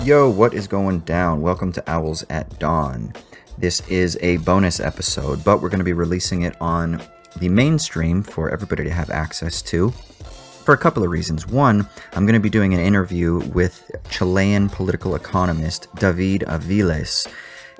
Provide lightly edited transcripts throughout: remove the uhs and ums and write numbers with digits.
Yo, what is going down? Welcome to Owls at Dawn. This is a bonus episode, but we're going to be releasing it on the mainstream for everybody to have access to for a couple of reasons. One, I'm going to be doing an interview with Chilean political economist David Aviles,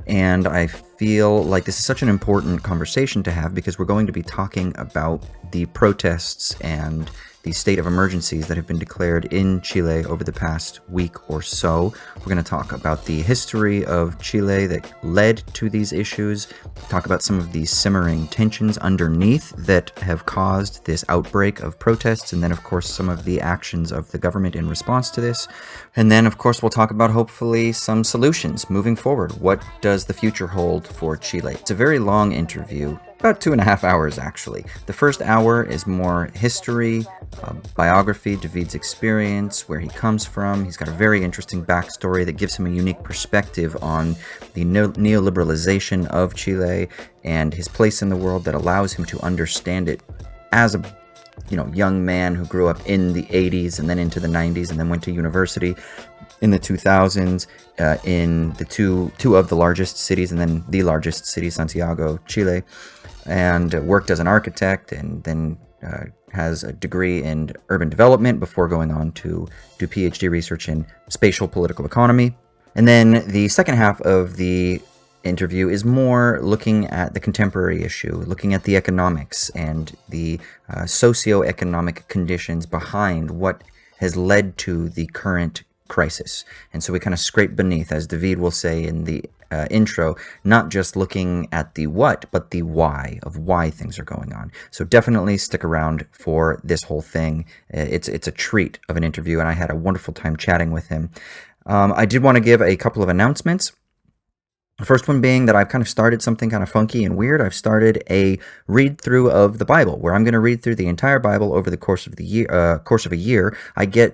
and I feel like this is such an important conversation to have because we're going to be talking about the protests and the state of emergencies that have been declared in Chile over the past week or so. We're going to talk about the history of Chile that led to these issues, talk about some of the simmering tensions underneath that have caused this outbreak of protests, and then, of course, some of the actions of the government in response to this. And then, of course, we'll talk about, hopefully, some solutions moving forward. What does the future hold for Chile? It's a very long interview. About 2.5 hours, actually. The first hour is more history, biography, David's experience, where he comes from. He's got a very interesting backstory that gives him a unique perspective on the neoliberalization of Chile and his place in the world that allows him to understand it as a young man who grew up in the 80s and then into the 90s and then went to university in the 2000s in the two of the largest cities and then the largest city, Santiago, Chile, and worked as an architect and then has a degree in urban development before going on to do PhD research in spatial political economy. And then the second half of the interview is more looking at the contemporary issue, looking at the economics and the socio-economic conditions behind what has led to the current crisis. And so we kind of scrape beneath, as David will say in the intro, not just looking at the what, but the why of why things are going on. So definitely stick around for this whole thing. It's a treat of an interview, and I had a wonderful time chatting with him. I did want to give a couple of announcements. The first one being that I've kind of started something kind of funky and weird. I've started a read-through of the Bible, where I'm going to read through the entire Bible over the course of a year. I get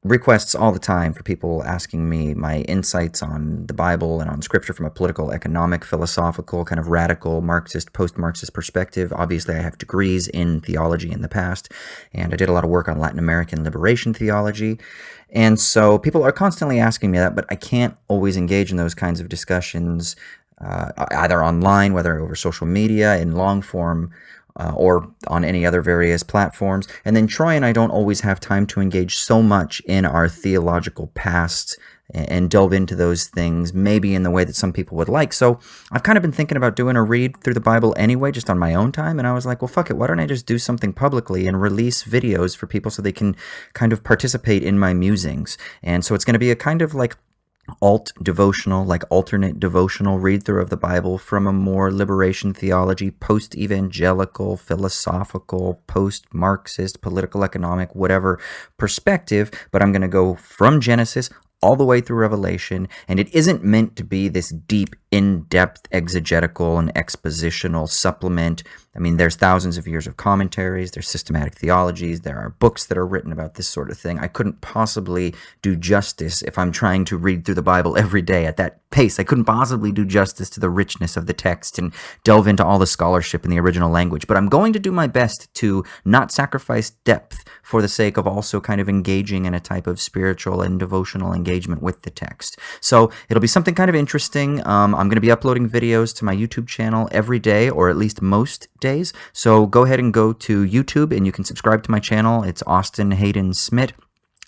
requests all the time for people asking me my insights on the Bible and on scripture from a political, economic, philosophical, kind of radical Marxist, post-Marxist perspective. Obviously, I have degrees in theology in the past, and I did a lot of work on Latin American liberation theology. And so people are constantly asking me that, but I can't always engage in those kinds of discussions either online, whether over social media, in long form, or on any other various platforms. And then Troy and I don't always have time to engage so much in our theological past and delve into those things, maybe in the way that some people would like. So I've kind of been thinking about doing a read through the Bible anyway, just on my own time. And I was like, well, fuck it. Why don't I just do something publicly and release videos for people so they can kind of participate in my musings? And so it's going to be a kind of like alt-devotional, like alternate devotional read-through of the Bible from a more liberation theology, post-evangelical, philosophical, post-Marxist, political, economic, whatever perspective, but I'm going to go from Genesis all the way through Revelation, and it isn't meant to be this deep, in-depth, exegetical and expositional supplement. I mean, there's thousands of years of commentaries, there's systematic theologies, there are books that are written about this sort of thing. I couldn't possibly do justice if I'm trying to read through the Bible every day at that pace. I couldn't possibly do justice to the richness of the text and delve into all the scholarship in the original language. But I'm going to do my best to not sacrifice depth for the sake of also kind of engaging in a type of spiritual and devotional engagement with the text. So it'll be something kind of interesting. I'm going to be uploading videos to my YouTube channel every day, or at least most days. So go ahead and go to YouTube and you can subscribe to my channel. It's Austin Hayden Smith.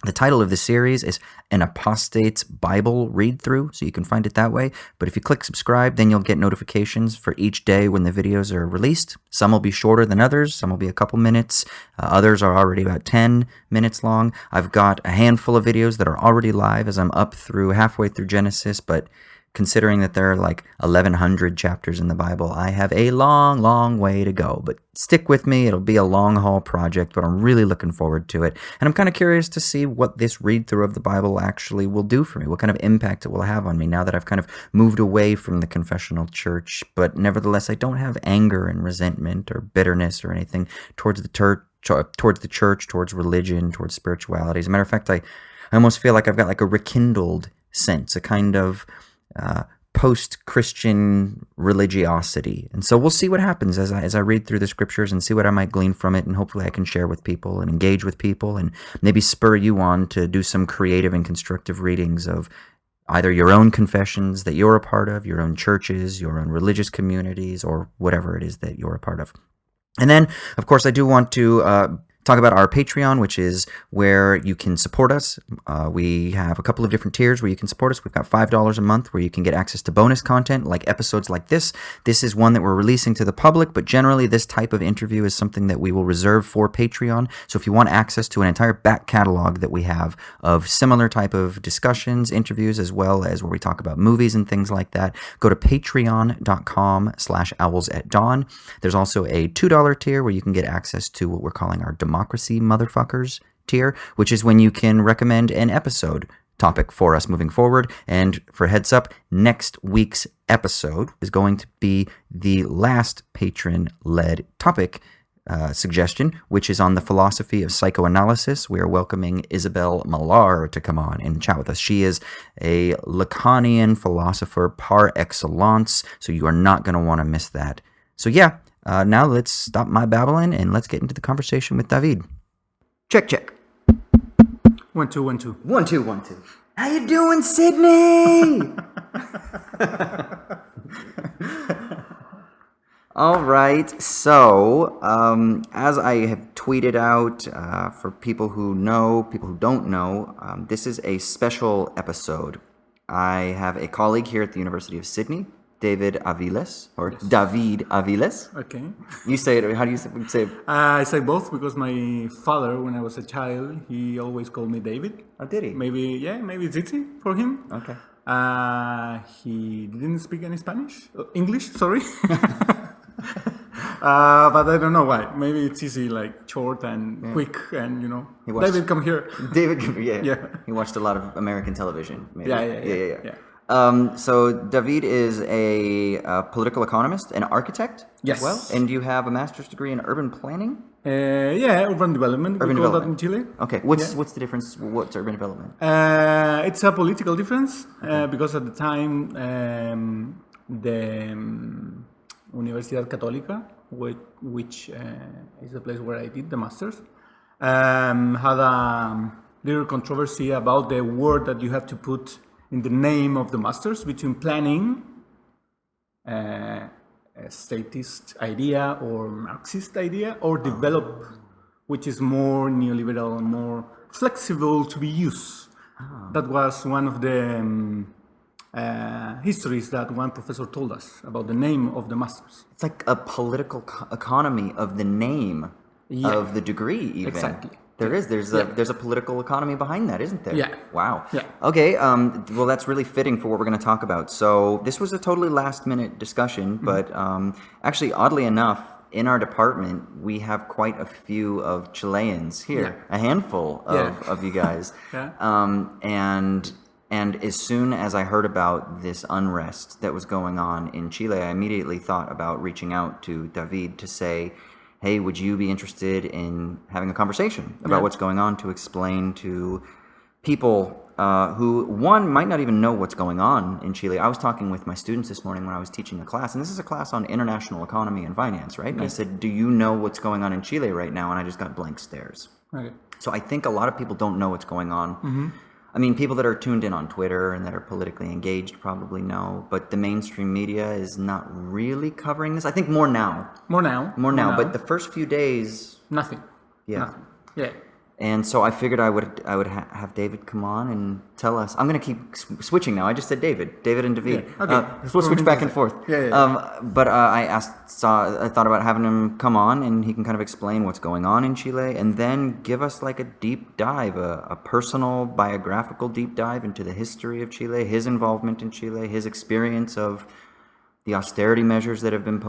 The title of the series is An Apostate's Bible Read-Through, so you can find it that way. But if you click subscribe, then you'll get notifications for each day when the videos are released. Some will be shorter than others. Some will be a couple minutes. Others are already about 10 minutes long. I've got a handful of videos that are already live as I'm halfway through Genesis, but considering that there are like 1,100 chapters in the Bible, I have a long, long way to go. But stick with me. It'll be a long-haul project, but I'm really looking forward to it. And I'm kind of curious to see what this read-through of the Bible actually will do for me, what kind of impact it will have on me now that I've kind of moved away from the confessional church. But nevertheless, I don't have anger and resentment or bitterness or anything towards the church, towards religion, towards spirituality. As a matter of fact, I almost feel like I've got like a rekindled sense, a kind of post-Christian religiosity. And so we'll see what happens as I read through the scriptures and see what I might glean from it, and hopefully I can share with people and engage with people and maybe spur you on to do some creative and constructive readings of either your own confessions that you're a part of, your own churches, your own religious communities, or whatever it is that you're a part of. And then, of course, I do want to talk about our Patreon, which is where you can support us. We have a couple of different tiers where you can support us. We've got $5 a month where you can get access to bonus content like episodes like this. This is one that we're releasing to the public, but generally this type of interview is something that we will reserve for Patreon. So if you want access to an entire back catalog that we have of similar type of discussions, interviews, as well as where we talk about movies and things like that, go to patreon.com/owlsatdawn. There's also a $2 tier where you can get access to what we're calling our Democracy Motherfuckers tier, which is when you can recommend an episode topic for us moving forward. And for heads up, next week's episode is going to be the last patron-led topic suggestion, which is on the philosophy of psychoanalysis. We are welcoming Isabel Millar to come on and chat with us. She is a Lacanian philosopher par excellence, so you are not going to want to miss that. So yeah, now let's stop my babbling and let's get into the conversation with David. Check, check. 1 2 1 2. 1 2 1 2. How you doing, Sydney? All right. So, as I have tweeted out, for people who know, people who don't know, this is a special episode. I have a colleague here at the University of Sydney, David Aviles, or yes. David Aviles. Okay. You say it, how do you say it? I say both because my father, when I was a child, he always called me David. Oh, did he? Maybe it's easy for him. Okay. He didn't speak any Spanish, English, sorry. But I don't know why. Maybe it's easy, like short and quick, and David, come here. David, yeah. He watched a lot of American television. Maybe. Yeah. So David is a political economist and architect as well, and you have a master's degree in urban planning. Urban development. We call that in Chile. Okay, what's the difference? What's urban development? It's a political difference because at the time the Universidad Católica, which is the place where I did the masters, had a little controversy about the word that you have to put in the name of the masters between planning, a statist idea or Marxist idea, or develop, which is more neoliberal and more flexible to be used. That was one of the histories that one professor told us about the name of the masters. It's like a political economy of the name of the degree, even. Exactly. There's a political economy behind that, isn't there? Yeah. Wow. Yeah. Okay. Well, that's really fitting for what we're going to talk about. So this was a totally last-minute discussion, but actually, oddly enough, in our department, we have quite a few of Chileans here, a handful of you guys. And as soon as I heard about this unrest that was going on in Chile, I immediately thought about reaching out to David to say, hey, would you be interested in having a conversation about what's going on, to explain to people who, one, might not even know what's going on in Chile. I was talking with my students this morning when I was teaching a class, and this is a class on international economy and finance, right? And I said, do you know what's going on in Chile right now? And I just got blank stares. Okay. So I think a lot of people don't know what's going on. I mean, people that are tuned in on Twitter and that are politically engaged probably know, but the mainstream media is not really covering this. I think more now. More now. But the first few days, nothing. Yeah. Nothing. Yeah. And so I figured I would have David come on and tell us. I'm going to keep switching now. I just said David and David. Yeah. Okay. We'll switch back and forth. But I thought about having him come on, and he can kind of explain what's going on in Chile, and then give us like a deep dive, a personal biographical deep dive into the history of Chile, his involvement in Chile, his experience of the austerity measures that have been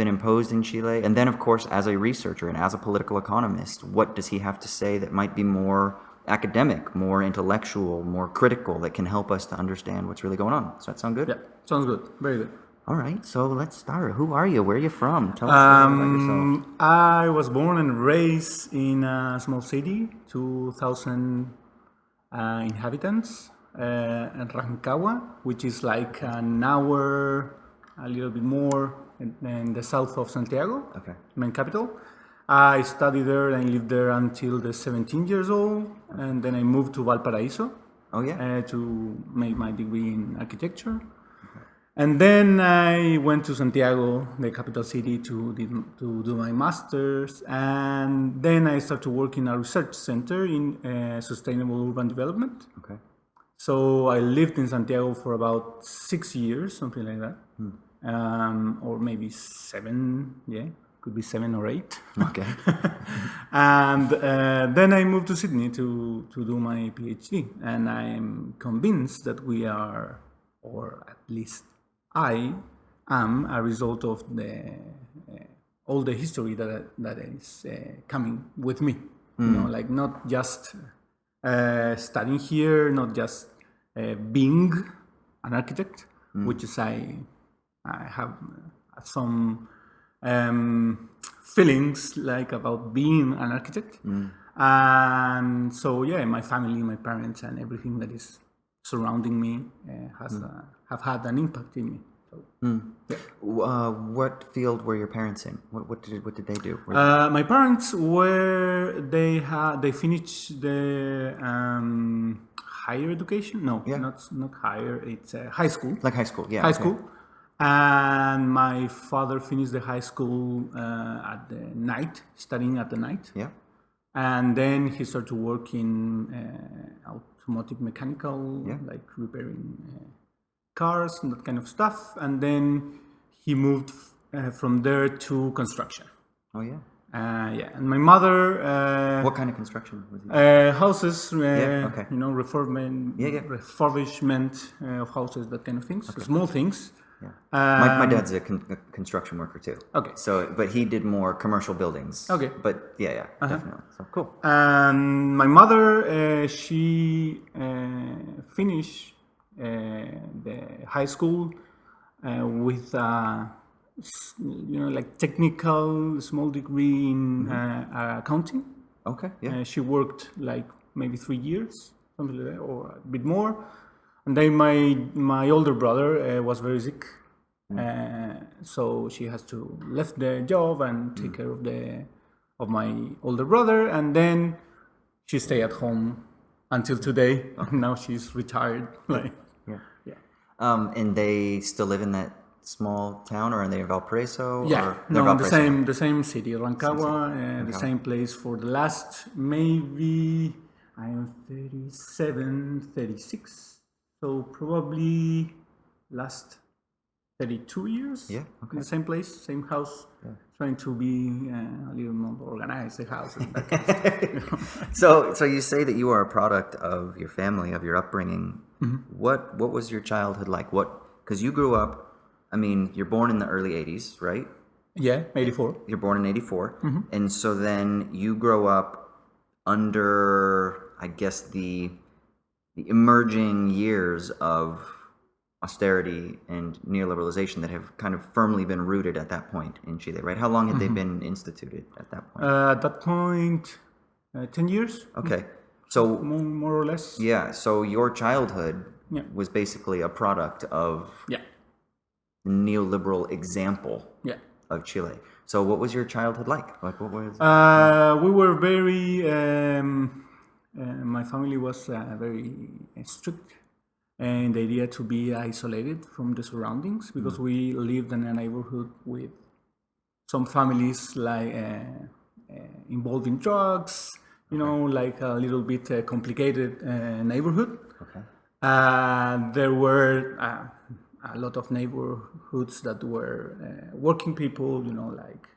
imposed in Chile. And then, of course, as a researcher and as a political economist, what does he have to say that might be more academic, more intellectual, more critical, that can help us to understand what's really going on? Does that sound good? Yeah, sounds good. Very good. All right, so let's start. Who are you? Where are you from? Tell us about yourself. I was born and raised in a small city, 2,000 inhabitants, in Rancagua, which is like an hour, a little bit more in the south of Santiago, main capital. I studied there and lived there until the 17 years old, and then I moved to Valparaíso Oh yeah. To make my degree in architecture. And then I went to Santiago, the capital city, to do my master's. And then I started to work in a research center in sustainable urban development. Okay. So I lived in Santiago for about 6 years, something like that. Or maybe 7, could be 7 or 8. Okay. And then I moved to Sydney to do my PhD. And I'm convinced that we are, or at least I am, a result of all the history that is coming with me. You know, like not just studying here, not just being an architect, which is I have some feelings like about being an architect. And so my family, my parents, and everything that is surrounding me have had an impact in me. So, what field were your parents in? What did they do? my parents they finished the higher education. No, not higher. It's high school. Like high school, yeah. High school. And my father finished the high school at the night, studying at the night. Yeah. And then he started to work in automotive mechanical, like repairing cars and that kind of stuff. And then he moved from there to construction. Oh yeah. And my mother. What kind of construction was he? Houses. Okay. You know, refurbishment of houses, that kind of things. Okay. Small things. Yeah. My dad's a construction worker too. Okay. So, but he did more commercial buildings. Okay. But definitely. So cool. My mother, she finished the high school with like technical small degree in accounting. Okay. Yeah. She worked like maybe 3 years, something like that, or a bit more. And then my older brother was very sick, so she has to left the job and take care of my older brother, and then she stayed at home until today. Now she's retired. And they still live in that small town, or are they in Valparaiso? Yeah, or no, Valparaiso? the same city, Rancagua, the same place for the last maybe I'm 37, 36. So probably last 32 years. Yeah. Okay. In the same place, same house. Yeah. Trying to be a little more organized, the house. And that kind of stuff, So you say that you are a product of your family, of your upbringing. Mm-hmm. What was your childhood like? Because you grew up. I mean, you're born in the early 80s, right? Yeah, 84. You're born in 84, mm-hmm. And so then you grow up under, I guess, the emerging years of austerity and neoliberalization that have kind of firmly been rooted at that point in Chile, right? How long had they been instituted at that point? At that point, 10 years. Okay. So more or less. Yeah. So your childhood was basically a product of the neoliberal example of Chile. So what was your childhood like? Like what was? We were very. My family was very strict, and the idea to be isolated from the surroundings because we lived in a neighborhood with some families like involved in drugs. You know, like a little bit complicated neighborhood. Okay. There were a lot of neighborhoods that were working people. You know, like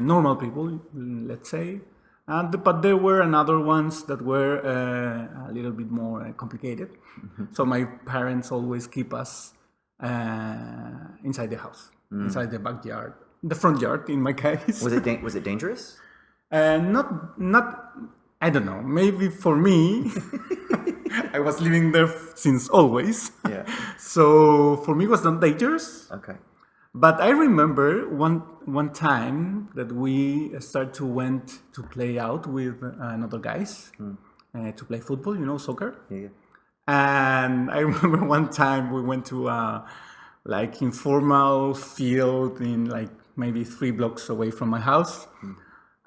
normal people, let's say. But there were another ones that were a little bit more complicated. Mm-hmm. So my parents always keep us inside the house, inside the backyard, the front yard in my case. Was it dangerous? Not. I don't know. Maybe for me, I was living there since always. Yeah. So for me, it was not dangerous. Okay. But I remember one time that we went to play out with another guys to play football, you know, soccer. Yeah. And I remember one time we went to a informal field in like maybe 3 blocks away from my house.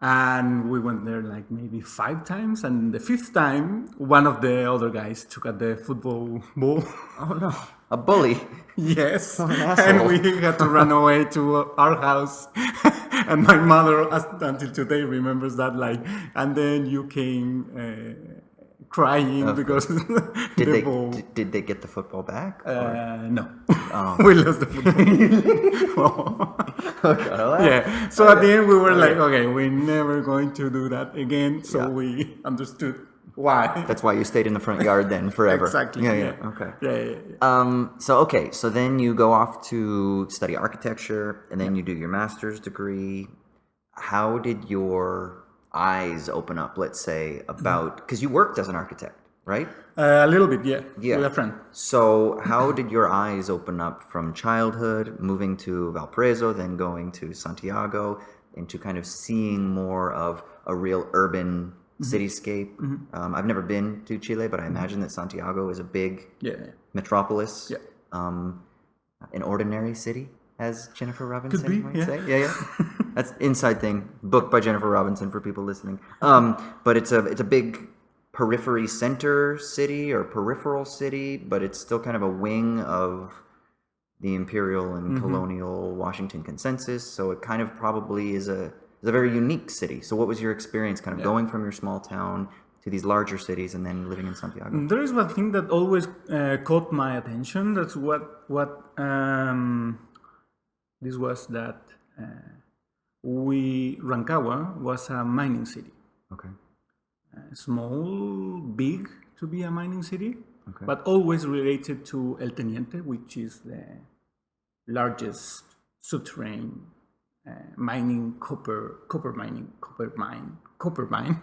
And we went there like maybe 5 times. And the 5th time, one of the other guys took at the football ball. Oh no, a bully. Yes. What an asshole. And we had to run away to our house. And my mother, until today, remembers that. Like, and then you came crying because Did they get the football back? No. Oh. We lost the football. Yeah. So at the end, we were like, okay, we're never going to do that again. So we understood why. That's why you stayed in the front yard then forever. Exactly. Yeah. Okay. Yeah. So then you go off to study architecture, and then you do your master's degree. How did your eyes open up, let's say, about, because you worked as an architect, right? A little bit, yeah. With a friend. So how did your eyes open up from childhood, moving to Valparaiso, then going to Santiago, into kind of seeing more of a real urban cityscape? I've never been to Chile, but I imagine that Santiago is a big metropolis. Yeah. An ordinary city, as Jennifer Robinson Could be, might yeah. say. Yeah. That's inside thing. Book by Jennifer Robinson for people listening. But it's a big periphery center city or peripheral city, but it's still kind of a wing of the imperial and colonial Washington consensus. So it kind of probably is a very unique city. So what was your experience kind of going from your small town to these larger cities and then living in Santiago? There is one thing that always caught my attention. That's what this was that Rancagua was a mining city. Okay. Small, big to be a mining city, Okay. but always related to El Teniente, which is the largest subterranean mining copper mine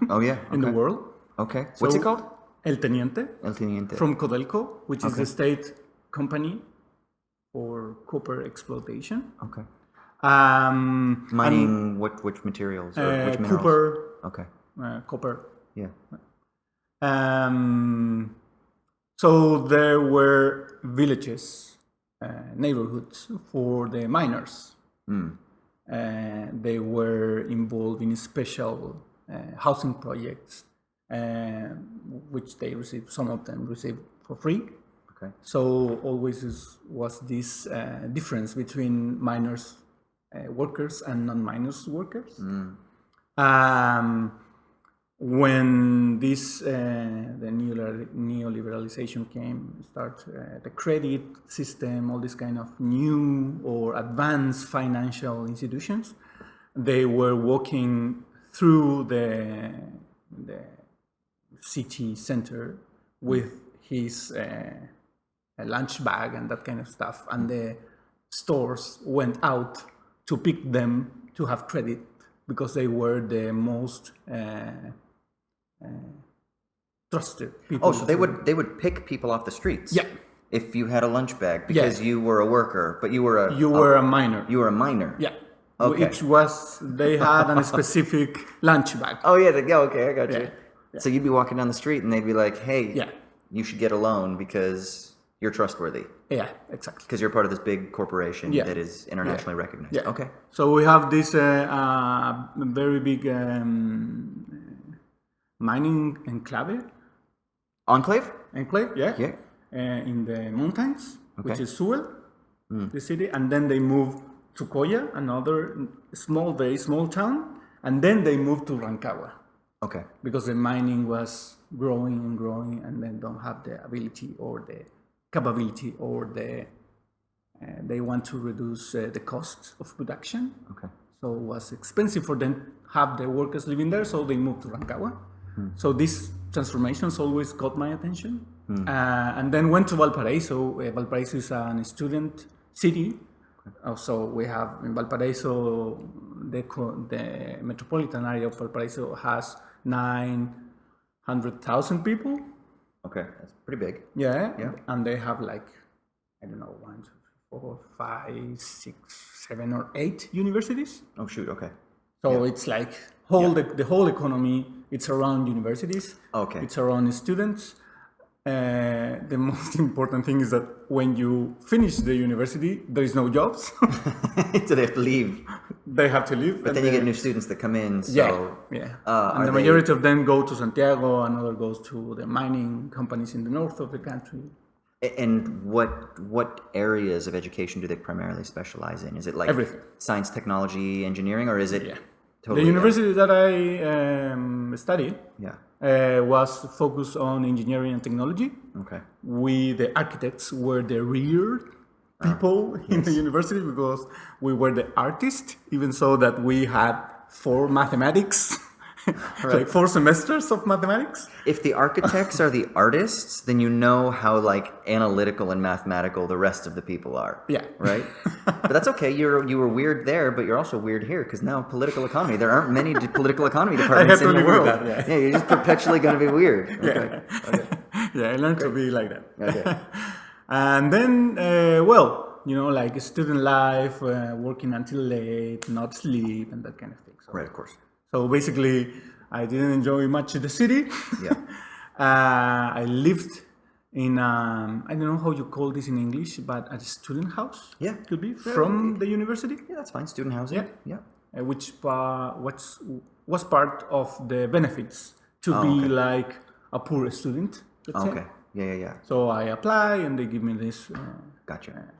Oh yeah. in the Okay. world. Okay. What's it called? El Teniente. El Teniente. From Codelco, which is Okay. the state company for copper exploitation. Okay. and, Mining which materials or which minerals? copper. Okay. Copper. Yeah. So there were villages, neighborhoods for the miners. They were involved in special housing projects, which they received. Some of them received for free. Okay. So always was this difference between miners workers and non-miners workers. When this the neoliberalization came, the credit system, all this kind of new or advanced financial institutions, they were walking through the city center with his lunch bag and that kind of stuff, and the stores went out to pick them to have credit because they were the most trusted people. Oh, so they would pick people off the streets. Yeah. If you had a lunch bag because you were a worker, but you were a minor. You were a minor. Yeah. Okay. Which was they had a specific lunch bag. Oh yeah. Okay, I got you. Yeah. So you'd be walking down the street and they'd be like, "Hey, Yeah. you should get a loan because you're trustworthy Yeah, exactly. because you're part of this big corporation Yeah. that is internationally recognized." Yeah. Okay. So we have this very big mining enclave. Enclave? Yeah. Yeah. In the mountains, which Okay. is Sewell, the city, and then they moved to Coya, another very small town, and then they moved to Rancagua Okay. because the mining was growing, and then don't have the ability or the capability or they want to reduce the cost of production. Okay. So it was expensive for them to have the workers living there, so they moved to Rancagua. So these transformations always caught my attention. And then went to Valparaiso. Valparaiso is a student city. So we have in Valparaiso, the metropolitan area of Valparaiso has 900,000 people. Okay. That's pretty big. Yeah. Yeah. And they have like, I don't know, 1, 2, 3, 4, 5, 6, 7 or 8 universities. Oh shoot. Okay. So it's like the whole economy, it's around universities. Okay. It's around students. The most important thing is that when you finish the university, there is no jobs. So they have to leave. they have to leave. But then you get new students that come in. So, and the majority of them go to Santiago, another goes to the mining companies in the north of the country. And what areas of education do they primarily specialize in? Is it like everything? Science, technology, engineering, or is it totally the university that I studied was focused on engineering and technology. Okay. We, the architects, were the real people in the university because we were the artists, even so that we had 4 mathematics, like 4 semesters of mathematics. If the architects are the artists, then you know how like analytical and mathematical the rest of the people are. Yeah. Right? But that's okay. You were weird there, but you're also weird here because now political economy. There aren't many political economy departments in the world. That, you're just perpetually going to be weird. Okay. Yeah, I learned to be like that. Okay. And then, like student life, working until late, not sleep, and that kind of thing. So, right, of course. So basically, I didn't enjoy much the city. Yeah. I lived in, I don't know how you call this in English, but a student house. Yeah. Could be from the university. Yeah, that's fine. Student housing. Yeah. Which was part of the benefits to be like a poor student. Let's say. Okay. Yeah. So I apply and they give me this. Gotcha.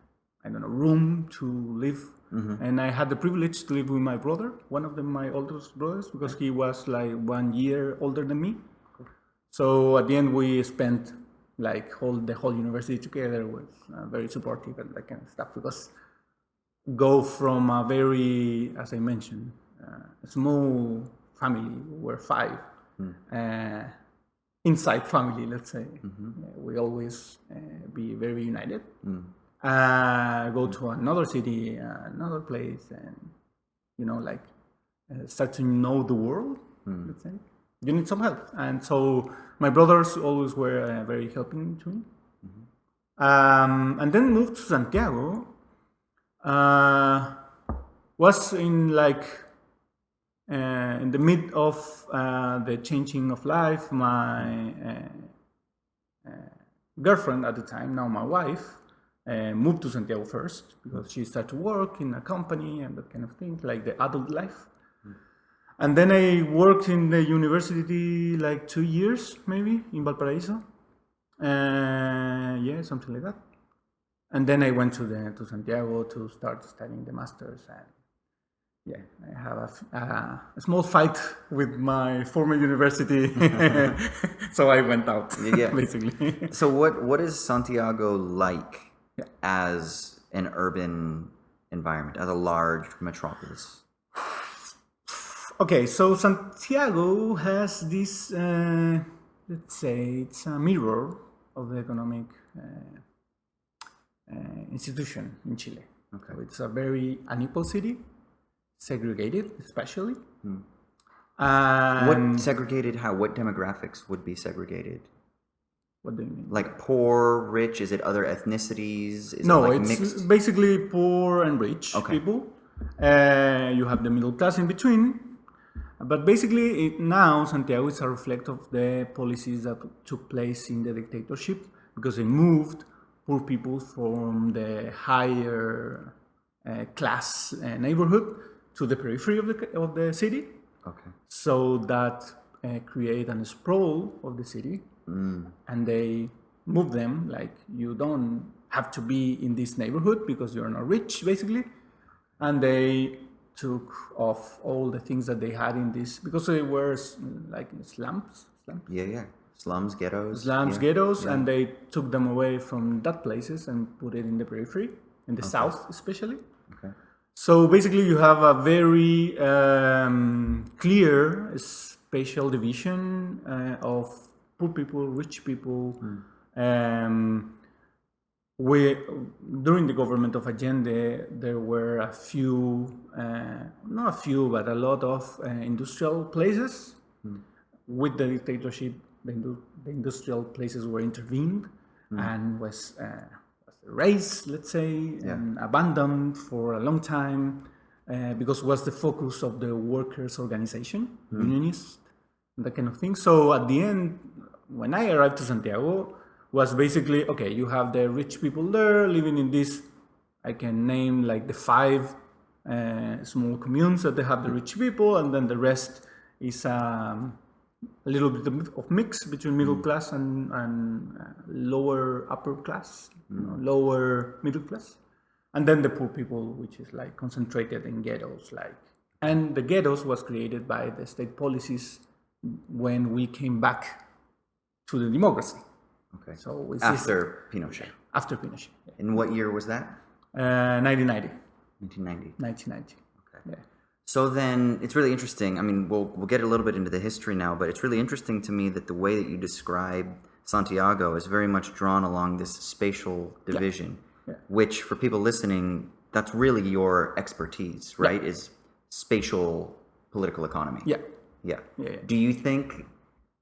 Room to live. Mm-hmm. And I had the privilege to live with my brother, one of my oldest brothers, because he was like 1 year older than me. Cool. So at the end, we spent like the whole university together. Was very supportive and that kind of stuff. Because go from a very, as I mentioned, a small family, we're 5, inside family, let's say. Mm-hmm. We always be very united. Mm. Go to another city, another place, and start to know the world. Let's say you need some help, and so my brothers always were very helping to me. Mm-hmm. And then moved to Santiago. Was in in the mid of the changing of life. My girlfriend at the time, now my wife. Moved to Santiago first because she started to work in a company and that kind of thing, like the adult life. And then I worked in the university like 2 years, maybe, in Valparaiso. Something like that. And then I went to Santiago to start studying the master's. And I have a small fight with my former university, so I went out, basically. So what is Santiago like? As an urban environment, as a large metropolis? Okay, so Santiago has this, let's say, it's a mirror of the economic institution in Chile. Okay. So it's a very unequal city, segregated, especially. What segregated? How? What demographics would be segregated? What do you mean? Like poor, rich? Is it other ethnicities? It's mixed? Basically poor and rich people. You have the middle class in between. But basically now Santiago is a reflect of the policies that took place in the dictatorship because they moved poor people from the higher class neighborhood to the periphery of the city. Okay. So that create a sprawl of the city. And they move them, like you don't have to be in this neighborhood because you're not rich, basically. And they took off all the things that they had in this, because they were like slums. Slums, ghettos. Ghettos, and they took them away from that places and put it in the periphery, in the south especially. Okay. So basically you have a very clear spatial division of poor people, rich people. During the government of Allende, there were a few, not a few, but a lot of industrial places. With the dictatorship, the industrial places were intervened and was erased, let's say, and abandoned for a long time because it was the focus of the workers' organization, unionists, and that kind of thing. So at the end, when I arrived to Santiago, was basically, okay, you have the rich people there living in this, I can name like the 5 small communes that they have the rich people, and then the rest is a little bit of mix between middle class and lower upper class, lower middle class, and then the poor people, which is like concentrated in ghettos, and the ghettos was created by the state policies when we came back to the democracy. Okay. So after Pinochet. After Pinochet. Yeah. And what year was that? 1990. 1990. 1990. Okay. Yeah. So then it's really interesting. I mean, we'll get a little bit into the history now, but it's really interesting to me that the way that you describe Santiago is very much drawn along this spatial division, which for people listening, that's really your expertise, right? Is spatial political economy. Yeah. Do you think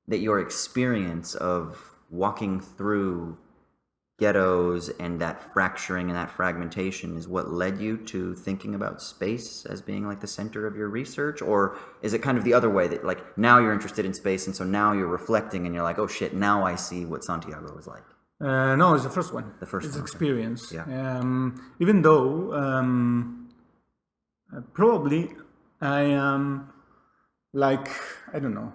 that your experience of walking through ghettos and that fracturing and that fragmentation is what led you to thinking about space as being like the center of your research? Or is it kind of the other way that like now you're interested in space and so now you're reflecting and you're like, oh shit, now I see what Santiago was like? No, it's the first one. The first it's one. Experience. Yeah. Even though probably I am like, I don't know.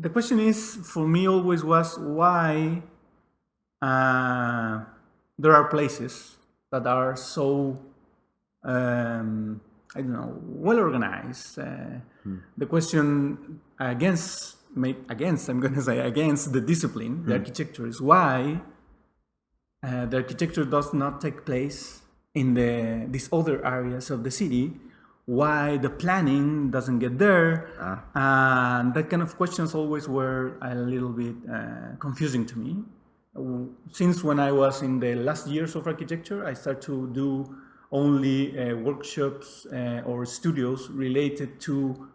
The question is, for me, always was why there are places that are so, I don't know, well organized. The question against the discipline, the architecture, is why the architecture does not take place in these other areas of the city. Why the planning doesn't get there, and that kind of questions always were a little bit confusing to me. Since when I was in the last years of architecture, I started to do only workshops or studios related to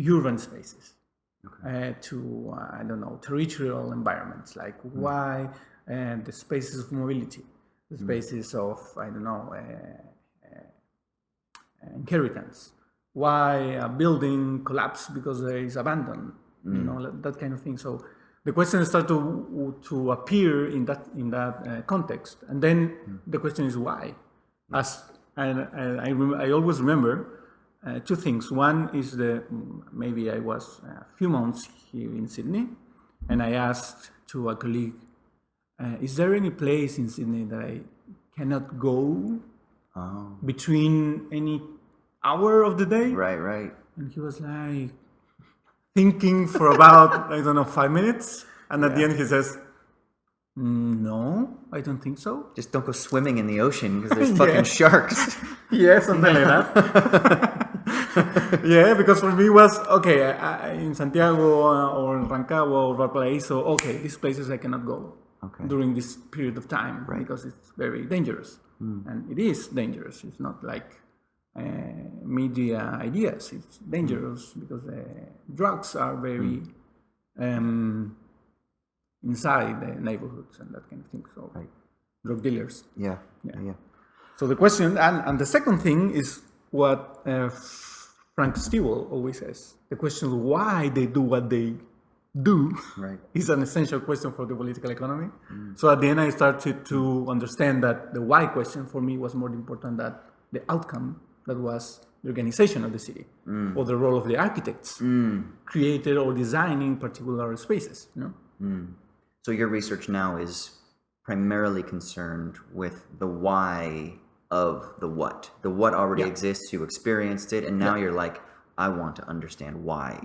urban spaces, to I don't know, territorial environments, like why the spaces of mobility, the spaces of I don't know. Inheritance, why a building collapsed because there is abandoned, that kind of thing. So the question started to appear in that context, and then the question is why. I always remember two things. One is maybe I was a few months here in Sydney, and I asked to a colleague, is there any place in Sydney that I cannot go between any hour of the day? Right. And he was like thinking for about, 5 minutes. And at the end he says, no, I don't think so. Just don't go swimming in the ocean because there's fucking sharks. Yeah, something like that. Yeah, because for me it was, okay, in Santiago or in Rancagua or Valparaiso, okay, these places I cannot go during this period of time because it's very dangerous. And it is dangerous. It's not like media ideas. It's dangerous because drugs are very inside the neighborhoods and that kind of thing. So drug dealers. Yeah. So the question, and the second thing is what Frank Stewell always says. The question of why they do what they do is an essential question for the political economy. So at the end I started to understand that the why question for me was more important than the outcome, that was the organization of the city or the role of the architects created or designing particular spaces. So your research now is primarily concerned with the why of the what. The what already exists, you experienced it, and now you're like, I want to understand why.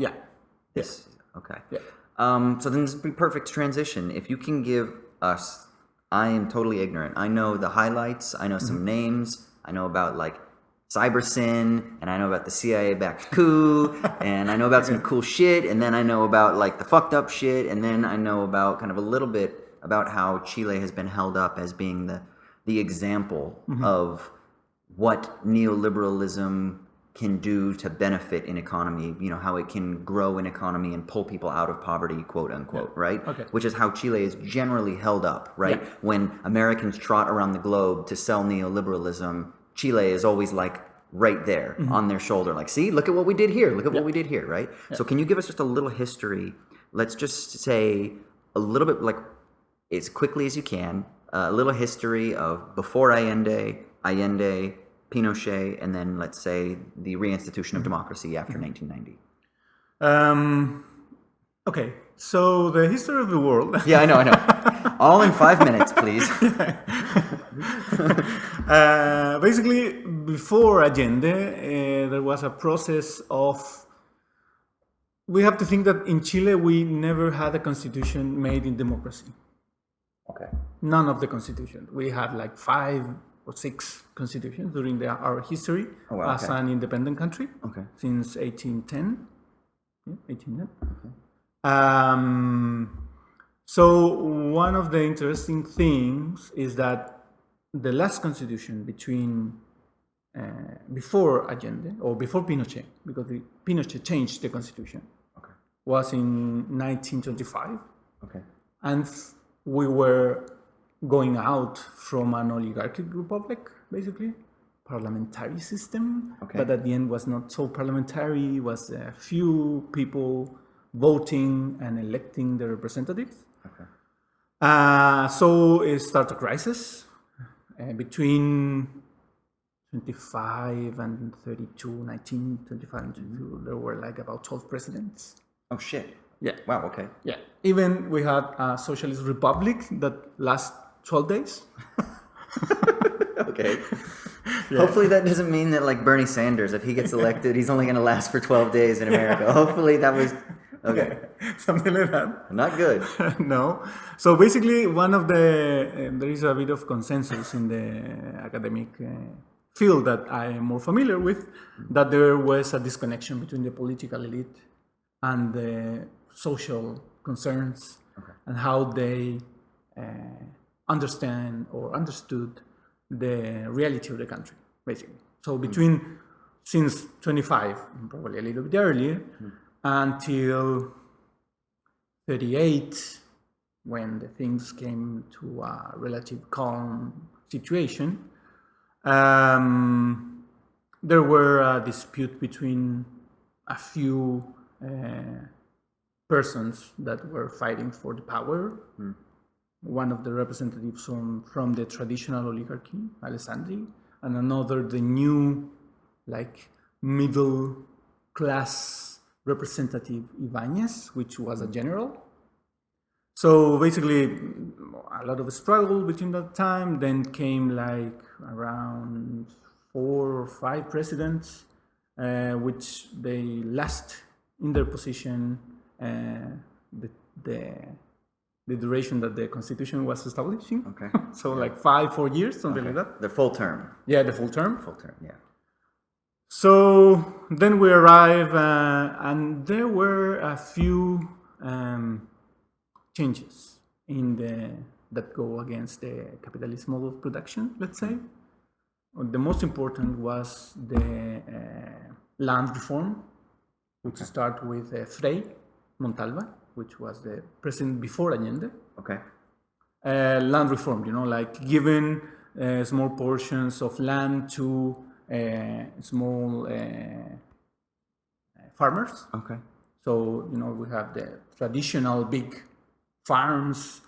This. Okay. So then this would be perfect transition. If you can give us, I am totally ignorant. I know the highlights. I know some names. I know about like CyberSyn, and I know about the CIA-backed coup, and I know about some cool shit, and then I know about like the fucked up shit, and then I know about kind of a little bit about how Chile has been held up as being the example of what neoliberalism can do to benefit an economy, how it can grow an economy and pull people out of poverty, quote unquote, right? Which is how Chile is generally held up, right? When Americans trot around the globe to sell neoliberalism, Chile is always like right there on their shoulder, like, see, look at what we did here, look at what we did here, right? So can you give us just a little history? Let's just say a little bit, like as quickly as you can, a little history of before Allende, Pinochet, and then let's say the reinstitution of democracy after 1990. Okay, so the history of the world. Yeah, I know. All in 5 minutes, please. Basically, before Allende, there was a process of. We have to think that in Chile we never had a constitution made in democracy. Okay. None of the constitutions. We had like 5 or 6 constitutions during our history as an independent country since 1810. Yeah, 1810. Okay. So one of the interesting things is that the last constitution before Allende or before Pinochet, because Pinochet changed the constitution, was in 1925. Okay. And we were going out from an oligarchic republic, basically, parliamentary system, but at the end was not so parliamentary, was a few people voting and electing the representatives. Okay. So it started a crisis between 25 and 32, 1925 and 32, there were like about 12 presidents. Oh, shit. Yeah. Wow, okay. Yeah. Even we had a socialist republic that lasts 12 days. Okay. Yeah. Hopefully that doesn't mean that like Bernie Sanders, if he gets elected, he's only going to last for 12 days in America. Hopefully that was... Okay. Something like that. Not good. No. So basically there is a bit of consensus in the academic field that I am more familiar with, that there was a disconnection between the political elite and the social concerns and how they understand or understood the reality of the country, basically. So since 25, probably a little bit earlier, until 38, when the things came to a relative calm situation, there were a dispute between a few persons that were fighting for the power. One of the representatives from the traditional oligarchy, Alessandri, and another, the new, like, middle class representative, Ibanez, which was a general. So basically, a lot of struggle between that time. Then came like around 4 or 5 presidents, which they last in their position the duration that the constitution was establishing. Okay. So like 4 years, something like that. The full term. Yeah, the full term. Full term, yeah. So then we arrive, and there were a few changes that go against the capitalist model of production, let's say. The most important was the land reform, which started with Frei Montalva, which was the president before Allende. Okay. Land reform, like giving small portions of land to small farmers. Okay. So, we have the traditional big farms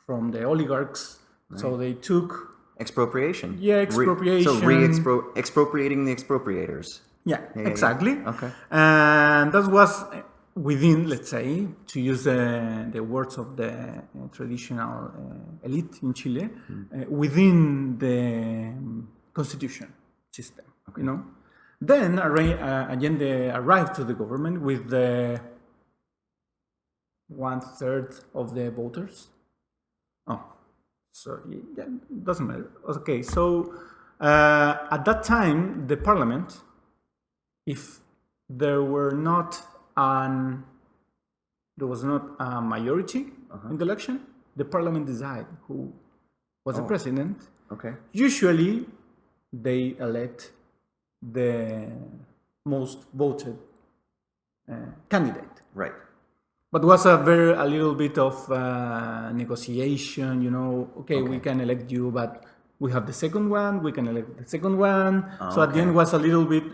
from the oligarchs. Right. So they took... Expropriation. Yeah, expropriation. So expropriating the expropriators. Yeah, exactly. Yeah. Okay. And that was within, let's say, to use the words of the traditional elite in Chile, within the constitution system, Then Allende arrived to the government with the 1/3 of the voters. So yeah, it doesn't matter. Okay, so at that time, the parliament, if there was not a majority in the election, the parliament decided who was the president. Okay. Usually, they elect the most voted candidate. Right. But was a little bit of negotiation, okay, we can elect you, but we have the second one, we can elect the second one. So at the end was a little bit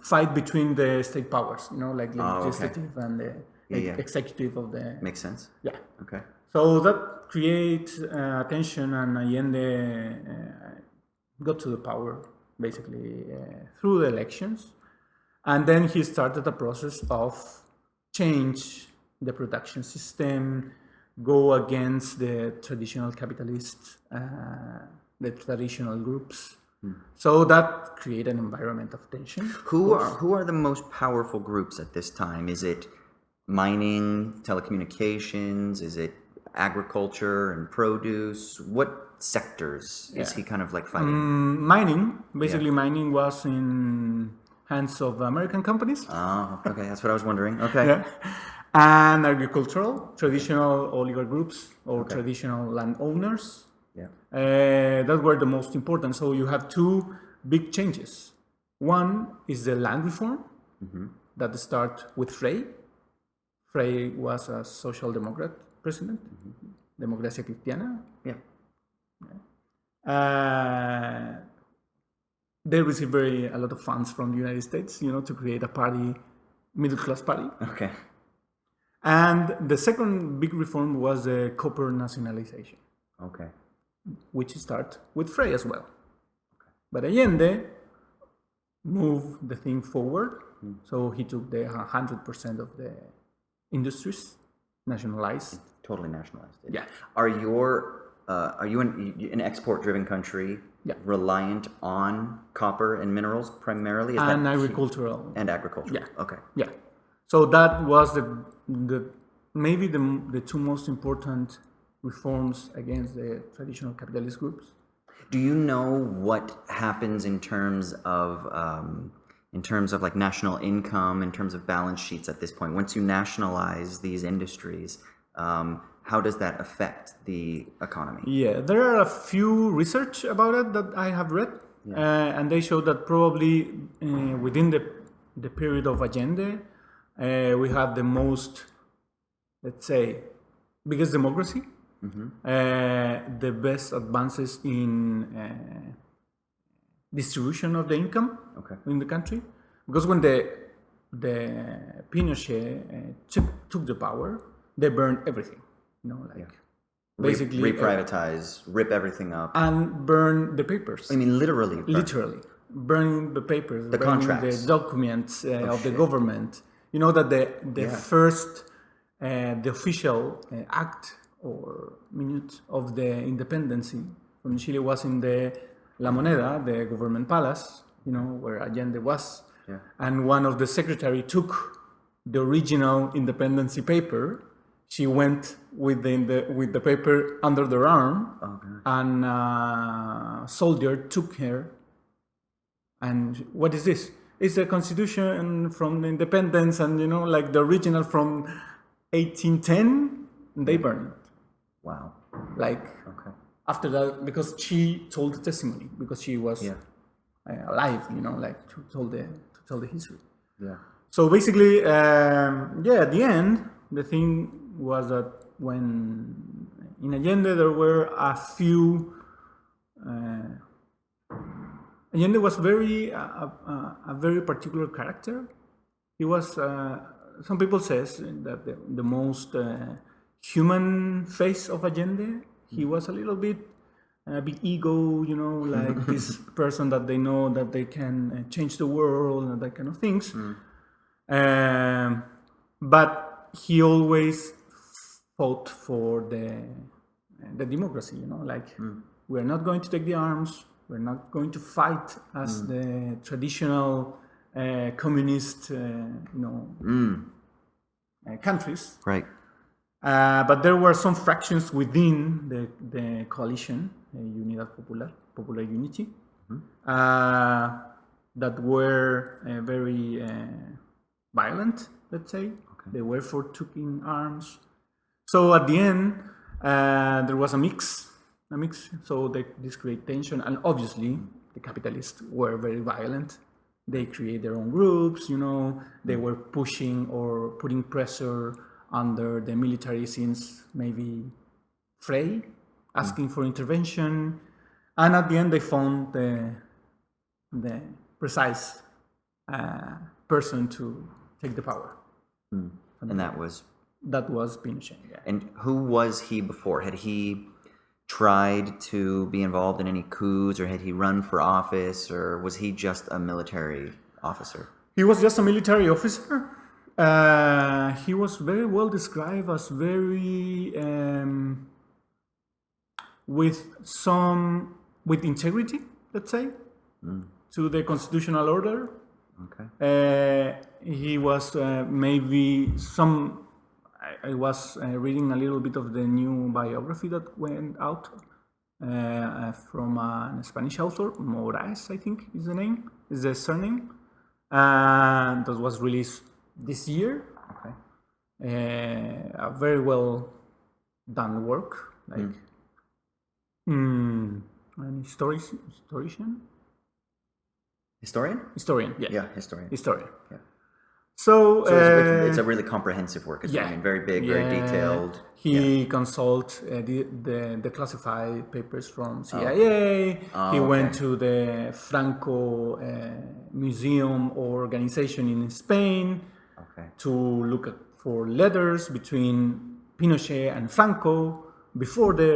fight between the state powers, like the legislative and the executive of the... Makes sense. Yeah. Okay. So that creates tension, and Allende got to the power basically through the elections. And then he started a process of change the production system, go against the traditional capitalists, the traditional groups. So that created an environment of tension. Who are the most powerful groups at this time? Is it mining, telecommunications? Is it agriculture and produce? What sectors is he kind of like fighting? Mining, basically mining was in hands of American companies. Oh, okay, that's what I was wondering. Okay. Yeah. And agricultural, traditional oligarch groups or traditional landowners. Yeah. That were the most important. So you have two big changes. One is the land reform that start with Frey. Frey was a social democrat president, Democracia Cristiana. Yeah. They received a lot of funds from the United States, to create a party, middle class party. Okay. And the second big reform was the copper nationalization. Okay. Which start with Frey as well. But Allende moved the thing forward. So he took the 100% of the industries, nationalized. Totally nationalized. Yeah. Are you an export-driven country reliant on copper and minerals primarily? And agricultural. And agriculture. Yeah. Okay. Yeah. So that was maybe the two most important reforms against the traditional capitalist groups. Do you know what happens in terms of like national income, in terms of balance sheets at this point? Once you nationalize these industries, how does that affect the economy? Yeah, there are a few research about it that I have read, and they show that probably within the period of Allende, we had the most, let's say, biggest democracy. The best advances in distribution of the income in the country, because when the Pinochet took the power, they burned everything, basically reprivatize, rip everything up, and burn the papers. I mean, literally, burning the papers, the contracts, the documents of the government. You know that the first, the official act or minute of the independence from Chile was in the La Moneda, the government palace, where Allende was. Yeah. And one of the secretary took the original independence paper. She went with the paper under their arm, and a soldier took her. And what is this? It's a constitution from the independence, and like the original from 1810. They burned it. Wow. After that, because she told the testimony, because she was alive, to tell the history. Yeah. So basically, at the end, the thing was that when in Allende there were a few. Allende was a very particular character. He was. Some people says that the most human face of Allende. He was a little bit a big ego, like this person that they know that they can change the world and that kind of things. But he always fought for the democracy, we're not going to take the arms, we're not going to fight as the traditional communist, countries. Right. But there were some fractions within the coalition, Unidad Popular Unity, that were very violent, let's say. Okay. They were for taking arms. So at the end, there was a mix. So this created tension, and obviously the capitalists were very violent. They create their own groups, they were pushing or putting pressure under the military since maybe Frey, asking for intervention, and at the end they found the precise person to take the power. And that was Pinochet. Yeah. And who was he before? Had he tried to be involved in any coups, or had he run for office, or was he just a military officer? He was just a military officer. He was very well described as very with integrity, let's say, to the constitutional order. Okay. He was maybe some. I was reading a little bit of the new biography that went out from a Spanish author, Moraes, I think is the surname, and that was released this year. Okay. A very well done work, like an historian. Historian? Yeah. Yeah, historian. Yeah. So, it's a really comprehensive work. It's very big, very detailed. He consulted the classified papers from CIA. He went to the Franco Museum or organization in Spain to look for letters between Pinochet and Franco before the...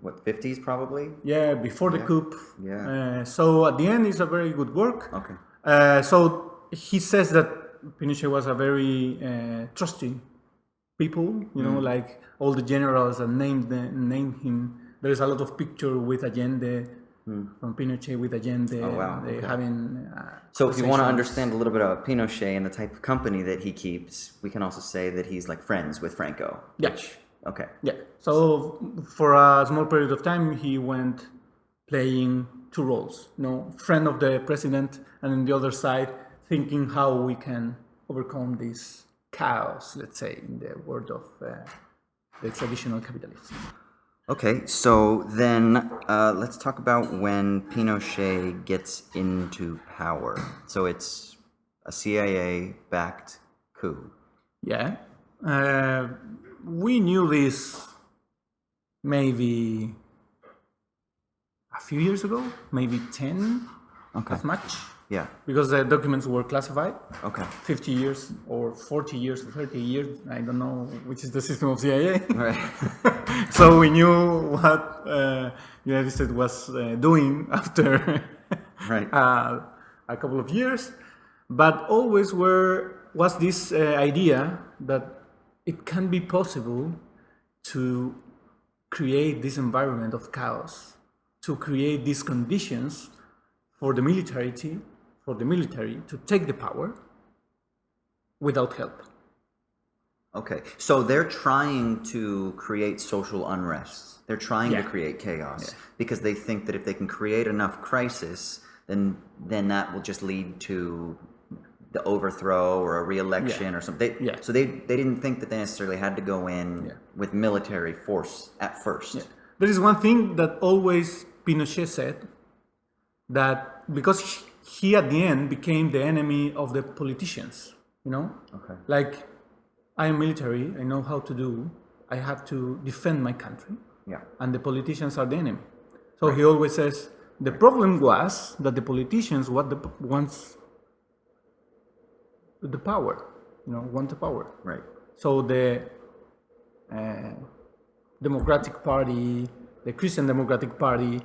from 50s probably? Yeah, before the coup. Yeah. So at the end, it's a very good work. Okay. So he says that Pinochet was a very trusting people, like all the generals that named him. There's a lot of picture with Allende, from Pinochet with Allende. Oh, wow. Having so if you want to understand a little bit about Pinochet and the type of company that he keeps, we can also say that he's like friends with Franco. Yeah. Okay. Yeah. So for a small period of time, he went playing two roles. Friend of the president, and on the other side, thinking how we can overcome this chaos, let's say, in the world of the traditional capitalism. Okay, so then let's talk about when Pinochet gets into power. So it's a CIA-backed coup. Yeah. We knew this maybe a few years ago, maybe 10, as much. Yeah. Because the documents were classified. Okay. 50 years or 40 years or 30 years. I don't know which is the system of CIA. Right. So we knew what United States was doing after a couple of years. But always was this idea that it can be possible to create this environment of chaos, to create these conditions for the military to take the power without help. Okay, so they're trying to create social unrest. They're trying to create chaos because they think that if they can create enough crisis, then that will just lead to the overthrow or a re-election or something. So they didn't think that they necessarily had to go in with military force at first. Yeah. There is one thing that always Pinochet said, that because he at the end became the enemy of the politicians, Okay. Like, I am military, I know how to do, I have to defend my country. Yeah. And the politicians are the enemy. So he always says, the problem was that the politicians want the power, want the power. Right. So the Democratic Party, the Christian Democratic Party,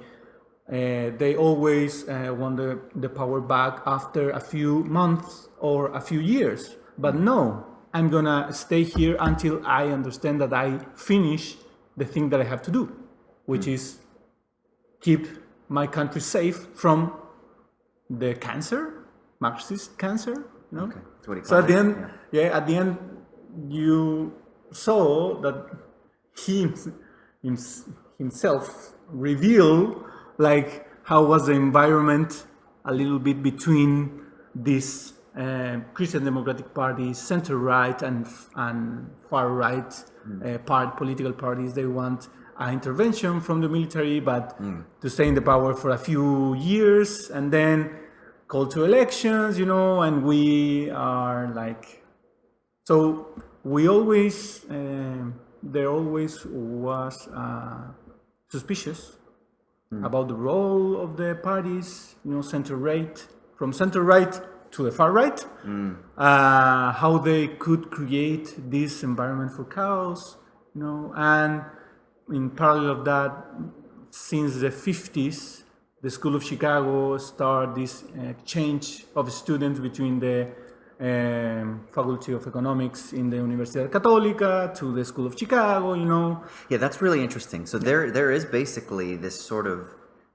they always want the power back after a few months or a few years. But no, I'm gonna stay here until I understand that I finish the thing that I have to do, which is keep my country safe from the cancer, Marxist cancer. Okay. That's what he so at the end, at the end, you saw that he himself revealed like how was the environment a little bit between this Christian Democratic Party, center right and far right political parties. They want an intervention from the military, but to stay in the power for a few years and then call to elections, and we are like, so we always, there always was suspicious about the role of the parties, center right, from center right to the far right, how they could create this environment for chaos, and in parallel of that, since the 50s, the School of Chicago started this exchange of students between the Faculty of Economics in the Universidad Católica to the School of Chicago, Yeah, that's really interesting. So there is basically this sort of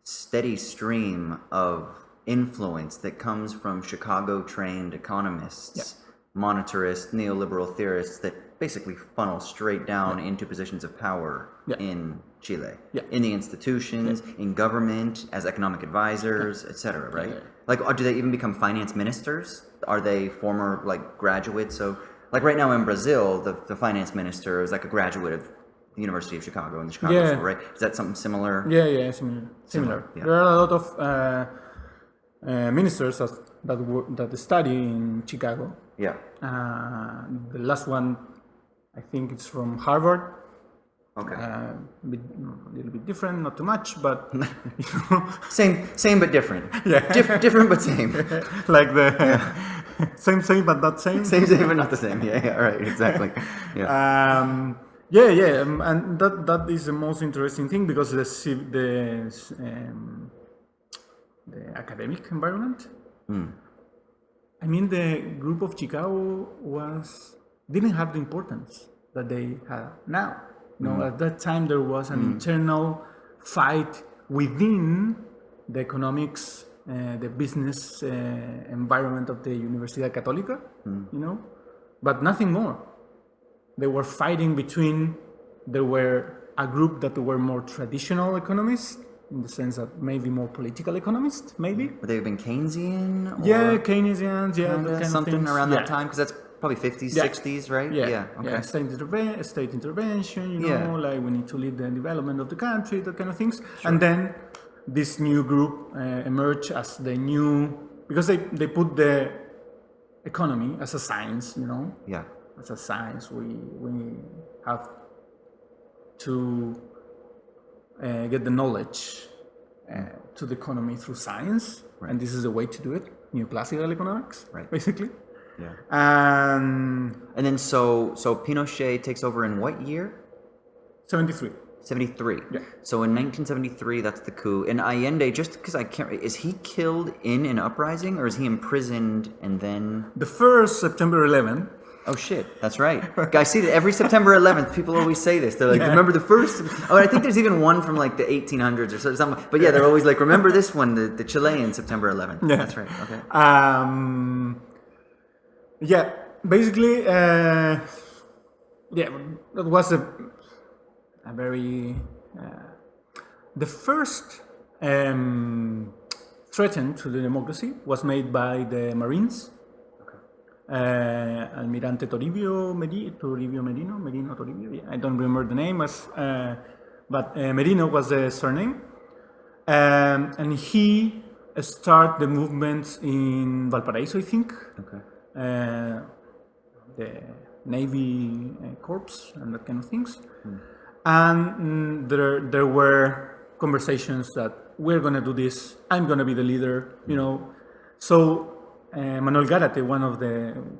steady stream of influence that comes from Chicago-trained economists, monetarists, neoliberal theorists that basically funnel straight down into positions of power in Chile, in the institutions, in government, as economic advisors, etc. Right? Like, do they even become finance ministers? Are they former graduates? So, right now in Brazil, the finance minister is like a graduate of the University of Chicago in the Chicago School, right? Is that something similar? Yeah, similar. Yeah. There are a lot of ministers that study in Chicago. Yeah. The last one, I think it's from Harvard. Okay. A little bit different, not too much, but same but different. Yeah. Different but same. Like the same but not same. Same but not the same. Yeah. Right. Exactly. Yeah. And that is the most interesting thing, because the academic environment. I mean, the group of Chicago didn't have the importance that they have now. At that time there was an internal fight within the economics, the business environment of the Universidad Católica, but nothing more. They were fighting there were a group that were more traditional economists, in the sense that maybe more political economists, maybe. Would they have been Keynesian? Keynesians, that kind something of things. Around that time, because that's probably 50s, 60s, right? Okay. State intervention, like we need to lead the development of the country, that kind of things. Sure. And then this new group emerged as the new, because they put the economy as a science, Yeah. As a science, we have to get the knowledge to the economy through science, and this is the way to do it. Neoclassical economics, basically. Yeah. And then so Pinochet takes over in what year? 73. 73. Yeah. So in 1973, that's the coup. And Allende, just because I can't, is he killed in an uprising, or is he imprisoned and then? The first September 11th. Oh shit, that's right. I see that every September 11th, people always say this. They're like, remember the first? Oh, I think there's even one from the 1800s or something. But they're always like, remember this one, the Chilean September 11th. Yeah. That's right. Okay. Basically, that was a very the first threat to the democracy was made by the Marines. Almirante Toribio Merino, I don't remember the name, but Merino was the surname, and he started the movements in Valparaiso, I think. Okay. The Navy Corps and that kind of things, and there were conversations that we're gonna do this. I'm gonna be the leader, So. Manuel Gárate, one of an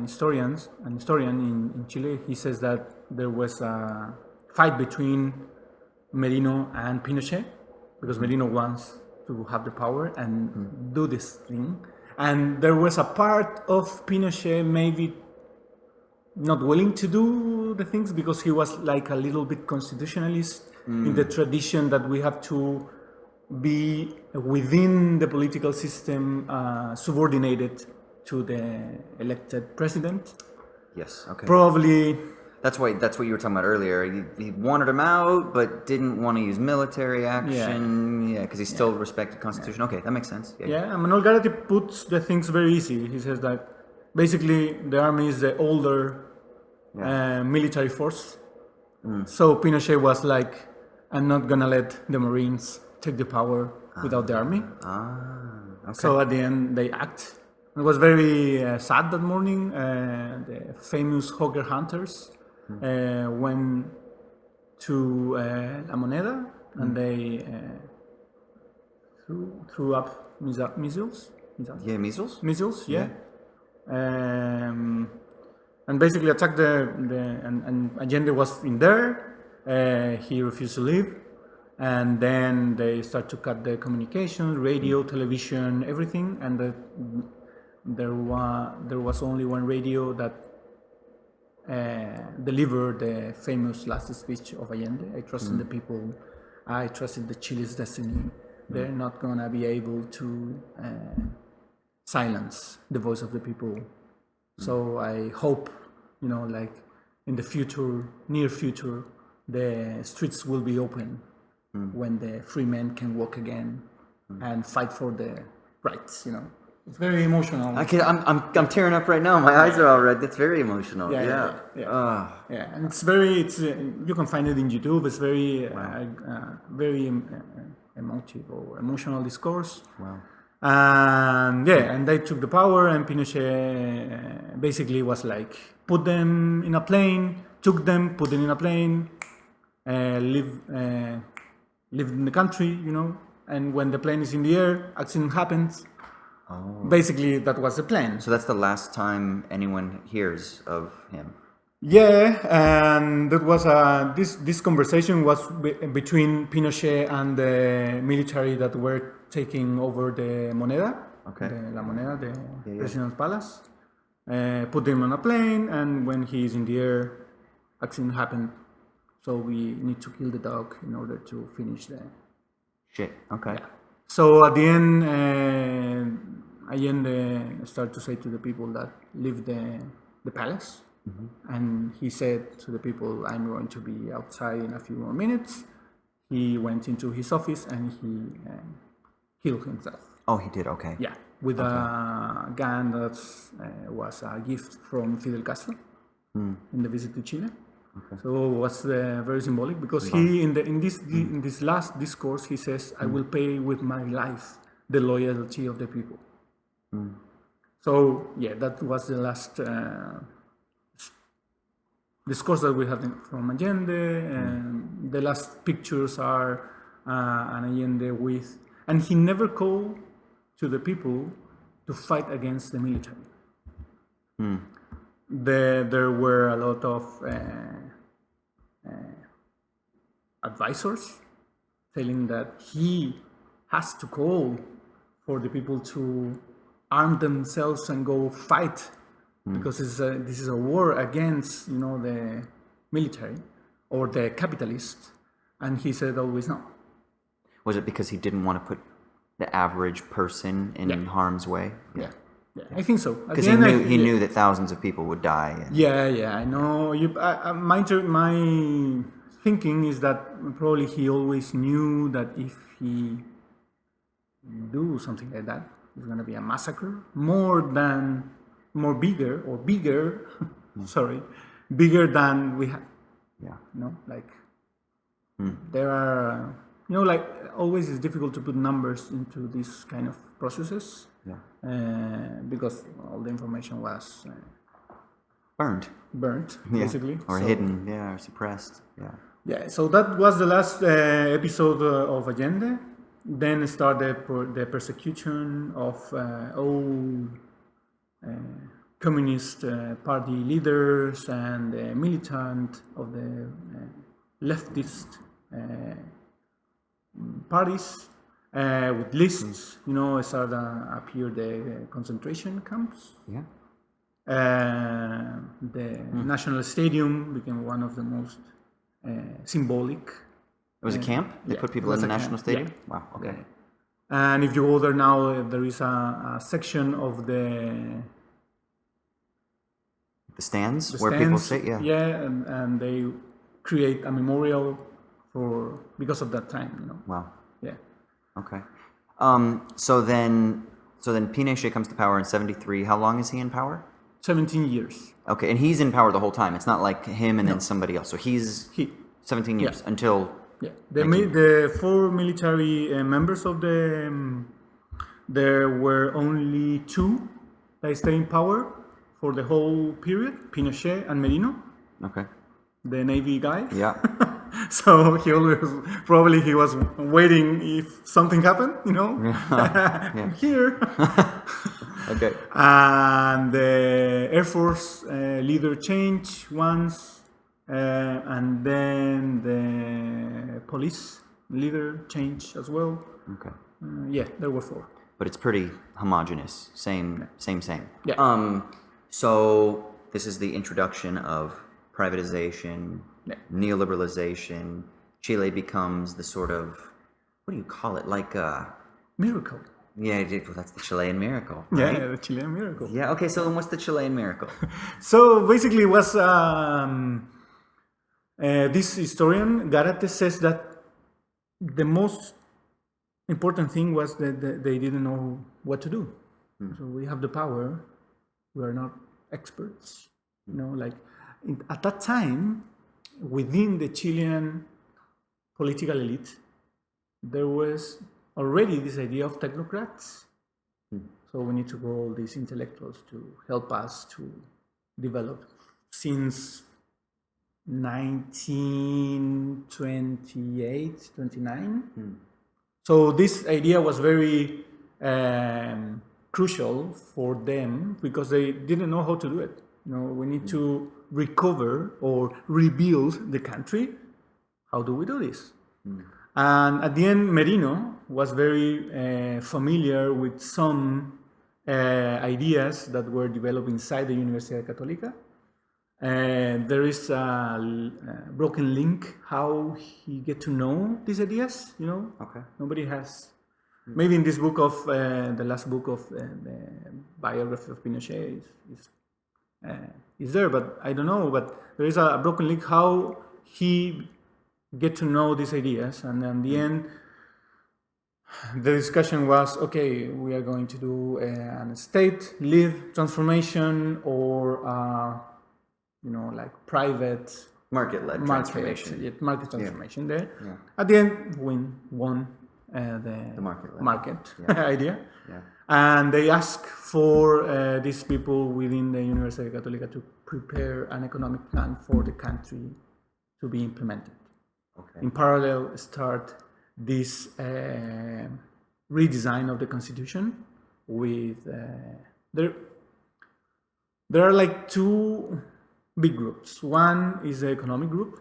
historian in Chile, he says that there was a fight between Merino and Pinochet, because Merino wants to have the power and do this thing. And there was a part of Pinochet maybe not willing to do the things, because he was like a little bit constitutionalist in the tradition that we have to be within the political system, subordinated to the elected president. Yes. Okay. Probably. That's what you were talking about earlier. He wanted him out, but didn't want to use military action. Yeah, because he still respected Constitution. Okay, that makes sense. And Manuel Gárate puts the things very easy. He says that basically the army is the older military force. So Pinochet was like, I'm not gonna let the Marines take the power without the army. Okay. So at the end they act. It was very sad that morning. The famous hawker hunters went to La Moneda and they threw up missiles. Yeah, measles? Missiles, yeah. And basically attacked and Allende was in there. he refused to leave. And then they start to cut the communication, radio, television, everything. And there was only one radio that delivered the famous last speech of Allende. I trust in the people. I trust in the Chile's destiny. They're not gonna be able to silence the voice of the people. So I hope, like in the future, near future, the streets will be open when the free men can walk again and fight for their rights. It's very emotional. I'm tearing up right now. My eyes are all red. That's very emotional. Yeah. And it's you can find it in YouTube. It's very very emotive or emotional discourse. Wow. And they took the power, and Pinochet basically was like, put them in a plane, took them, put them in a plane, live in the country, and when the plane is in the air, accident happens. Oh. Basically, that was the plan. So that's the last time anyone hears of him. Yeah, and that was this conversation was between Pinochet and the military that were taking over the Moneda, La Moneda, the President's Palace. Put him on a plane, and when he's in the air, accident happened. So we need to kill the dog in order to finish the shit. Okay. Yeah. So at the end, Allende started to say to the people that leave the palace. And he said to the people, I'm going to be outside in a few more minutes. He went into his office and he killed himself. Oh, he did? Okay. Yeah, with a gun that was a gift from Fidel Castro in the visit to Chile. Okay. So it was very symbolic because he, in this last discourse, he says, I will pay with my life the loyalty of the people. So, yeah, that was the last discourse that we had from Allende, and the last pictures are an Allende with, and he never called to the people to fight against the military. There were a lot of advisors telling that he has to call for the people to arm themselves and go fight. Because this is a war against, the military or the capitalists, and he said always no. Was it because he didn't want to put the average person in harm's way? Yeah, I think so. Because he knew that thousands of people would die. Yeah, I know. My thinking is that probably he always knew that if he do something like that, it's going to be a massacre, bigger than we had. Yeah. There are, always it's difficult to put numbers into these kind of processes. Yeah. Because all the information was burnt, basically. Or hidden, or suppressed. Yeah, so that was the last episode of Allende. Then started the persecution of all communist party leaders and militant of the leftist parties with lists. Started appear the concentration camps. Yeah. The National Stadium became one of the most symbolic. It was a camp? They put people in the National Stadium? Yeah. Wow, okay. Yeah. And if you go there now, there is a section of the stands where people sit, and they create a memorial because of that time, Wow. Yeah. Okay. So then Pinochet comes to power in 1973. How long is he in power? 17 years. Okay, and he's in power the whole time. It's not like him and then somebody else. So he's 17 years until. Yeah. The four military members of there were only two that stayed in power for the whole period: Pinochet and Merino. Okay. The Navy guy. Yeah. So he was waiting if something happened, Yeah. Here. Okay. And the Air Force leader changed once. and then the police leader changed as well. Okay. Yeah, there were 4. But it's pretty homogenous. Same. Yeah. So this is the introduction of privatization, neoliberalization. Chile becomes the sort of, what do you call it? Like Miracle. yeah, well, that's the Chilean miracle, right? Yeah, the Chilean miracle. Yeah. Okay. So then, what's the Chilean miracle? So basically, it was this historian Garate says that the most important thing was that they didn't know what to do. So we have the power. We are not experts. Like at that time, within the Chilean political elite, there was already this idea of technocrats. So we need to go all these intellectuals to help us to develop since 1928, 29. So this idea was very crucial for them because they didn't know how to do it. We need to recover or rebuild the country. How do we do this? And at the end, Merino was very familiar with some ideas that were developed inside the Universidad Católica. There is a broken link how he get to know these ideas. Okay. Nobody has. Maybe in this book of the last book of the biography of Pinochet is there, but I don't know. But there is a broken link how he get to know these ideas, and in the end, the discussion was, okay, we are going to do a state-led transformation or like private Market-led transformation. Market transformation there. Yeah. At the end, we won the market idea. Yeah. And they asked for these people within the Universidad Católica to prepare an economic plan for the country to be implemented. Okay. In parallel, start this redesign of the constitution with there are like 2 big groups. One is the economic group,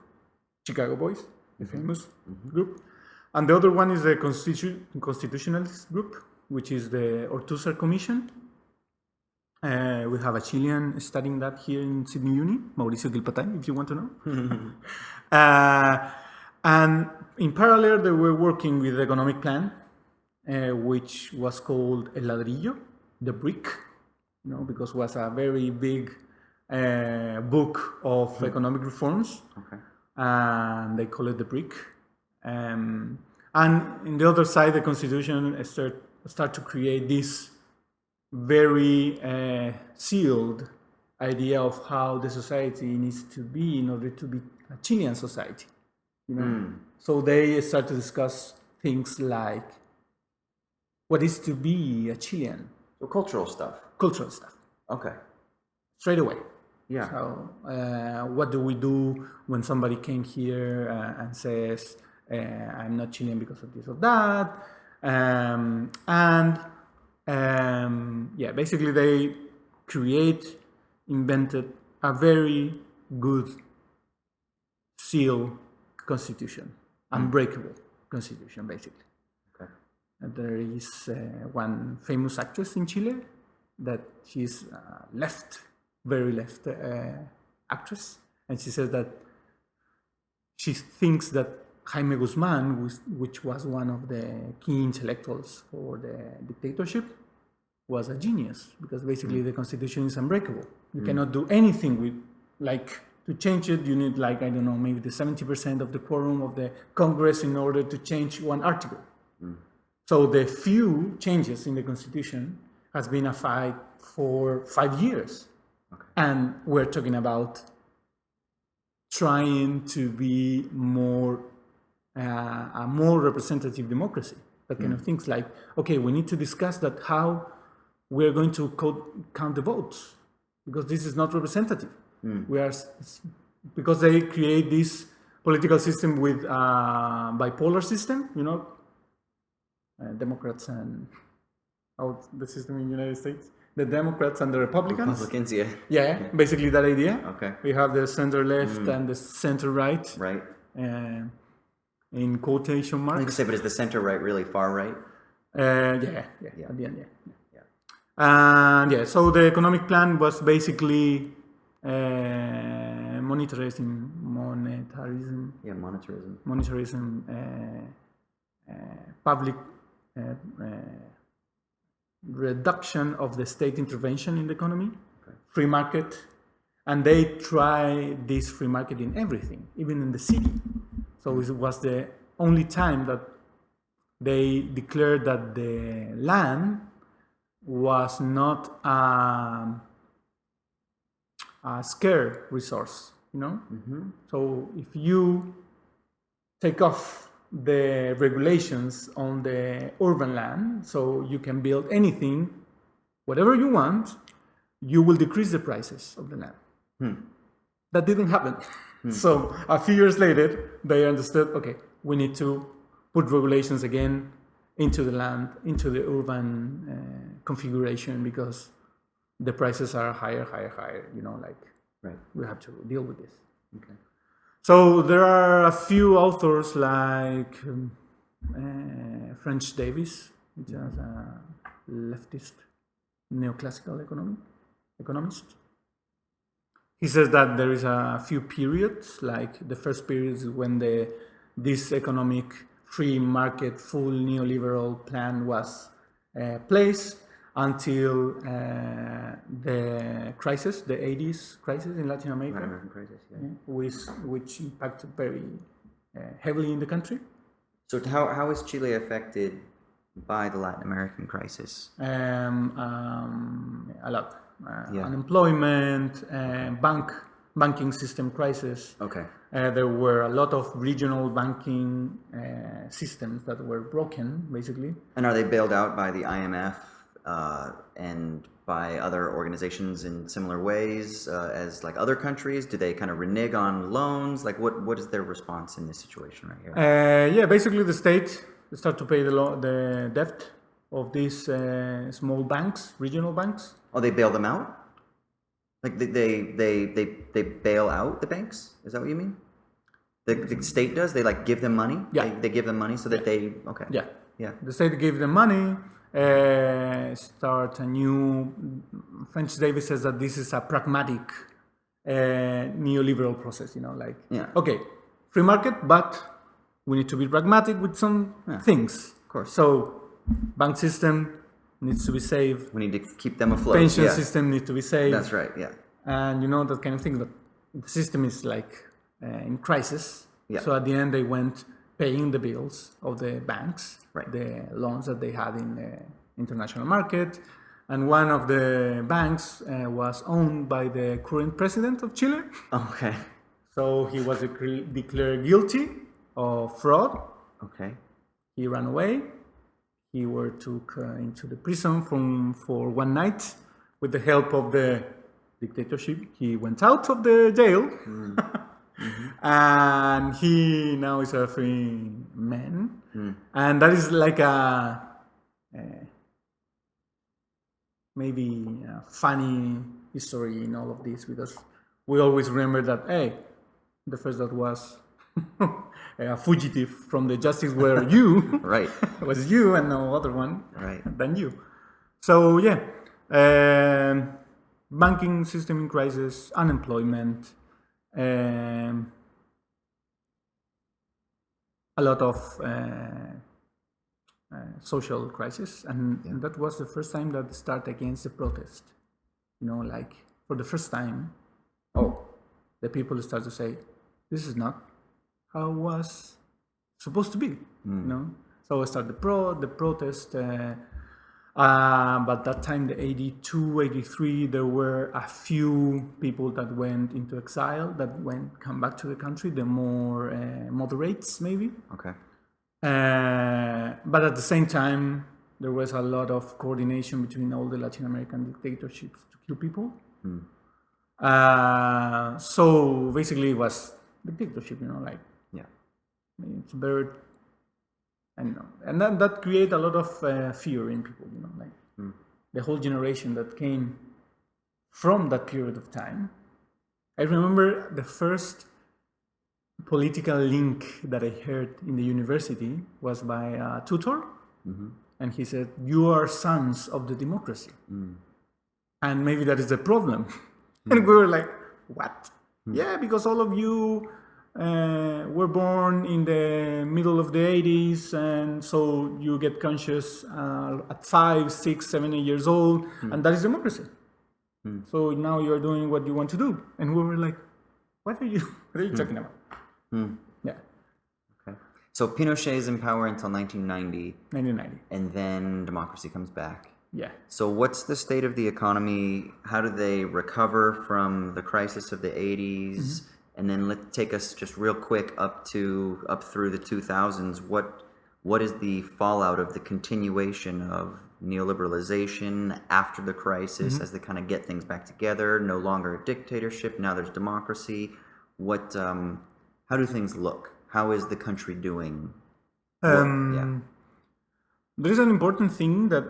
Chicago Boys, the famous group, and the other one is the constitutionalist group, which is the Ortúzar Commission. We have a Chilean studying that here in Sydney Uni, Mauricio Gilpatay, if you want to know. And in parallel, they were working with the economic plan, which was called El Ladrillo, the brick, because it was a very big book of economic reforms. Okay. And they call it the brick. And in the other side, the constitution start to create this very sealed idea of how the society needs to be in order to be a Chilean society. So they start to discuss things like what is to be a Chilean. So cultural stuff. Okay. Straight away. Yeah. So what do we do when somebody came here and says, I'm not Chilean because of this or that? Basically they invented a very good seal constitution, unbreakable constitution, basically. Okay. There is one famous actress in Chile that she's very left actress, and she says that she thinks that Jaime Guzman, which was one of the key intellectuals for the dictatorship, was a genius because basically the constitution is unbreakable. You cannot do anything with, to change it, you need maybe the 70% of the quorum of the Congress in order to change one article. So the few changes in the constitution has been a fight for 5 years. Okay. And we're talking about trying to be a more representative democracy. That kind of things okay, we need to discuss that how we're going to count the votes because this is not representative. Because they create this political system with bipolar system, Democrats and the system in the United States. the Democrats and the Republicans. Republicans, yeah. Yeah, basically that idea. Okay. We have the center left and the center right. Right. In quotation I marks. think to say, but is the center right really far right? Yeah. At the end, And so the economic plan was basically monetarism. Yeah, monetarism. Monetarism, public reduction of the state intervention in the economy, free market, and they try this free market in everything, even in the city. So it was the only time that they declared that the land was not a scarce resource, So if you take off the regulations on the urban land, so you can build anything, whatever you want, you will decrease the prices of the land. That didn't happen. So a few years later, they understood, okay, we need to put regulations again into the land, into the urban configuration, because the prices are higher, Right. We have to deal with this. Okay. So there are a few authors like French Davis, which is a leftist neoclassical economist. He says that there is a few periods, like the first period is when this economic free market, full neoliberal plan was placed until the crisis, the 80s crisis in Latin America, Latin American crisis, which impacted very heavily in the country. So how is Chile affected by the Latin American crisis? A lot. Unemployment, banking system crisis. Okay. There were a lot of regional banking systems that were broken, basically. And are they bailed out by the IMF and by other organizations in similar ways as like other countries? Do they kind of renege on loans? Like what is their response in this situation right here? Basically the state start to pay the debt of these small banks, regional banks. Oh, they bail them out? Like they bail out the banks? Is that what you mean? The state does? They like give them money? Yeah. They give them money so that they, okay. Yeah. Yeah. The state gave them money, start a new, French Davis says that this is a pragmatic neoliberal process, okay, free market, but we need to be pragmatic with some things. Of course. So bank system needs to be saved. We need to keep them afloat. Pension system needs to be saved. That's right, yeah. And that kind of thing. But the system is like in crisis. Yeah. So at the end, they went paying the bills of the banks, right. The loans that they had in the international market. And one of the banks was owned by the current president of Chile. Okay. So he was declared guilty of fraud. Okay. He ran away. He were took into the prison for one night with the help of the dictatorship. He went out of the jail, and he now is a free man. And that is like maybe a funny history in all of this, because we always remember that, hey, the first that was a fugitive from the justice were you. Right. It was you and no other one than you. So banking system in crisis, unemployment, a lot of social crisis, and that was the first time that started against the protest. For the first time, the people start to say, this is not how it was supposed to be, So I started the protest, but that time, the 82, 83, there were a few people that went into exile, come back to the country, the more moderates, maybe. Okay. But at the same time, there was a lot of coordination between all the Latin American dictatorships to kill people. So basically it was dictatorship, it's very, and that create a lot of fear in people, the whole generation that came from that period of time. I remember the first political link that I heard in the university was by a tutor, and he said, "You are sons of the democracy." And maybe that is the problem. And we were like, what? Yeah, because all of you were born in the middle of the 80s, and so you get conscious at 5, 6, 7, 8 years old, and that is democracy. So now you're doing what you want to do. And we were like, what are you talking about? Yeah. Okay. So Pinochet is in power until 1990. 1990. And then democracy comes back. Yeah. So what's the state of the economy? How do they recover from the crisis of the 80s? And then take us just real quick up through the 2000s. What is the fallout of the continuation of neoliberalization after the crisis as they kind of get things back together? No longer a dictatorship. Now there's democracy. How do things look? How is the country doing? There is an important thing that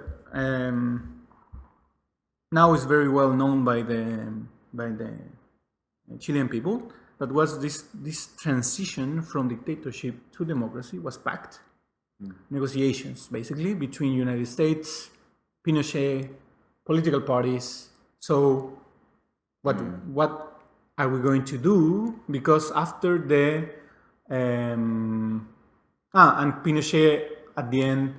now is very well known by the Chilean people. That was this transition from dictatorship to democracy was packed. Negotiations, basically, between United States, Pinochet, political parties. So what are we going to do? Because after the... and Pinochet, at the end,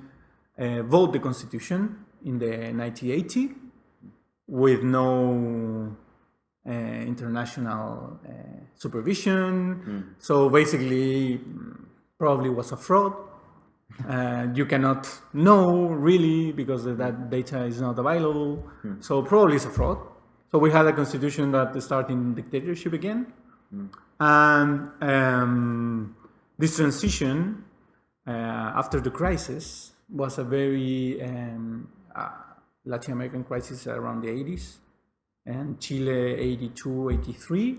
voted the constitution in the 1980 with no international supervision. So basically, probably was a fraud. You cannot know really because that data is not available. So probably it's a fraud. So we had a constitution that started in dictatorship again. And this transition after the crisis was a very Latin American crisis around the 80s and Chile 82, 83.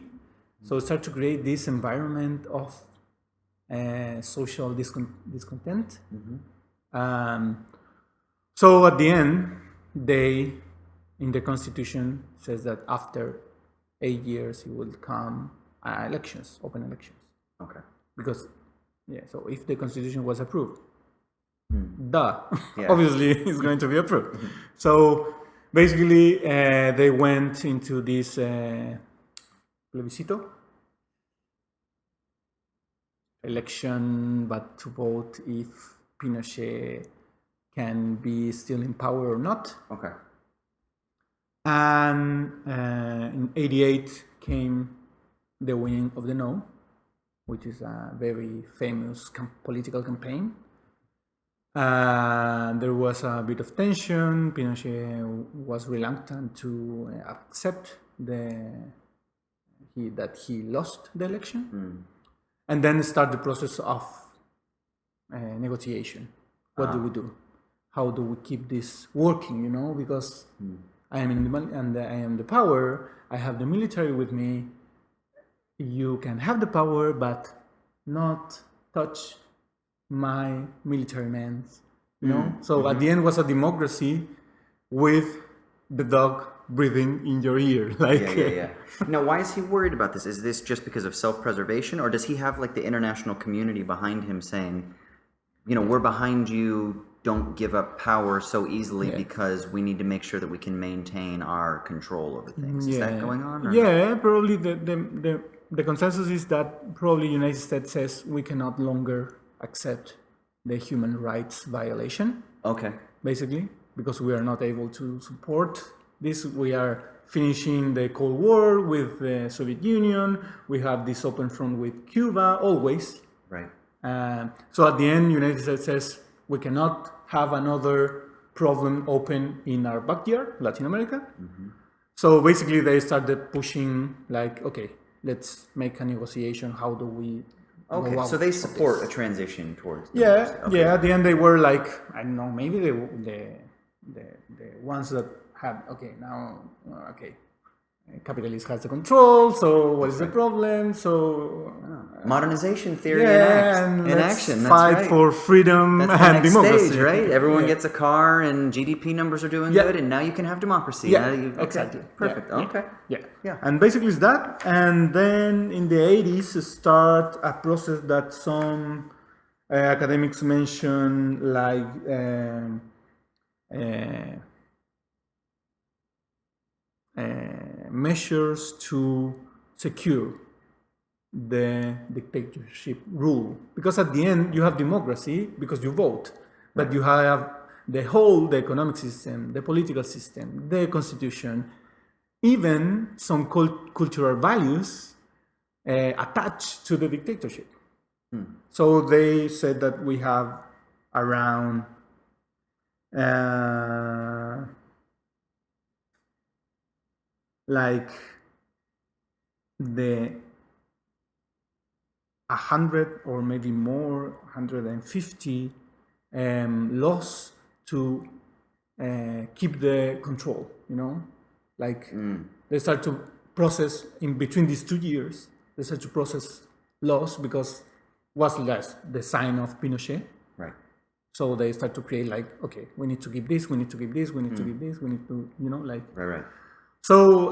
So it started to create this environment of social discontent. So at the end, in the constitution says that after 8 years it will come elections, open elections. Okay. Because, so if the constitution was approved, obviously it's going to be approved. So basically they went into this plebiscito, election, but to vote if Pinochet can be still in power or not. Okay. And in 88 came the winning of the no, which is a very famous political campaign. There was a bit of tension. Pinochet was reluctant to accept that he lost the election. And then start the process of negotiation. What do we do? How do we keep this working? Because I am I am the power. I have the military with me. You can have the power, but not touch my military men. So at the end was a democracy with the dog breathing in your ear. Now, why is he worried about this? Is this just because of self-preservation, or does he have the international community behind him saying, we're behind you, don't give up power so easily because we need to make sure that we can maintain our control over things? Is that going on? Or? Yeah, probably the consensus is that probably United States says we cannot longer accept the human rights violation. Okay. Basically, because we are not able to support this. We are finishing the Cold War with the Soviet Union. We have this open front with Cuba, always. Right. So at the end, United States says we cannot have another problem open in our backyard, Latin America. So basically, they started pushing okay, let's make a negotiation. How do we... Okay, so they support a transition towards... At the end they were I don't know, maybe the ones that had, capitalist has the control, so what is the problem? So modernization theory and in let's action. That's fight right. for freedom That's the and next democracy. stage, right? Everyone gets a car, and GDP numbers are doing good, and now you can have democracy. Yeah, Okay. exactly. Perfect. Yeah. Okay. Yeah. And basically it's that. And then in the 80s start a process that some academics mention, like measures to secure the dictatorship rule, because at the end you have democracy because you vote, but you have the economic system, the political system, the constitution, even some cultural values attached to the dictatorship. So they said that we have around like the 100 or maybe more, 150 laws to keep the control, like they start to process in between these 2 years, they start to process laws because was less the sign of Pinochet. Right. So they start to create like, okay, we need to give this, we need to give this, we need to give this, we need to, like. Right. So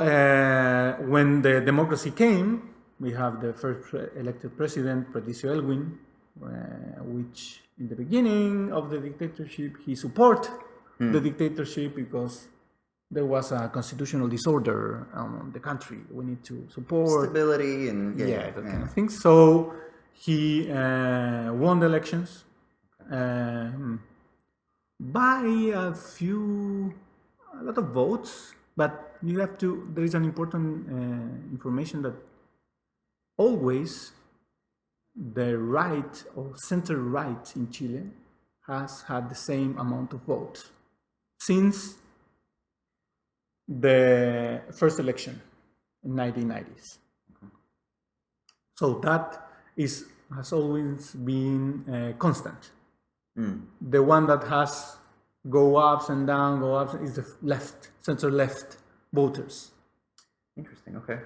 when the democracy came, we have the first elected president, Patricio Elwin, which in the beginning of the dictatorship, he supported the dictatorship because there was a constitutional disorder in the country. We need to support stability and that kind of thing. So he won the elections by a lot of votes, but there is an important information that always the right or center right in Chile has had the same amount of votes since the first election in 1990s. So that has always been constant. The one that has go ups and down, is the center left voters. Interesting. Okay.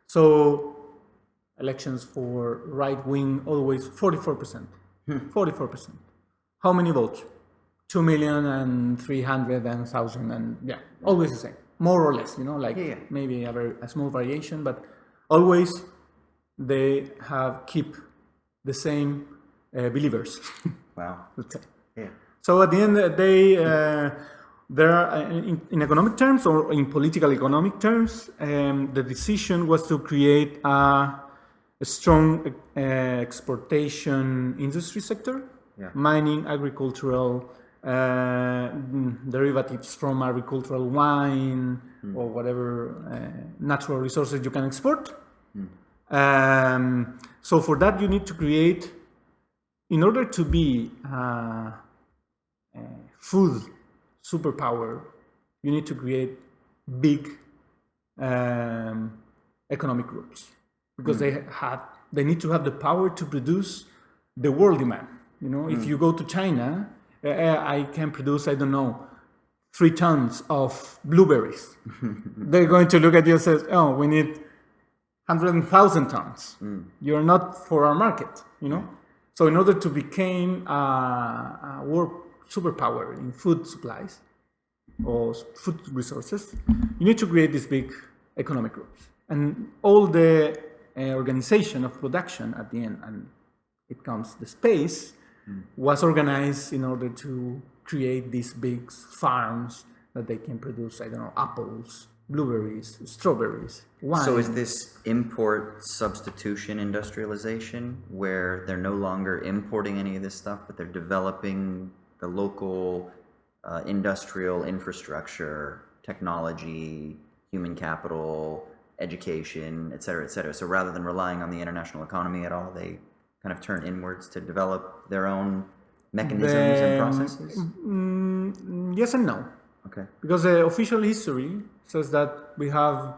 So elections for right wing always 44%. 44%. How many votes? 2,300,000, and always the same, more or less. Maybe a small variation, but always they keep the same believers. Wow. Yeah. So at the end of the day, there are, in economic terms or in political economic terms, the decision was to create a strong exportation industry sector, mining, agricultural, derivatives from agricultural wine or whatever natural resources you can export. So for that you need to create, in order to be a food superpower, you need to create big economic groups, because they need to have the power to produce the world demand. If you go to China, I can produce, 3 tons of blueberries. They're going to look at you and say, oh, we need 100,000 tons. You're not for our market, So in order to become a world superpower in food supplies or food resources, you need to create these big economic groups. And all the organization of production at the end, and it comes the space, was organized in order to create these big farms that they can produce, apples, blueberries, strawberries, wine. So is this import substitution industrialization, where they're no longer importing any of this stuff, but they're developing the local industrial infrastructure, technology, human capital, education, et cetera, et cetera. So rather than relying on the international economy at all, they kind of turn inwards to develop their own mechanisms and processes? Yes and no. Okay. Because the official history says that we have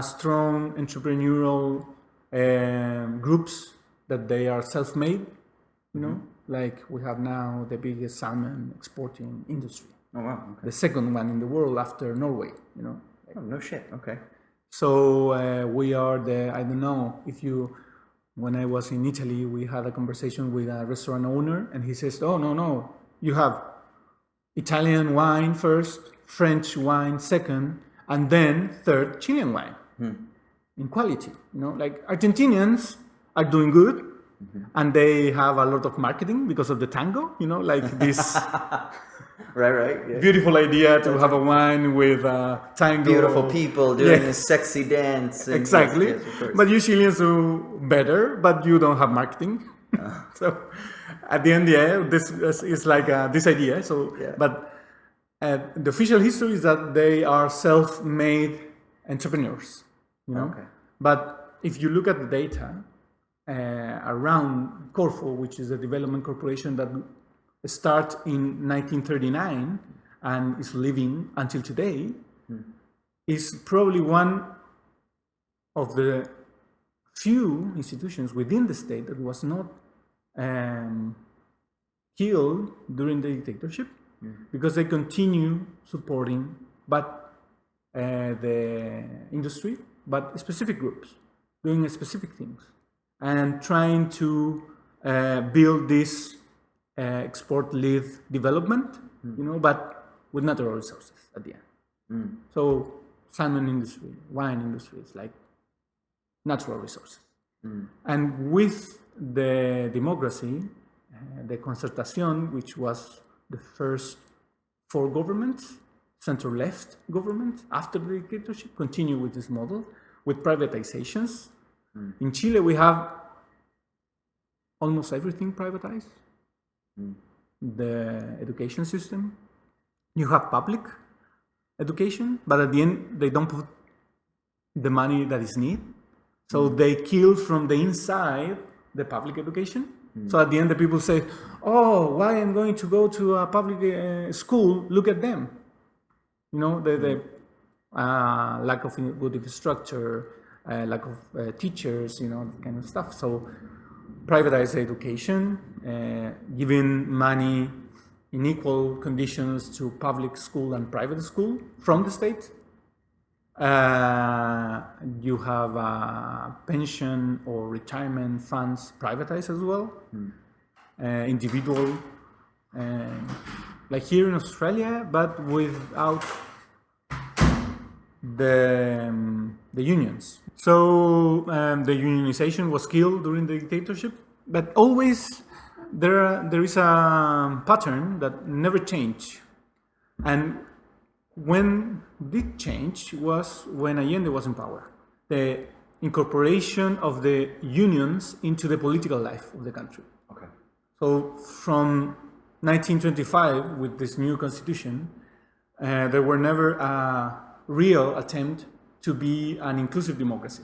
strong entrepreneurial groups, that they are self-made, like we have now the biggest salmon exporting industry. Oh, wow. Okay. The second one in the world after Norway, Oh, no shit. Okay. So we are I don't know if you, when I was in Italy, we had a conversation with a restaurant owner, and he says, oh, no, you have Italian wine first, French wine second, and then third, Chilean wine in quality. Like Argentinians are doing good, and they have a lot of marketing because of the tango, like this right. Yeah. beautiful idea to have a wine with tango. Beautiful people doing this sexy dance. Exactly. Yes, of course. But you Chileans do better, but you don't have marketing. So at the end, this is like this idea. So, but the official history is that they are self-made entrepreneurs. Okay. But if you look at the data around Corfo, which is a development corporation that started in 1939 and is living until today, is probably one of the few institutions within the state that was not killed during the dictatorship, because they continue supporting the industry, but specific groups doing specific things and trying to build this export-led development, but with natural resources at the end. So salmon industry, wine industry is like natural resources. And with the democracy, the concertación, which was the first 4 governments, center-left governments after the dictatorship, continue with this model, with privatizations. In Chile, we have almost everything privatized. The education system. You have public education, but at the end, they don't put the money that is needed. So they kill from the inside the public education. So at the end, the people say, oh, why I'm going to go to a public school? Look at them. The lack of good infrastructure, lack of teachers, kind of stuff. So privatize education, giving money in equal conditions to public school and private school from the state. You have pension or retirement funds privatized as well. Individual, like here in Australia, but without the unions. So the unionization was killed during the dictatorship, but always there is a pattern that never changed. And when did change was when Allende was in power. The incorporation of the unions into the political life of the country. Okay. So from 1925, with this new constitution, there were never a real attempt to be an inclusive democracy.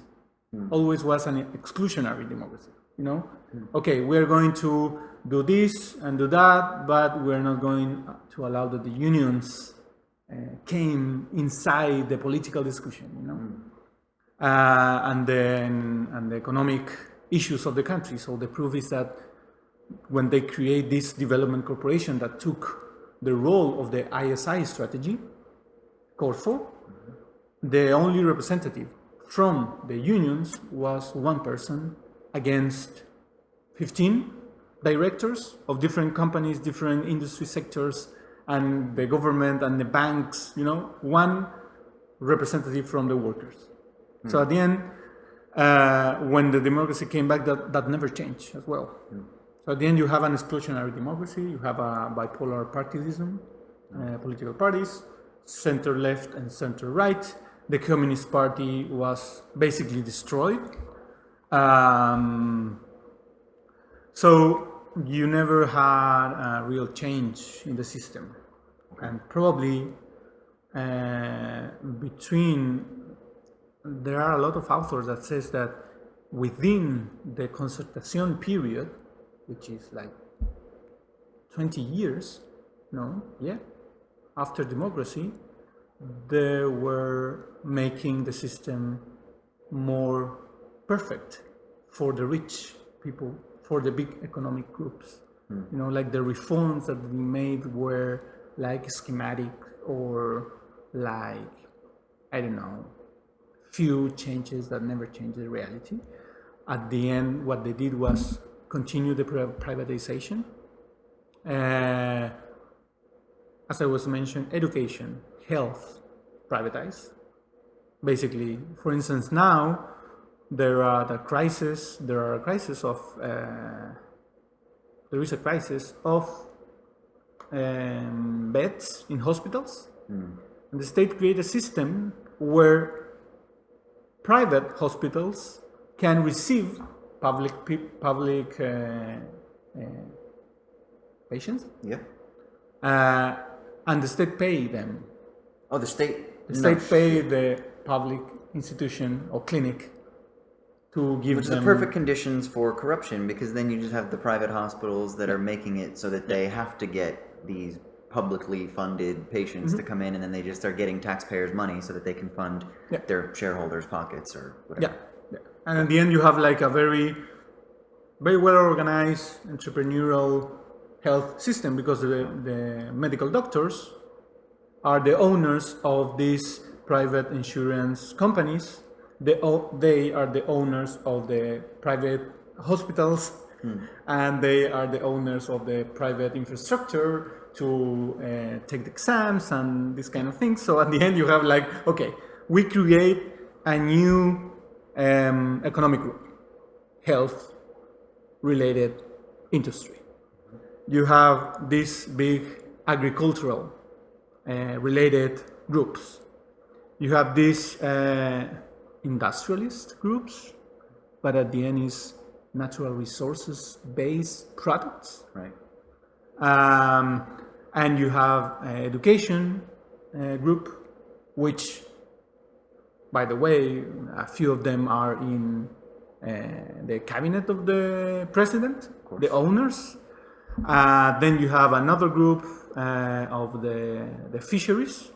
Always was an exclusionary democracy. Okay, we're going to do this and do that, but we're not going to allow that the unions came inside the political discussion, and the economic issues of the country. So the proof is that when they create this development corporation that took the role of the ISI strategy, Corfo, the only representative from the unions was one person against 15 directors of different companies, different industry sectors, and the government and the banks, one representative from the workers. So at the end, when the democracy came back, that never changed as well. So at the end, you have an exclusionary democracy, you have a bipolar partidism, political parties, center-left and center-right. The Communist Party was basically destroyed. So you never had a real change in the system. And probably there are a lot of authors that says that within the concertación period, which is like 20 years, after democracy, they were making the system more perfect for the rich people, for the big economic groups. Like the reforms that we made were like schematic or like, I don't know, few changes that never changed the reality. At the end, what they did was continue the privatization. As I was mentioning, education, health, privatized. Basically, for instance, now there is a crisis of beds in hospitals, and the state created a system where private hospitals can receive public patients. Yeah. And the state pay them. Oh, the state. The state pay the public institution or clinic to give Which them. is the perfect conditions for corruption, because then you just have the private hospitals that are making it so that they have to get these publicly funded patients to come in, and then they just start getting taxpayers' money so that they can fund their shareholders' pockets or whatever. Yeah. And at the end, you have like a very, very well organized entrepreneurial health system, because the medical doctors are the owners of these private insurance companies. They are the owners of the private hospitals, and they are the owners of the private infrastructure to take the exams and this kind of things. So at the end, you have like, okay, we create a new economic group, health-related industry. You have these big agricultural related groups. You have these industrialist groups, but at the end is natural resources based products. Right. And you have education group, which, by the way, a few of them are in the cabinet of the president, the owners. Then you have another group of the fisheries.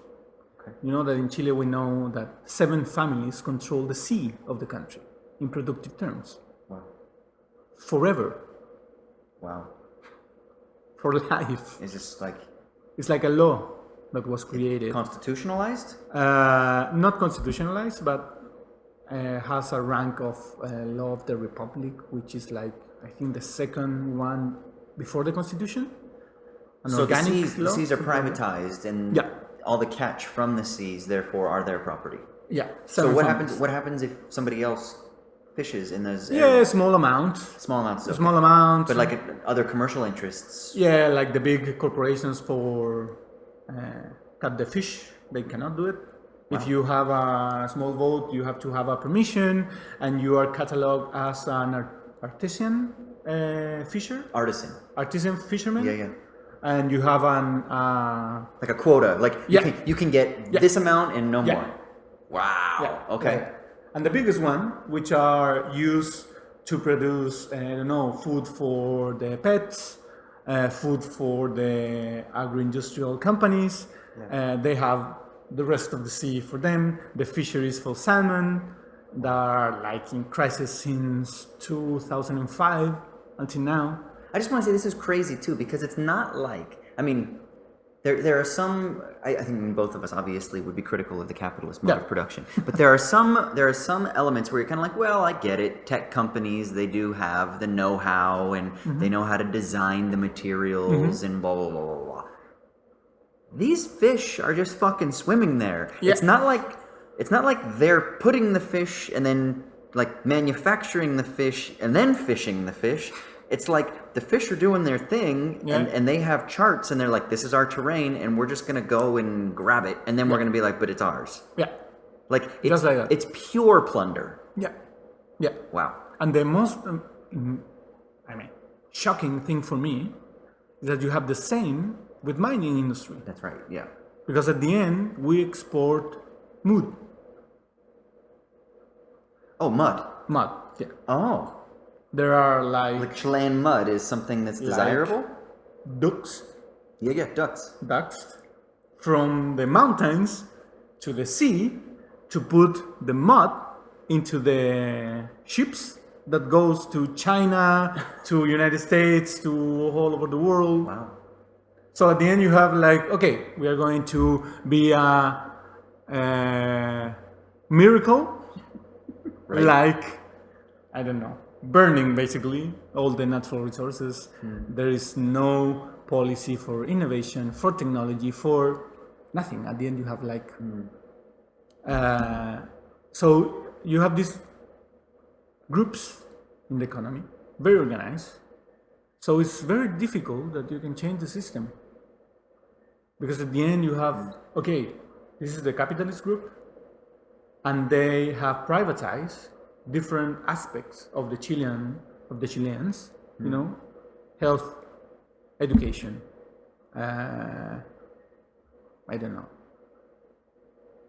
Okay. You know that in Chile we know that 7 families control the sea of the country in productive terms. Wow. Forever. Wow. For life. Is this like... It's like a law that was created. Constitutionalized? Not constitutionalized, but has a rank of law of the republic, which is like, I think, the second one before the constitution. So the seas are privatized, and all the catch from the seas, therefore, are their property. Yeah. So what happens if somebody else fishes in those areas? Yeah, small amount. Small amounts. Okay. Small amount. But like other commercial interests. Yeah, like the big corporations for cut the fish, they cannot do it. Wow. If you have a small boat, you have to have a permission, and you are cataloged as an artisan fisher. Artisan fisherman. Yeah. And you have like a quota, like you can get this amount and no more. Wow. Yeah. Okay. Yeah. And the biggest one, which are used to produce, food for the pets, food for the agro-industrial companies. Yeah. They have the rest of the sea for them. The fisheries for salmon, that are like in crisis since 2005 until now. I just want to say this is crazy too, because it's not like, I mean, there are some, I think both of us obviously would be critical of the capitalist mode of production, but there are some elements where you're kind of like, well, I get it. Tech companies, they do have the know-how, and they know how to design the materials and blah, blah, blah, blah, blah. These fish are just fucking swimming there. Yeah. It's not like they're putting the fish and then like manufacturing the fish and then fishing the fish. It's like the fish are doing their thing, and they have charts, and they're like, this is our terrain, and we're just going to go and grab it, and then we're going to be like, but it's ours. Yeah. Like, it's pure plunder. Yeah. Yeah. Wow. And the most, shocking thing for me is that you have the same with mining industry. That's right, yeah. Because at the end, we export mud. Oh, mud? Mud, yeah. Oh. There are like Chilean mud is something that's desirable? Ducks. Yeah, ducks. Ducks from the mountains to the sea to put the mud into the ships that goes to China, to United States, to all over the world. Wow. So at the end you have like, okay, we are going to be a miracle right? Like, I don't know, burning basically all the natural resources. There is no policy for innovation, for technology, for nothing. At the end, you have like. So you have these groups in the economy, very organized. So it's very difficult that you can change the system. Because at the end you have, okay, this is the capitalist group, and they have privatized different aspects of the Chileans, you know, health, education, I don't know,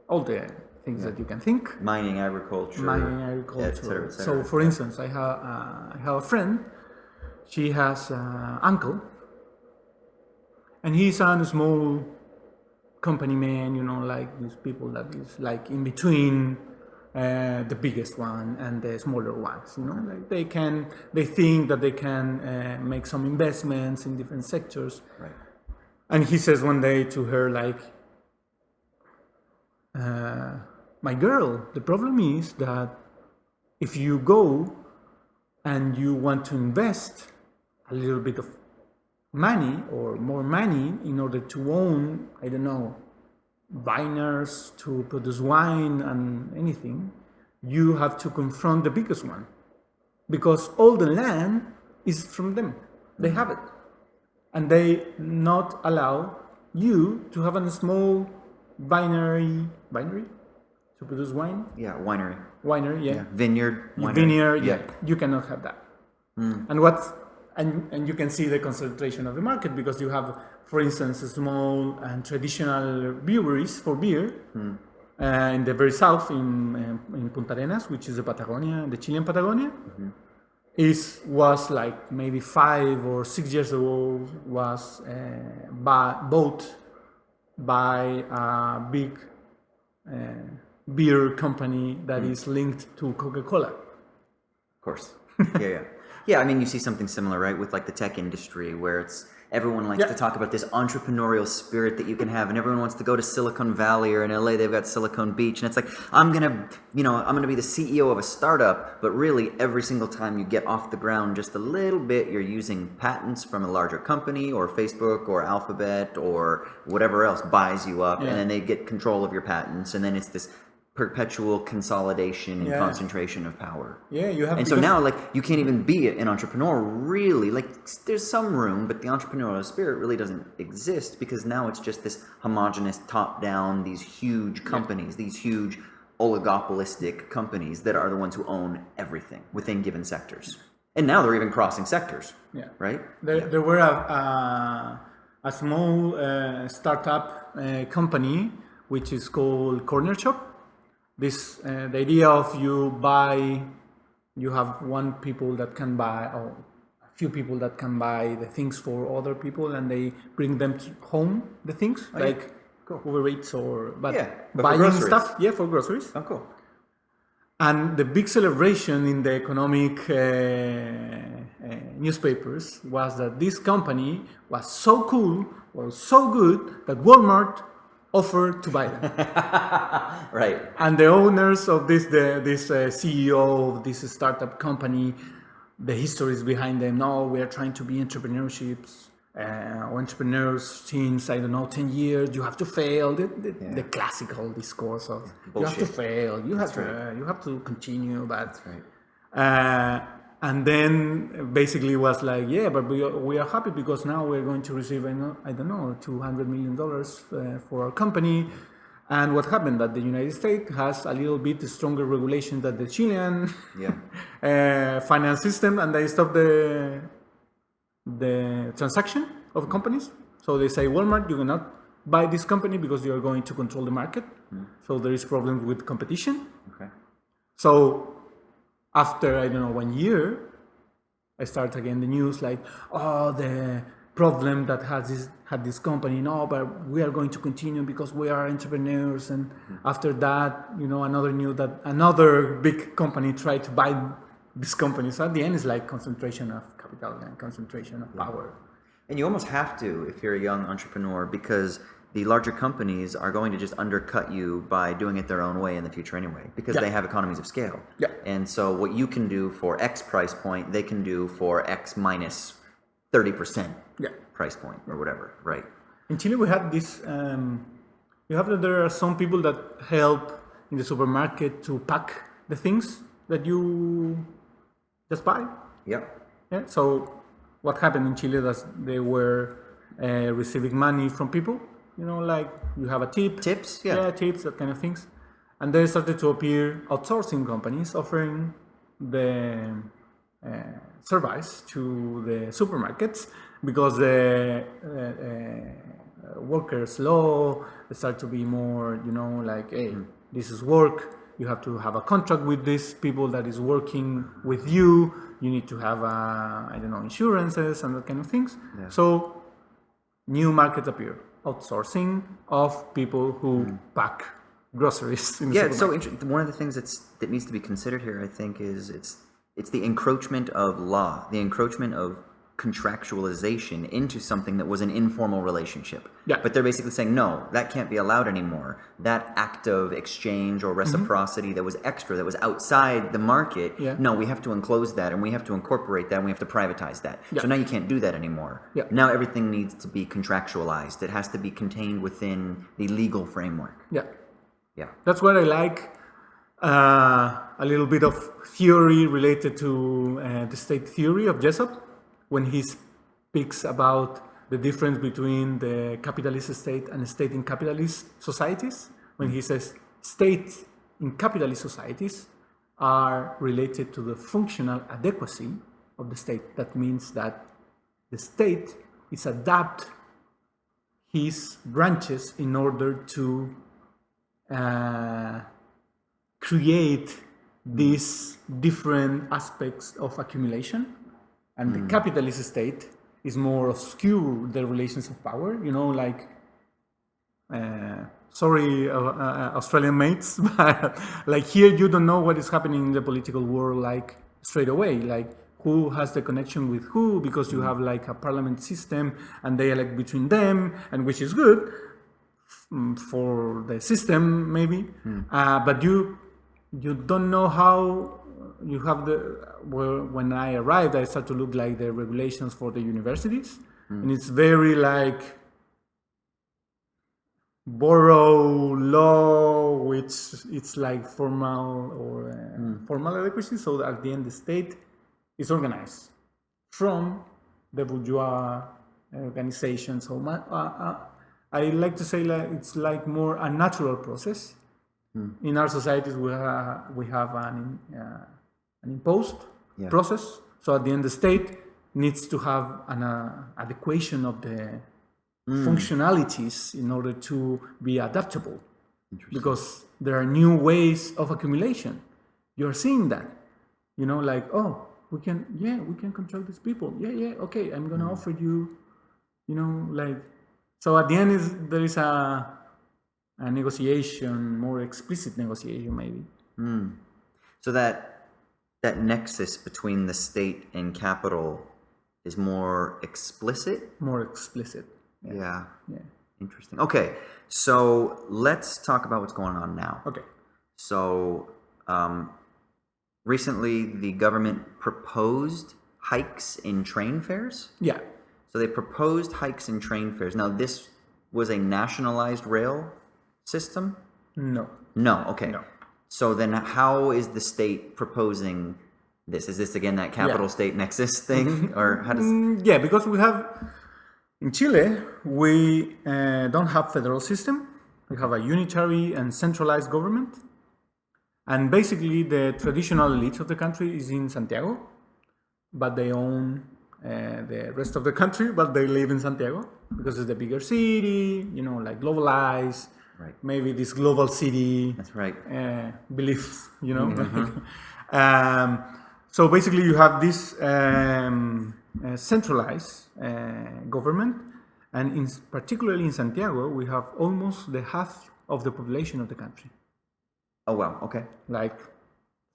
all the things that you can think. Mining, agriculture, Et cetera, et cetera. So, for instance, I have a friend. She has an uncle, and he's a small company man. You know, like these people that is like in between the biggest one and the smaller ones. You know, like they think that they can make some investments in different sectors. Right. And he says one day to her, like, my girl, the problem is that if you go and you want to invest a little bit of money or more money in order to own, I don't know, vineyards to produce wine and anything, you have to confront the biggest one, because all the land is from them. They have it. And they not allow you to have a small winery to produce wine? Yeah, winery. Winery, yeah. Vineyard, winery. Vineyard, yeah. You cannot have that. And you can see the concentration of the market, because you have, for instance, small and traditional breweries for beer in the very south in Punta Arenas, which is the Patagonia, the Chilean Patagonia. Was like maybe 5 or 6 years ago, was bought by a big beer company that is linked to Coca-Cola. Of course. Yeah. Yeah, I mean, you see something similar, right, with like the tech industry, where it's everyone likes to talk about this entrepreneurial spirit that you can have, and everyone wants to go to Silicon Valley, or in LA they've got Silicon Beach, and it's like, I'm gonna be the CEO of a startup, but really every single time you get off the ground just a little bit, you're using patents from a larger company, or Facebook, or Alphabet, or whatever else buys you up, and then they get control of your patents, and then it's this perpetual consolidation and concentration of power. Yeah, you have. And so now, like, you can't even be an entrepreneur, really. Like, there's some room, but the entrepreneurial spirit really doesn't exist, because now it's just this homogenous top-down, these huge companies, these huge oligopolistic companies that are the ones who own everything within given sectors. And now they're even crossing sectors. Yeah. Right? There were a small startup company which is called Corner Shop. The idea of you have one people that can buy, or a few people that can buy the things for other people, and they bring them to home, the things, Uber Eats but buying stuff, for groceries. Oh, cool. And the big celebration in the economic newspapers was that this company was so cool, or so good, that Walmart offered to buy them. Right. And the owners of this CEO of this startup company, the histories behind them, no, we are trying to be entrepreneurs since, 10 years, you have to fail, the classical discourse of bullshit. You have to fail, you have to continue, but that's right. And then basically was like, but we are happy because now we're going to receive, $200 million for our company. And what happened? That the United States has a little bit stronger regulation than the Chilean finance system, and they stopped the transaction of companies. So they say, Walmart, you cannot buy this company because you are going to control the market. So there is problem with competition. Okay. So after, 1 year, I start again the news like, the problem that had this company, no, but we are going to continue because we are entrepreneurs. And after that, another news that another big company tried to buy this company. So at the end, it's like concentration of capital and concentration of power. And you almost have to if you're a young entrepreneur, because the larger companies are going to just undercut you by doing it their own way in the future anyway, because they have economies of scale. Yeah. And so what you can do for X price point, they can do for X minus 30% price point or whatever, right? In Chile, we had this. There are some people that help in the supermarket to pack the things that you just buy. Yeah. So what happened in Chile is they were receiving money from people. Like you have a tip. Tips? Tips, that kind of things. And then started to appear outsourcing companies offering the service to the supermarkets because the workers' law start to be more, like, hey, this is work. You have to have a contract with these people that is working with you. You need to have, insurances and that kind of things. Yeah. So new markets appear. Outsourcing of people who pack groceries in the supermarket. So one of the things that needs to be considered here, I think, is it's the encroachment of law, the encroachment of contractualization into something that was an informal relationship. Yeah. But they're basically saying, no, that can't be allowed anymore. That act of exchange or reciprocity that was extra, that was outside the market, no, we have to enclose that and we have to incorporate that and we have to privatize that. So now you can't do that anymore. Now everything needs to be contractualized. It has to be contained within the legal framework. Yeah. That's what I like. A little bit of theory related to the state theory of Jessup, when he speaks about the difference between the capitalist state and state in capitalist societies, when he says states in capitalist societies are related to the functional adequacy of the state. That means that the state is adapt his branches in order to create these different aspects of accumulation. And the capitalist state is more obscure, the relations of power, like, Australian mates, but like here you don't know what is happening in the political world, like straight away, like who has the connection with who, because you have like a parliament system and they elect between them, and which is good for the system maybe, but you don't know how. You have when I arrived, I started to look like the regulations for the universities, and it's very like borough law, which it's like formal or formal adequacy. So at the end, the state is organized from the bourgeois organization. So I like to say like it's like more a natural process. In our societies, we have an imposed process. So at the end, the state needs to have an adequation of the functionalities in order to be adaptable. Because there are new ways of accumulation. You're seeing that, like, oh, we can control these people. Okay, I'm gonna offer you, like. So at the end, there is a negotiation, more explicit negotiation, maybe. So that nexus between the state and capital is more explicit? More explicit. Yeah. Interesting. Okay, so let's talk about what's going on now. Okay. So recently the government proposed hikes in train fares? Yeah. So they proposed hikes in train fares. Now this was a nationalized rail system? No. Okay. No. So then how is the state proposing this? Is this again that capital-state nexus thing? Or how does... Yeah, because we have, in Chile, we don't have federal system. We have a unitary and centralized government. And basically the traditional elite of the country is in Santiago, but they own the rest of the country, but they live in Santiago because it's the bigger city, like globalized. Right. Maybe this global city. That's right. Beliefs, So basically, you have this centralized government, and particularly in Santiago, we have almost the half of the population of the country. Oh wow! Okay. Like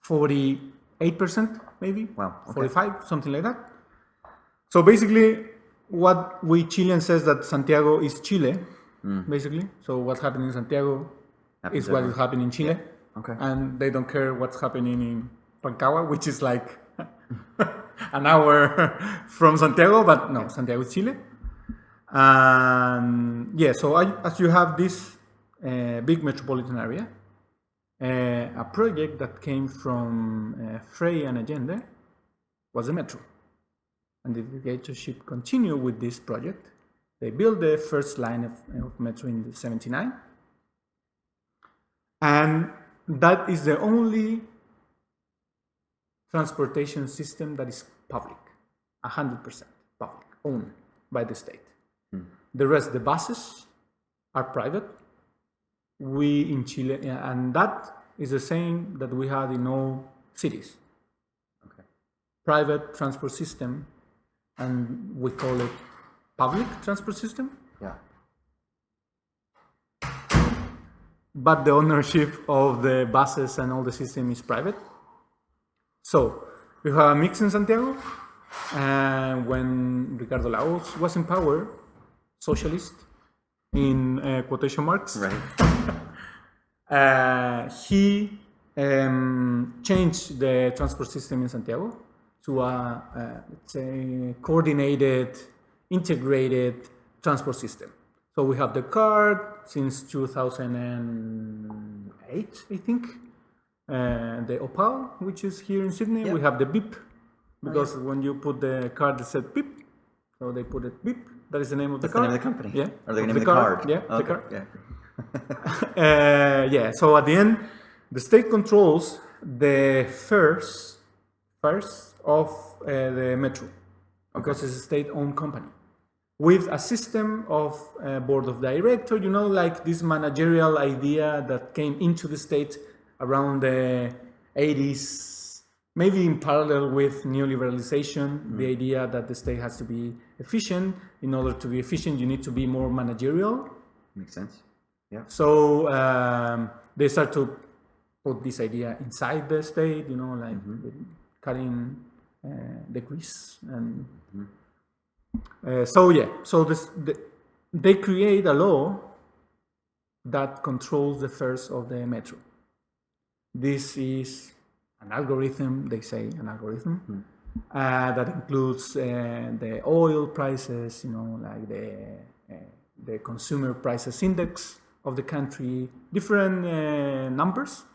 48%, maybe. Wow. Okay. 45, something like that. So basically, what we Chileans says that Santiago is Chile. basically. So what's happening in Santiago is what is happening in Chile. Okay. And they don't care what's happening in Rancagua, which is like an hour from Santiago, but no, Santiago is Chile. And yeah, so as you have this big metropolitan area, a project that came from Frey and Allende was the metro. And the dictatorship continued with this project. They built the first line of metro in the 79. And that is the only transportation system that is public, 100% public, owned by the state. The rest, the buses, are private. We in Chile, and that is the same that we had in all cities. Okay. Private transport system, and we call it public transport system. Yeah. But the ownership of the buses and all the system is private. So we have a mix in Santiago, and when Ricardo Lagos was in power, socialist in quotation marks, Right. he changed the transport system in Santiago to a let's say coordinated, integrated transport system. So we have the card since 2008, I think. The Opal, which is here in Sydney. Yep. We have the beep, because when you put the card, it said beep. So they put it beep. That is the name of the That's card. the name of the company. Yeah. Or the name of the card. Yeah, okay. the card. Yeah. Yeah. So at the end, the state controls the fares of the metro, because it's a state-owned company, with a system of board of directors, like this managerial idea that came into the state around the 80s, maybe in parallel with neoliberalization, the idea that the state has to be efficient. In order to be efficient, you need to be more managerial. Makes sense. Yeah. So they start to put this idea inside the state, like cutting the grease. And they create a law that controls the fares of the metro. This is an algorithm, they say an algorithm, that includes the oil prices, like the consumer prices index of the country, different numbers.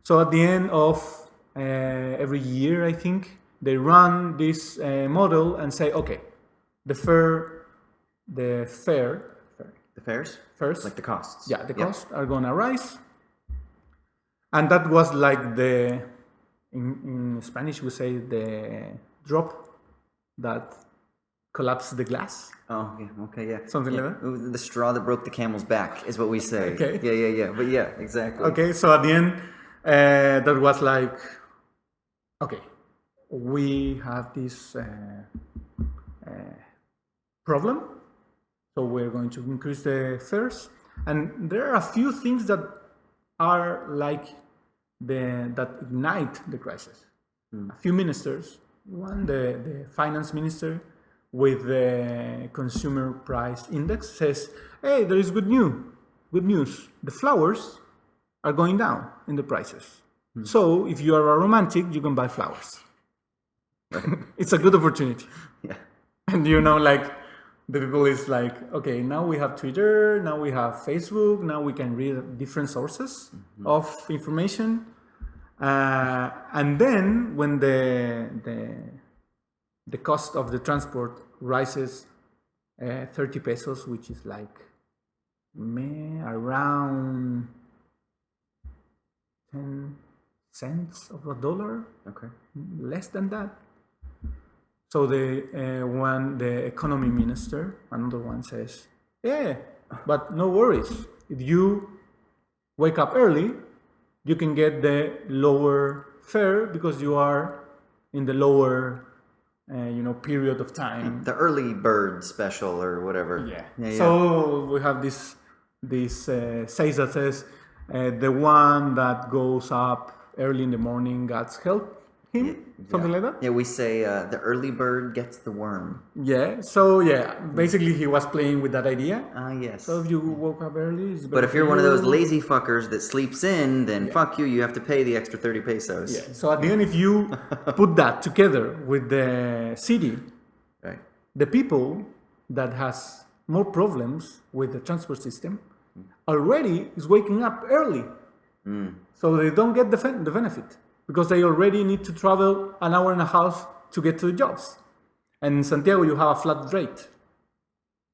So at the end of every year, I think, they run this model and say, okay, the fares, Like the costs. yeah, the costs are going to rise. And that was like in Spanish we say the drop that collapsed the glass. Oh, yeah. Okay, yeah. Something like that? The straw that broke the camel's back is what we say. Okay. Yeah. But yeah, exactly. Okay, so at the end, that was like, okay, we have this problem, so we're going to increase the fares. And there are a few things that are like that ignite the crisis. A few ministers, one, the finance minister with the consumer price index says, hey, there is good news. The flowers are going down in the prices. So if you are a romantic, you can buy flowers. It's a good opportunity. Yeah. And like the people is like, okay, now we have Twitter, now we have Facebook, now we can read different sources of information. And then when the cost of the transport rises 30 pesos, which is like around 10 cents of a dollar, Okay. less than that. So the economy minister, another one, says, yeah, but no worries. If you wake up early, you can get the lower fare because you are in the lower, period of time. The early bird special or whatever. Yeah. Yeah. So we have this says the one that goes up early in the morning gets help. him, something like that. Yeah, we say the early bird gets the worm. Yeah. So yeah, basically he was playing with that idea. Yes. So if you woke up early, it's But if you're one of those lazy fuckers that sleeps in, then fuck you. You have to pay the extra 30 pesos. Yeah. So at the end, if you put that together with the city, Right. the people that has more problems with the transport system already is waking up early, so they don't get the benefit because they already need to travel an hour and a half to get to the jobs. And in Santiago, you have a flat rate.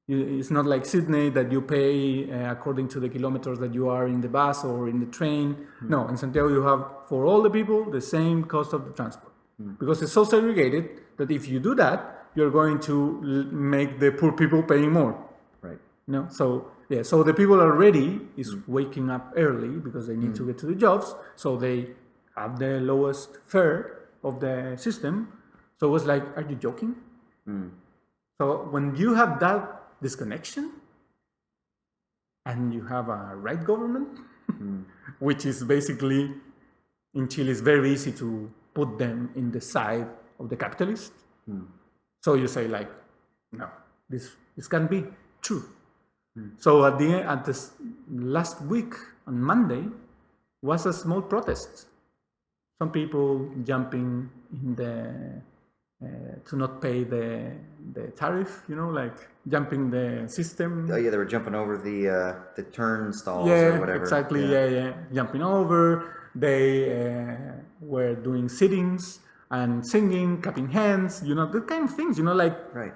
It's not like Sydney that you pay according to the kilometers that you are in the bus or in the train. No, in Santiago, you have for all the people the same cost of the transport because it's so segregated that if you do that, you're going to make the poor people paying more. Right. No, so yeah, so the people already is waking up early because they need to get to the jobs, so they have the lowest fare of the system. So it was like, are you joking? So when you have that disconnection and you have a right government, which is basically in Chile, it's very easy to put them in the side of the capitalist. So you say like, no, this can't be true. So at this last week on Monday was a small protest. Some people jumping in the to not pay the tariff, like jumping the system. Oh yeah, they were jumping over the turnstiles Yeah, or whatever. exactly. Yeah, jumping over. They were doing sittings and singing, clapping hands. That kind of things. Right.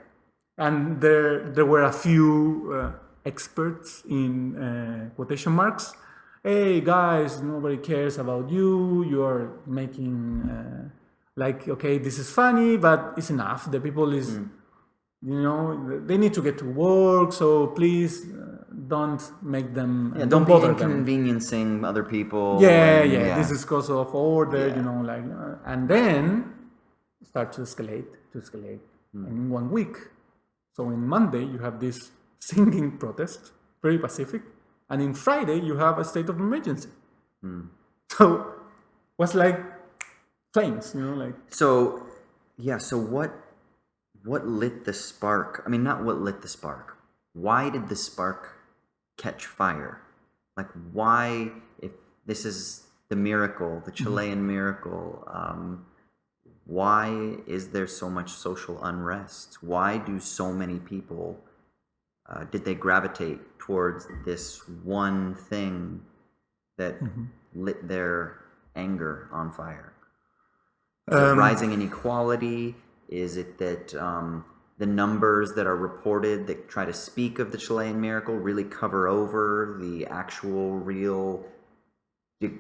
And there were a few experts in quotation marks. Hey guys, nobody cares about you. You are making okay, this is funny, but it's enough. The people is, they need to get to work. So please don't make them. Yeah, don't be bother them. inconveniencing other people. Yeah. This is cause of order. And then start to escalate. And in 1 week. So in Monday, you have this singing protest, very pacific. And in Friday, you have a state of emergency. So it was like flames, So what lit the spark? I mean, not what lit the spark. Why did the spark catch fire? Like, why, if this is the miracle, the Chilean miracle, why is there so much social unrest? Why do so many people, did they gravitate towards this one thing that lit their anger on fire? Is it rising inequality? Is it that the numbers that are reported that try to speak of the Chilean miracle really cover over the actual real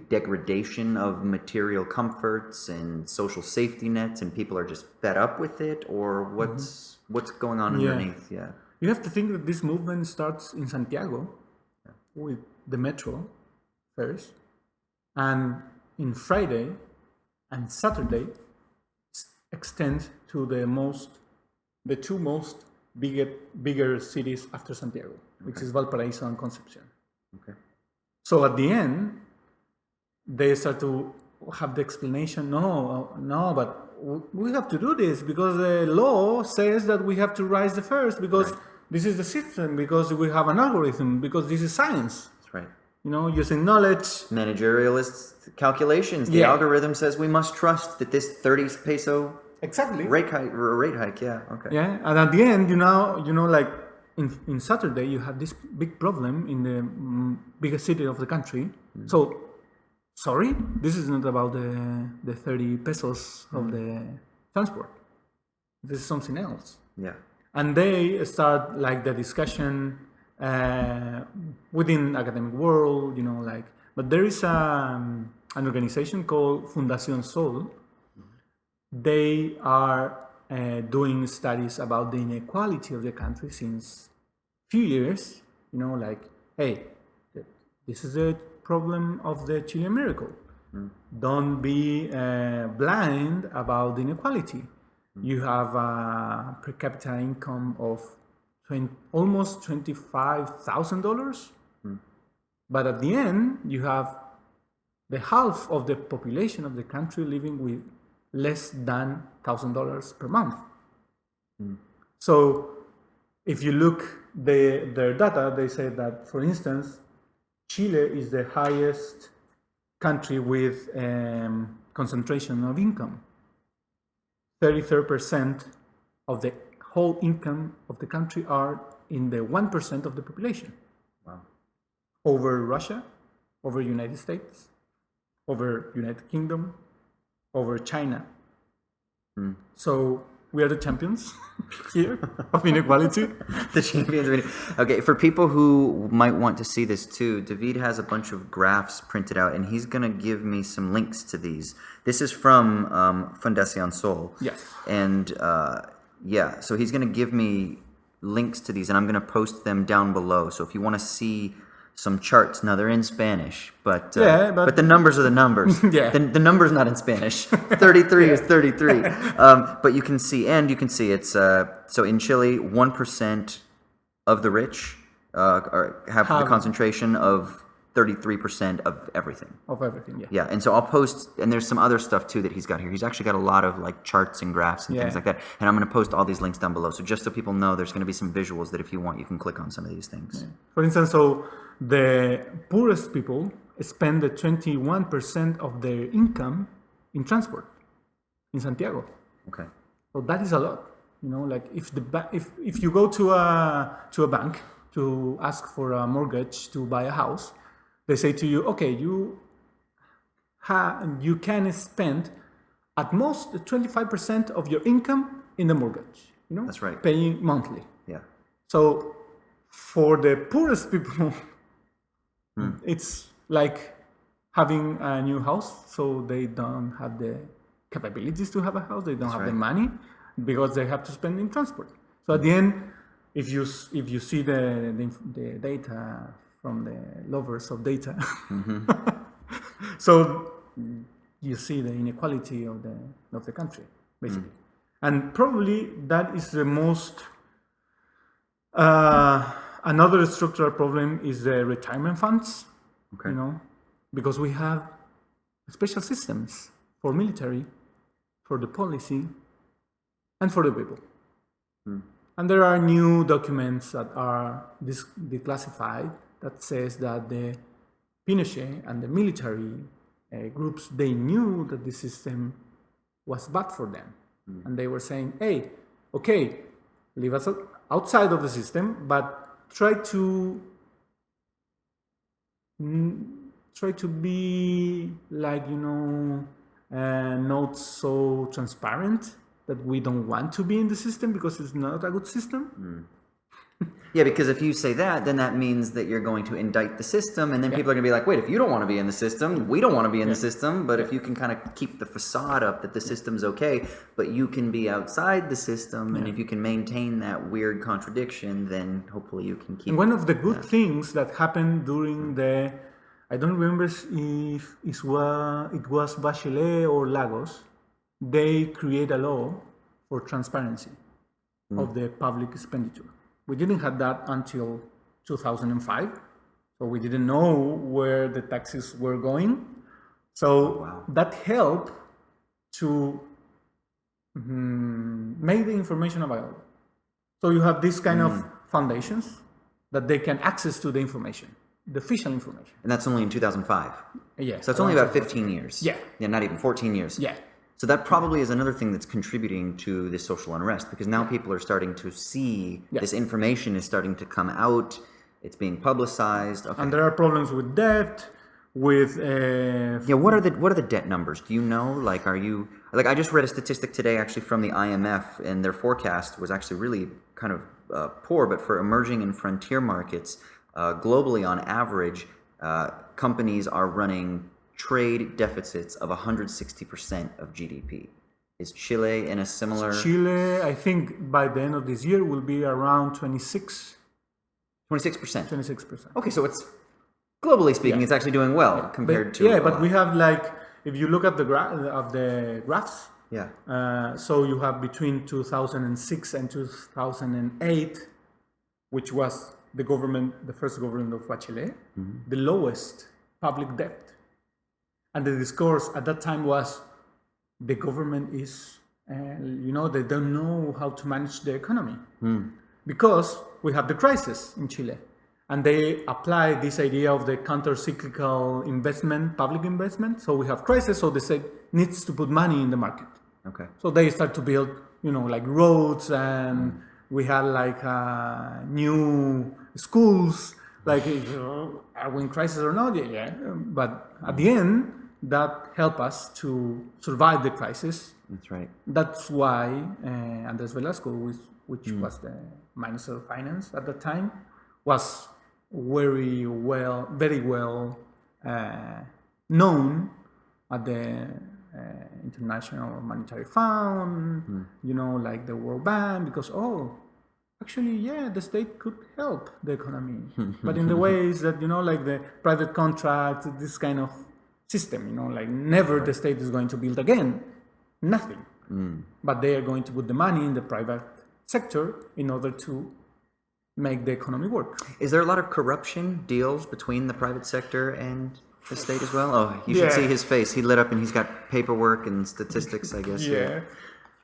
degradation of material comforts and social safety nets, and people are just fed up with it? Or what's going on underneath? Yeah. You have to think that this movement starts in Santiago with the metro first, and in Friday and Saturday extend to the two most bigger cities after Santiago, which is Valparaiso and Concepcion. Okay. So at the end, they start to have the explanation. No, but we have to do this because the law says that we have to rise the first because this is the system, because we have an algorithm, because this is science. That's right. Using knowledge. Managerialist calculations. The algorithm says we must trust that this 30 peso exactly rate hike. Yeah. Okay. Yeah, and at the end, like in Saturday, you have this big problem in the biggest city of the country. So, sorry, this is not about the 30 pesos of the transport. This is something else. Yeah. And they start like the discussion within academic world, but there is an organization called Fundación SOL. They are doing studies about the inequality of the country since few years, hey, this is a problem of the Chilean miracle. Don't be blind about the inequality. You have a per capita income of almost $25,000, but at the end, you have the half of the population of the country living with less than $1,000 per month. So if you look their data, they say that, for instance, Chile is the highest country with concentration of income. 33% of the whole income of the country are in the 1% of the population. Wow. Over Russia, over United States, over United Kingdom, over China. So we are the champions here of inequality. The champions of inequality. Okay, for people who might want to see this too, David has a bunch of graphs printed out, and he's going to give me some links to these. This is from Fundación SOL. Yes. And so he's going to give me links to these, and I'm going to post them down below. So if you want to see some charts, now they're in Spanish, but the numbers are the numbers. Yeah. The number's not in Spanish. 33 is 33. But you can see it's so in Chile, 1% of the rich have the concentration of 33% of everything. Of everything, yeah. Yeah, and so I'll post, and there's some other stuff too that he's got here. He's actually got a lot of like charts and graphs and things like that. And I'm going to post all these links down below. So just so people know, there's going to be some visuals that if you want, you can click on some of these things. Yeah. For instance, so the poorest people spend the 21% of their income in transport in Santiago. Okay. So that is a lot. You know, like if you go to a bank to ask for a mortgage to buy a house, they say to you, okay, you can spend at most 25% of your income in the mortgage. You know, that's right. Paying monthly. Yeah. So for the poorest people, it's like having a new house. So they don't have the capabilities to have a house. They don't have the money because they have to spend in transport. So at the end, if you see the data from the lovers of data, so you see the inequality of the country, basically. And probably that is the most another structural problem is the retirement funds. Okay. You know, because we have special systems for military, for the policy, and for the people. And there are new documents that are declassified that says that the Pinochet and the military groups, they knew that the system was bad for them. And they were saying, hey, okay, leave us outside of the system, but try to be like, you know, not so transparent that we don't want to be in the system because it's not a good system. Yeah, because if you say that, then that means that you're going to indict the system, and then people are going to be like, wait, if you don't want to be in the system, we don't want to be in the system. But if you can kind of keep the facade up that the system's okay, but you can be outside the system, and if you can maintain that weird contradiction, then hopefully you can keep... And one of the good things that happened during the... I don't remember if it was Bachelet or Lagos. They create a law for transparency of the public expenditure. We didn't have that until 2005, so we didn't know where the taxes were going. So that helped to make the information available. So you have this kind of foundations that they can access to the information, the official information. And that's only in 2005? Yeah. So it's only about 15 years? Yeah. Yeah, not even 14 years? Yeah. So that probably is another thing that's contributing to this social unrest, because now people are starting to see this information is starting to come out. It's being publicized. Okay. And there are problems with debt, with what are the debt numbers? Do you know? Like, I just read a statistic today actually from the IMF, and their forecast was actually really kind of poor. But for emerging and frontier markets, globally on average, companies are running trade deficits of 160% of GDP. Is Chile in a similar... Chile, I think by the end of this year will be around 26%. 26%. Okay, so it's, globally speaking, it's actually doing well compared to... Yeah, but we have like, if you look at the graphs, so you have between 2006 and 2008, which was the first government of Bachelet, the lowest public debt. And the discourse at that time was, the government is, they don't know how to manage the economy because we have the crisis in Chile. And they apply this idea of the counter-cyclical investment, public investment. So we have crisis, so the state needs to put money in the market. Okay. So they start to build, like roads, and we had like new schools. Like, are we in crisis or not? Yeah. But at the end, that helped us to survive the crisis. That's right. That's why Andres Velasco, which was the Minister of Finance at the time, was very well known at the International Monetary Fund, like the World Bank, because actually, the state could help the economy, but in the ways that like the private contract, this kind of system, like never the state is going to build again, nothing, but they are going to put the money in the private sector in order to make the economy work. Is there a lot of corruption deals between the private sector and the state as well? Oh, you should see his face. He lit up and he's got paperwork and statistics, I guess. Yeah.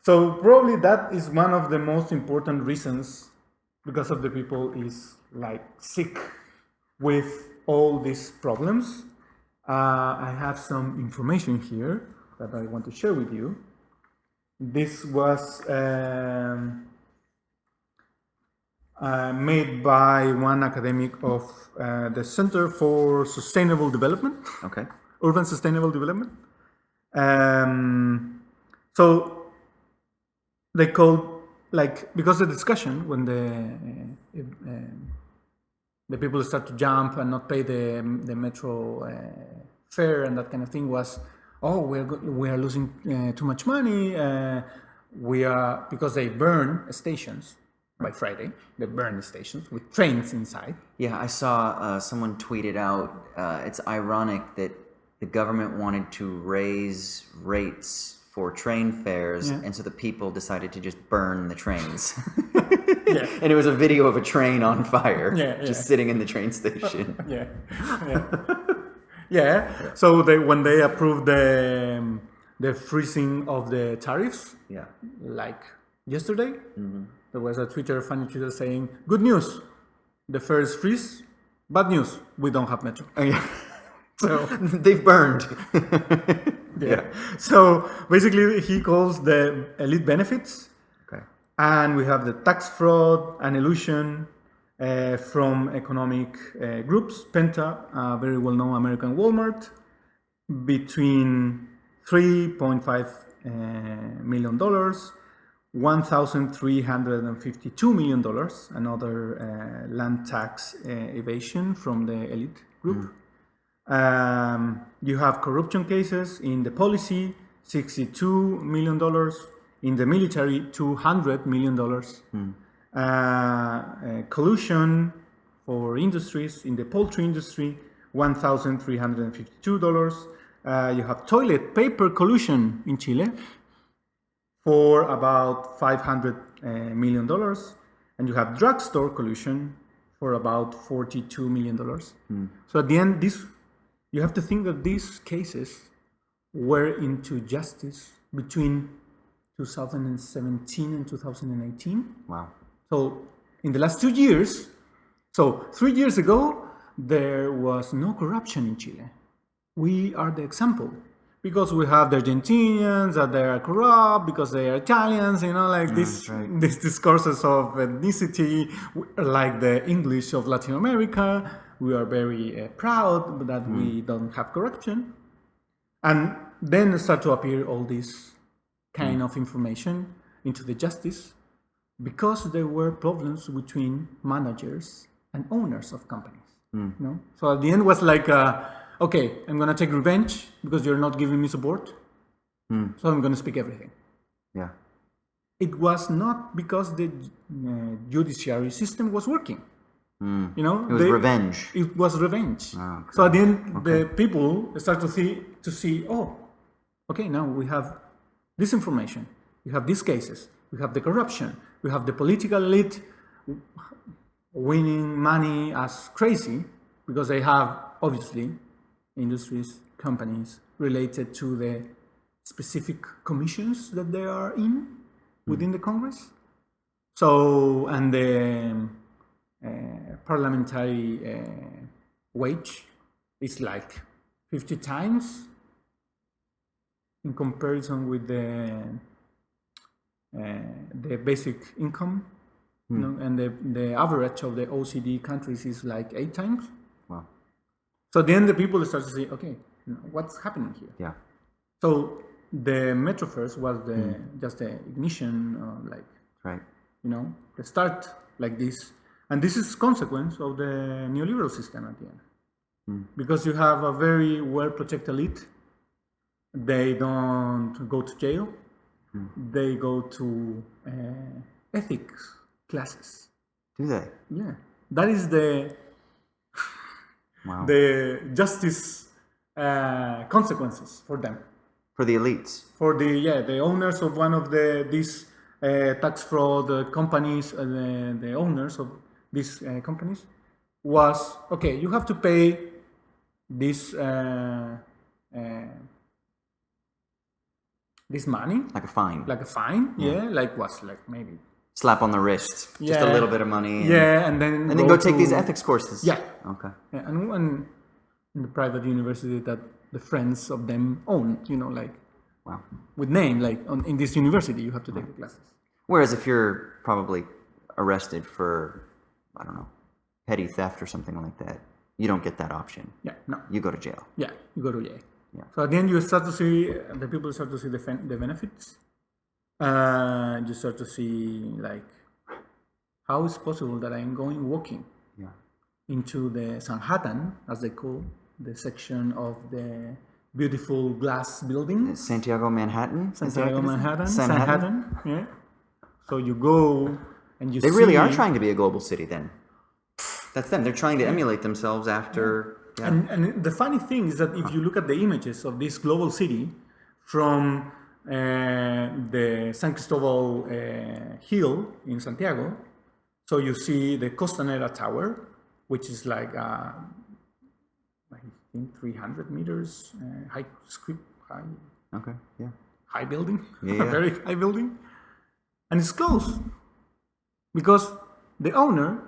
So probably that is one of the most important reasons, because of the people is like sick with all these problems. I have some information here that I want to share with you. This was made by one academic of the Center for Sustainable Development. Okay. Urban Sustainable Development. So they called, like, because the discussion when the people start to jump and not pay the metro fare and that kind of thing was, we are losing too much money. Because they burn stations. By Friday, they burn the stations with trains inside. Yeah, I saw someone tweeted out, it's ironic that the government wanted to raise rates for train fares, and so the people decided to just burn the trains. And it was a video of a train on fire, just sitting in the train station. So when they approved the freezing of the tariffs, like yesterday, there was a funny Twitter saying, "Good news, the fare is freeze. Bad news, we don't have metro." So they've burned. So basically, he calls the elite benefits, and we have the tax fraud and illusion from economic groups. Penta, a very well-known American Walmart, between $3.5 million. $1,352 million, another land tax evasion from the elite group. You have corruption cases in the policy, $62 million, in the military, $200 million. Collusion for industries, in the poultry industry, $1,352. You have toilet paper collusion in Chile, for about $500 million, and you have drugstore collusion for about $42 million. So at the end, you have to think that these cases were into justice between 2017 and 2018. Wow. So in the last 2 years, 3 years ago, there was no corruption in Chile. We are the example. Because we have the Argentinians that they are corrupt, because they are Italians, these discourses of ethnicity, like the English of Latin America. We are very proud that we don't have corruption. And then start to appear all this kind of information into the justice, because there were problems between managers and owners of companies. So at the end was like, okay, I'm going to take revenge because you're not giving me support. So I'm going to speak everything. Yeah. It was not because the judiciary system was working. It was revenge. It was revenge. Oh, okay. So at the end, the people start to see, okay, now we have this information. We have these cases. We have the corruption. We have the political elite winning money as crazy because they have, obviously, industries, companies related to the specific commissions that they are in within the Congress. So, and the parliamentary wage is like 50 times in comparison with the basic income. You know, and the average of the OECD countries is like 8 times. Wow. So then the people start to say, okay, what's happening here? Yeah. So the Metro First was just the ignition, Right. The start like this. And this is consequence of the neoliberal system at the end. Because you have a very well-protected elite. They don't go to jail. They go to ethics classes. Do they? Yeah. That is the Wow. the justice consequences for them. For the elites. For the owners of one of these tax fraud companies, the owners of these companies was, okay, you have to pay this this money. Like a fine. Like a fine, like maybe. Slap on the wrist. Just a Yeah. little bit of money. And then go take these ethics courses. Yeah. Okay. Yeah, and one in the private university that the friends of them own, Wow. with name, in this university, you have to take the classes. Whereas if you're probably arrested for, I don't know, petty theft or something like that, you don't get that option. Yeah, no. You go to jail. Yeah, you go to jail. Yeah. So at the end, you start to see, the people start to see the benefits. You start to see, how is possible that I'm going walking into the Sanhattan, as they call the section of the beautiful glass buildings. Santiago, Manhattan? Santiago, Manhattan. Sanhattan? Yeah. So you go and you They see... really are trying to be a global city then. That's them. They're trying to emulate themselves after... Yeah. And the funny thing is that if you look at the images of this global city from the San Cristobal hill in Santiago, so you see the Costanera Tower, which is I think 300 meters high. Okay, yeah. High building, Yeah. a very high building, and it's closed because the owner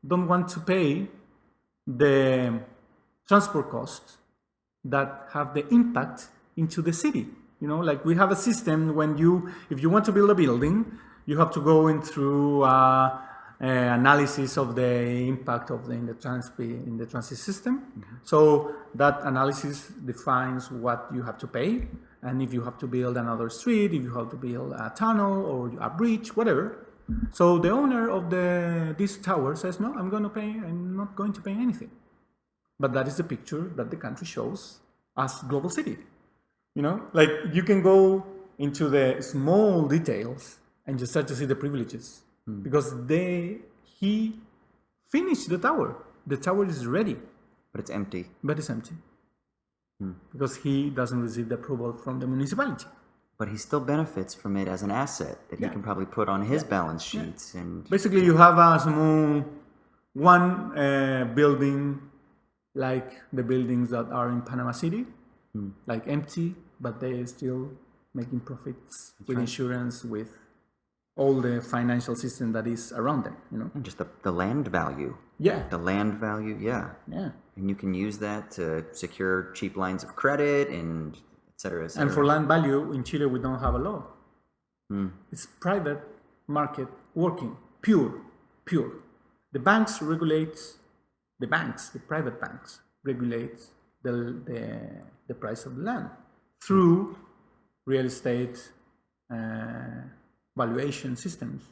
don't want to pay the transport costs that have the impact into the city. We have a system when if you want to build a building, you have to go in through analysis of the impact of in the transit system. Mm-hmm. So that analysis defines what you have to pay, and if you have to build another street, if you have to build a tunnel or a bridge, whatever. So the owner of this tower says, no, I'm not going to pay anything. But that is the picture that the country shows as global city. You can go into the small details and you start to see the privileges because he finished the tower. The tower is ready. But it's empty. Because he doesn't receive the approval from the municipality. But he still benefits from it as an asset that he can probably put on his balance sheets. And basically, you have a small one building like the buildings that are in Panama City, empty, but they still making profits with insurance, with all the financial system that is around them, And just the land value. Yeah. The land value, yeah. And you can use that to secure cheap lines of credit and et cetera, et cetera. And for land value, in Chile, we don't have a law. It's private market working, pure. The banks regulate, the private banks regulate the price of the land through real estate valuation systems.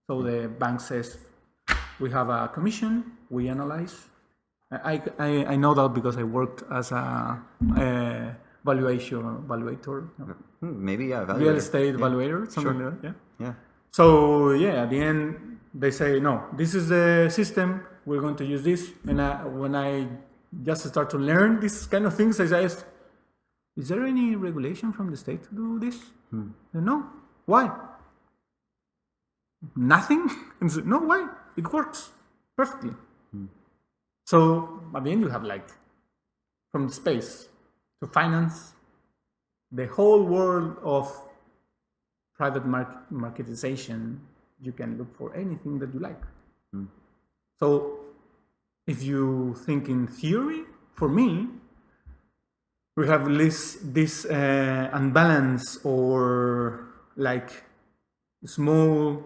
So the bank says, we have a commission, we analyze. I know that because I worked as a valuator. Maybe, yeah. Evaluator. Real estate evaluator, something like that, Yeah. So, at the end, they say, no, this is the system, we're going to use this. And when I just start to learn these kind of things, I say, is there any regulation from the state to do this? No. Why? Nothing? And say, no, why? It works perfectly. So, at the end, you have from the space to finance, the whole world of private marketization, you can look for anything that you like. So if you think in theory, for me, we have this unbalance or like small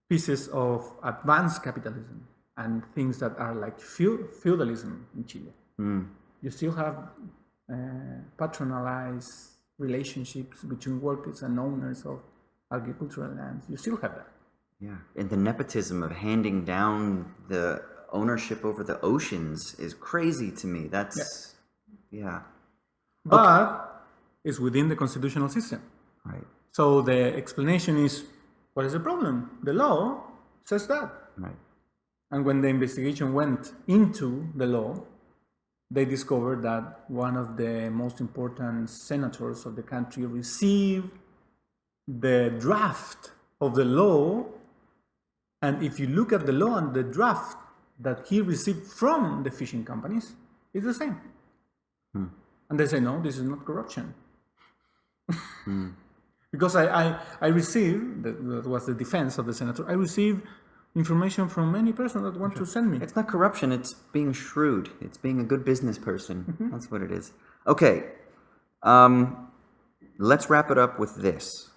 pieces of advanced capitalism and things that are like feudalism in Chile. You still have patronalized relationships between workers and owners of agricultural lands. You still have that. Yeah, and the nepotism of handing down the ownership over the oceans is crazy to me. That's, yeah. But it's within the constitutional system. Right. So the explanation is, what is the problem? The law says that. Right. And when the investigation went into the law, they discovered that one of the most important senators of the country received the draft of the law. And if you look at the law and the draft that he received from the fishing companies, it's the same. And they say, no, this is not corruption. Because I received, that was the defense of the senator, I received information from any person that wants to send me. It's not corruption, it's being shrewd. It's being a good business person. That's what it is. Okay, let's wrap it up with this.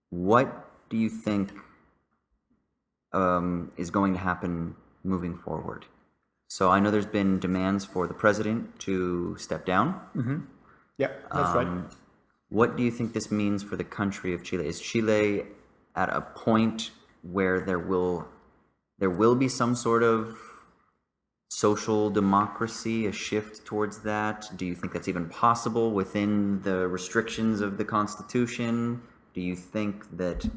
What do you think is going to happen moving forward? So I know there's been demands for the president to step down. Yeah, that's right. What do you think this means for the country of Chile? Is Chile at a point where there will be some sort of social democracy, a shift towards that? Do you think that's even possible within the restrictions of the Constitution? Do you think that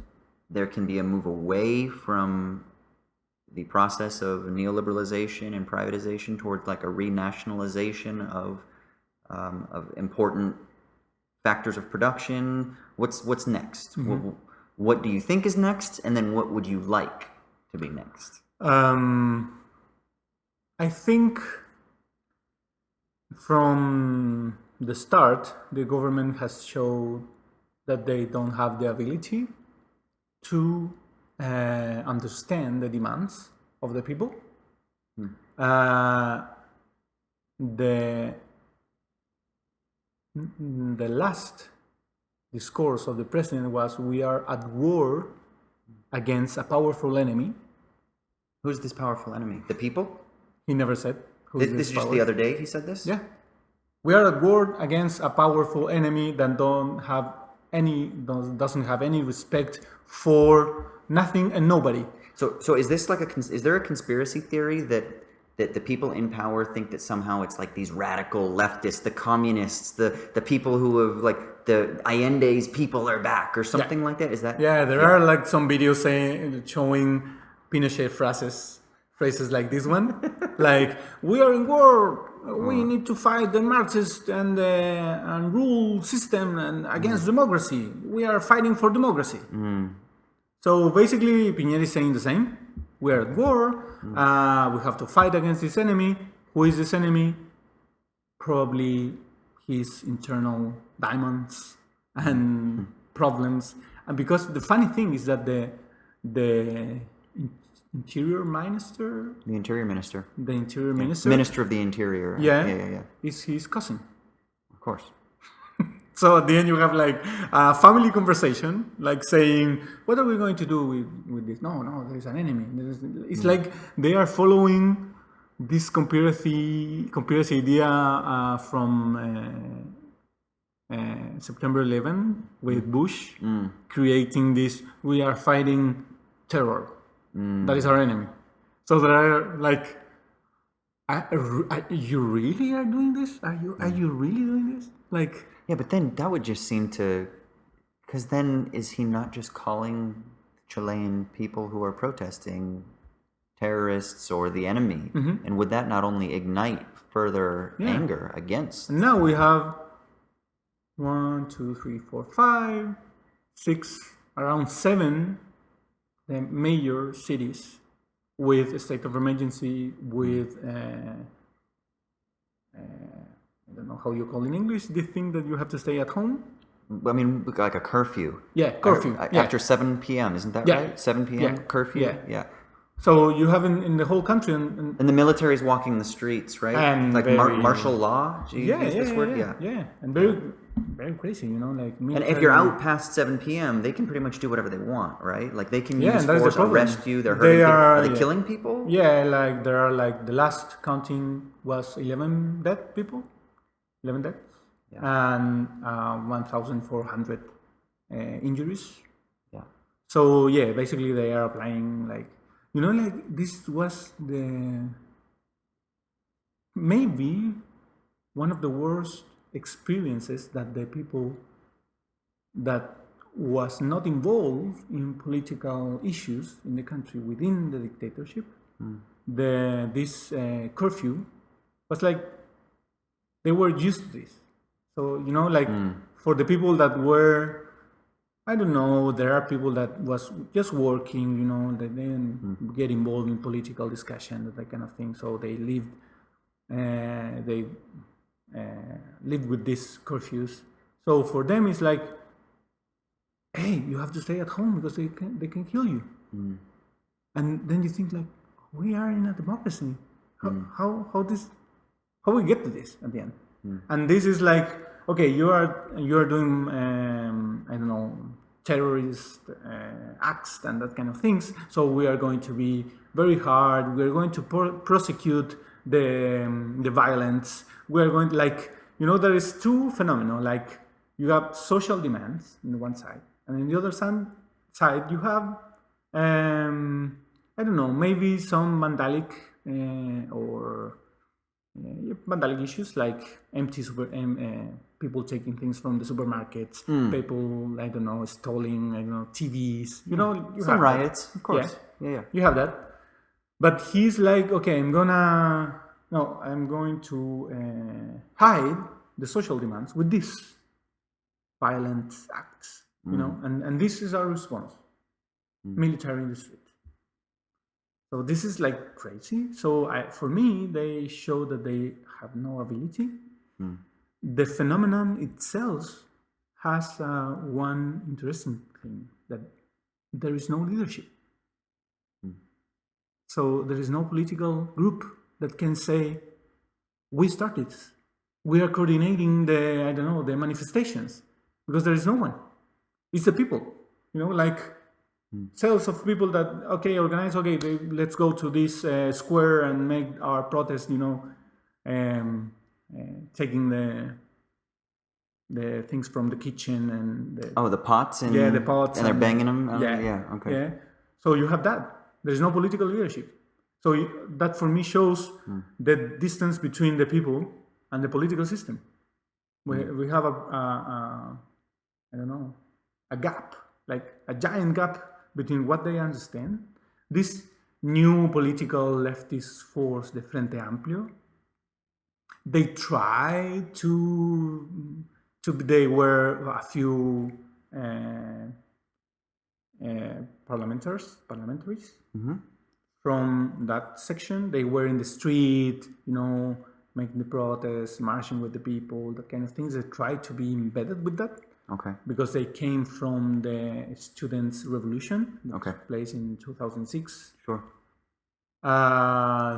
there can be a move away from the process of neoliberalization and privatization towards like a renationalization of important factors of production? What's next? What do you think is next, and then what would you like to be next? I think from the start, the government has shown that they don't have the ability to understand the demands of the people. The last discourse of the president was, we are at war against a powerful enemy. Who's this powerful enemy? The people? He never said. This is just the other day he said this? Yeah. We are at war against a powerful enemy that doesn't have any respect for nothing and nobody. So is this like is there a conspiracy theory that the people in power think that somehow it's like these radical leftists, the communists, the people who have like the Allende's people are back or something like that? Is that? Yeah, there are like some videos showing Pinochet phrases like this one, like, we are in war, we need to fight the Marxist and rule system and against democracy. We are fighting for democracy. So basically, Piñera is saying the same. We are at war. We have to fight against this enemy. Who is this enemy? Probably his internal demons and problems. And because the funny thing is that the interior minister, Minister Minister of the Interior, is his cousin. Of course. So at the end you have like a family conversation, like saying, what are we going to do with this? No, there is an enemy. It's like they are following this conspiracy idea from September 11 with Bush, creating this, we are fighting terror. That is our enemy. So there are like, you really are doing this? Are you really doing this? Like, yeah, but then that would just seem to, because then is he not just calling Chilean people who are protesting terrorists or the enemy? And would that not only ignite further anger against? Now we have 1, 2, 3, 4, 5, 6, around 7 major cities with a state of emergency, with know how you call in English, this thing that you have to stay at home. I mean, like a curfew. Yeah, curfew. After 7 p.m., isn't that right? 7 p.m. curfew? Yeah. So you have in the whole country... And the military is walking the streets, right? And like martial law? Do you use this word? Yeah. And very crazy, you know, like... And if you're out past 7 p.m., they can pretty much do whatever they want, right? Like they can use force, arrest you, they're hurting people. Are they killing people? Yeah, like there are like the last counting was 11 dead people. 11 deaths. Yeah. And 1,400 injuries. Yeah. So yeah, basically they are applying like... You know, like this was maybe one of the worst experiences that the people that was not involved in political issues in the country within the dictatorship, this curfew was like they were used to this. So, you know, like for the people that were, I don't know, there are people that was just working, you know, they didn't get involved in political discussion, that kind of thing. So they lived with these curfews. So for them, it's like, hey, you have to stay at home because they can kill you. And then you think like, we are in a democracy. How we get to this at the end? And this is like, okay, you are doing I don't know, terrorist acts and that kind of things. So we are going to be very hard. We are going to prosecute the violence. We are going to, like, you know, there is two phenomena. Like you have social demands on one side, and on the other side you have I don't know, maybe some vandalic or vandalic issues like people taking things from the supermarkets, people, I don't know, stealing, I don't know, TVs, you know, you some have riots, that. Of course. Yeah. You have that. But he's like, okay, I'm going to hide the social demands with these violent acts, you know, and this is our response, military in the street. So this is like crazy. So for me, they show that they have no ability. The phenomenon itself has one interesting thing, that there is no leadership. So there is no political group that can say, we started this. We are coordinating the manifestations, because there is no one. It's the people, you know, like cells of people that, organize, let's go to this square and make our protest, you know, taking the things from the kitchen and the pots and the pots and they're banging them. So you have that. There is no political leadership. So that for me shows the distance between the people and the political system. We have a gap, like a giant gap between what they understand. This new political leftist force, the Frente Amplio, they try they were a few parliamentaries from that section. They were in the street, you know, making the protests, marching with the people, that kind of things. They tried to be embedded with that. Because they came from the students' revolution that took place in 2006. Sure.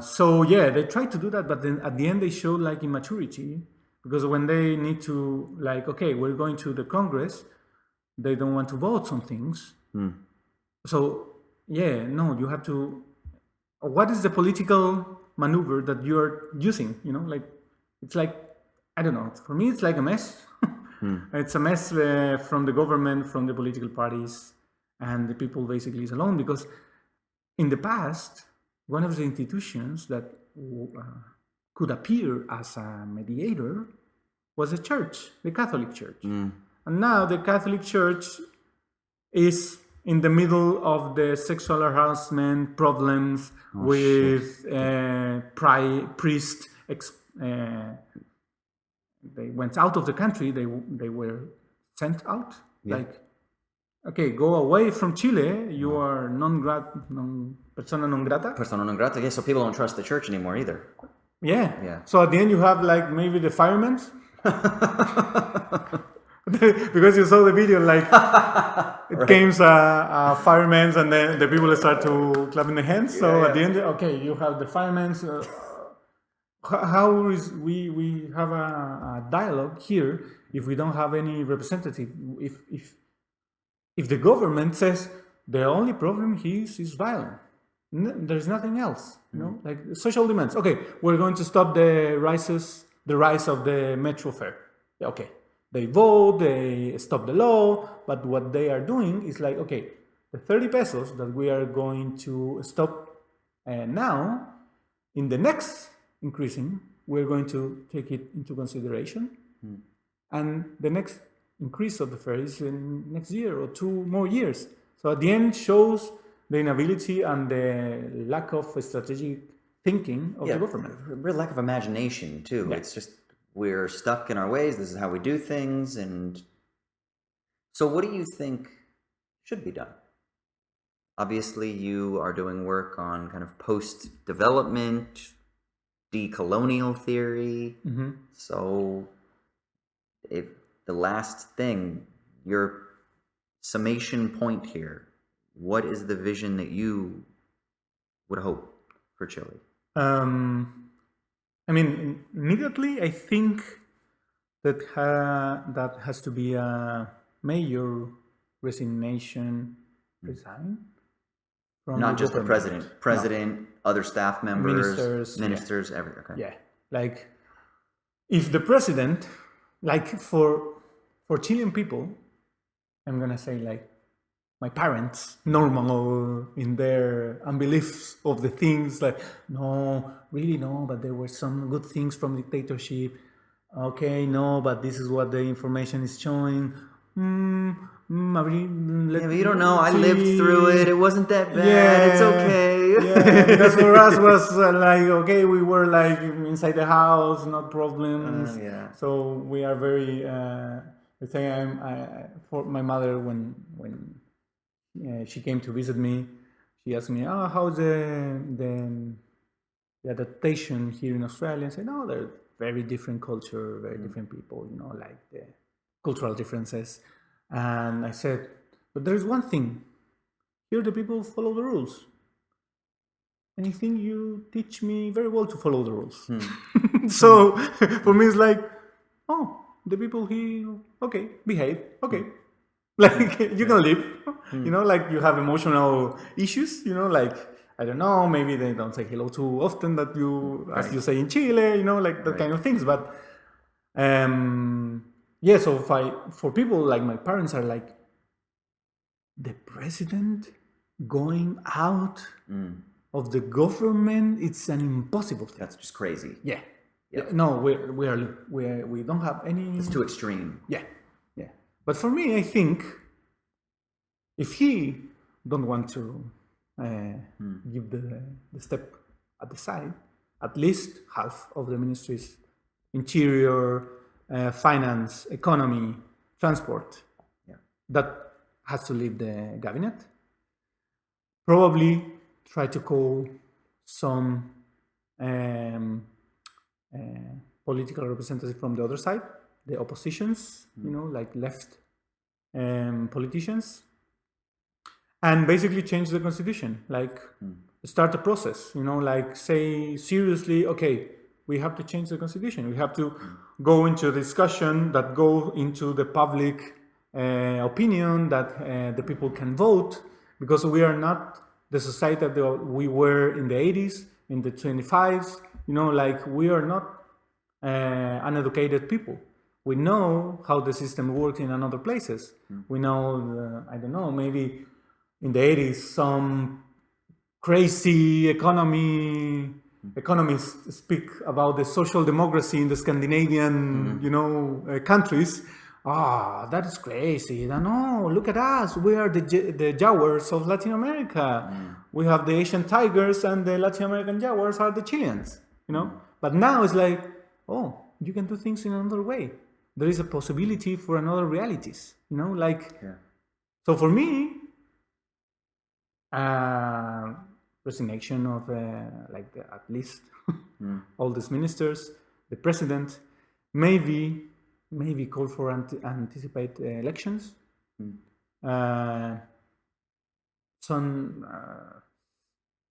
So yeah, they tried to do that, but then at the end they showed like immaturity, because when they need to, like, we're going to the Congress, they don't want to vote some things. So yeah, no, you have to. What is the political maneuver that you're using? You know, like, it's like, I don't know. For me, it's like a mess. It's a mess from the government, from the political parties, and the people basically is alone, because in the past, one of the institutions that could appear as a mediator was the church, the Catholic Church. And now the Catholic Church is in the middle of the sexual harassment problems with priests. They went out of the country. They were sent out. Like, go away from Chile. You are persona non grata. Persona non grata. Yeah, so people don't trust the church anymore either. Yeah. So at the end you have like maybe the firemen. Because you saw the video, like it came firemen, and then the people start to clapping their hands. So at the end, okay, you have the firemen. How is we have a dialogue here if we don't have any representative? If the government says the only problem here is violent, there's nothing else. You know, like social demands. Okay, we're going to stop the rise of the metro fare. Okay. They vote, they stop the law, but what they are doing is like, okay, the 30 pesos that we are going to stop now, in the next increasing, we're going to take it into consideration. And the next increase of the fare is in next year or 2 more years. So at the end shows the inability and the lack of strategic thinking of the government. Real lack of imagination too. Yeah. It's just, we're stuck in our ways. This is how we do things. And so what do you think should be done? Obviously, you are doing work on kind of post-development, decolonial theory. So if the last thing, your summation point here, what is the vision that you would hope for Chile? I mean, immediately, I think that that has to be a major resign from not just the president, other staff members, ministers, everything. Okay. Yeah, like if the president, like for Chilean people, I'm gonna say like my parents, normal in their unbeliefs of the things, like, no, really no, but there were some good things from dictatorship. Okay, no, but this is what the information is showing. Yeah, but you don't know. I lived through it. It wasn't that bad. Yeah, it's okay. Yeah, because for us was like, okay, we were like inside the house, not problems. Yeah. So we are very. I think for my mother when she came to visit me, she asked me, "Oh, how's the adaptation here in Australia?" I said, "No, they're very different culture, very different people. You know, like the cultural differences." And I said, "But there is one thing. Here, the people follow the rules. And I think you teach me very well to follow the rules." So for me, it's like, oh, the people here, okay, behave, okay. Like, you can live, you know, like you have emotional issues, you know, like, I don't know, maybe they don't say hello too often that you, as you say in Chile, you know, like that kind of things. But, yeah, so for people like my parents are like, the president going out of the government, it's an impossible thing. That's just crazy. Yeah. No, we don't have any. It's too extreme. Yeah. But for me, I think if he don't want to give the step at the side, at least half of the ministries, interior, finance, economy, transport, that has to leave the cabinet. Probably try to call some political representatives from the other side, the oppositions, you know, like left politicians, and basically change the constitution, like start a process, you know, like say seriously, okay, we have to change the constitution. We have to go into a discussion that go into the public opinion, that the people can vote, because we are not the society that we were in the 80s, in the 25s, you know, like we are not uneducated people. We know how the system works in other places. We know, I don't know, maybe in the 80s, some crazy economists speak about the social democracy in the Scandinavian, you know, countries. That is crazy. No, look at us. We are the jaguars of Latin America. We have the Asian tigers, and the Latin American jaguars are the Chileans, you know. But now it's like, oh, you can do things in another way. There is a possibility for another realities, you know, like, so for me, resignation of at least all these ministers, the president, maybe call for anticipate elections. Some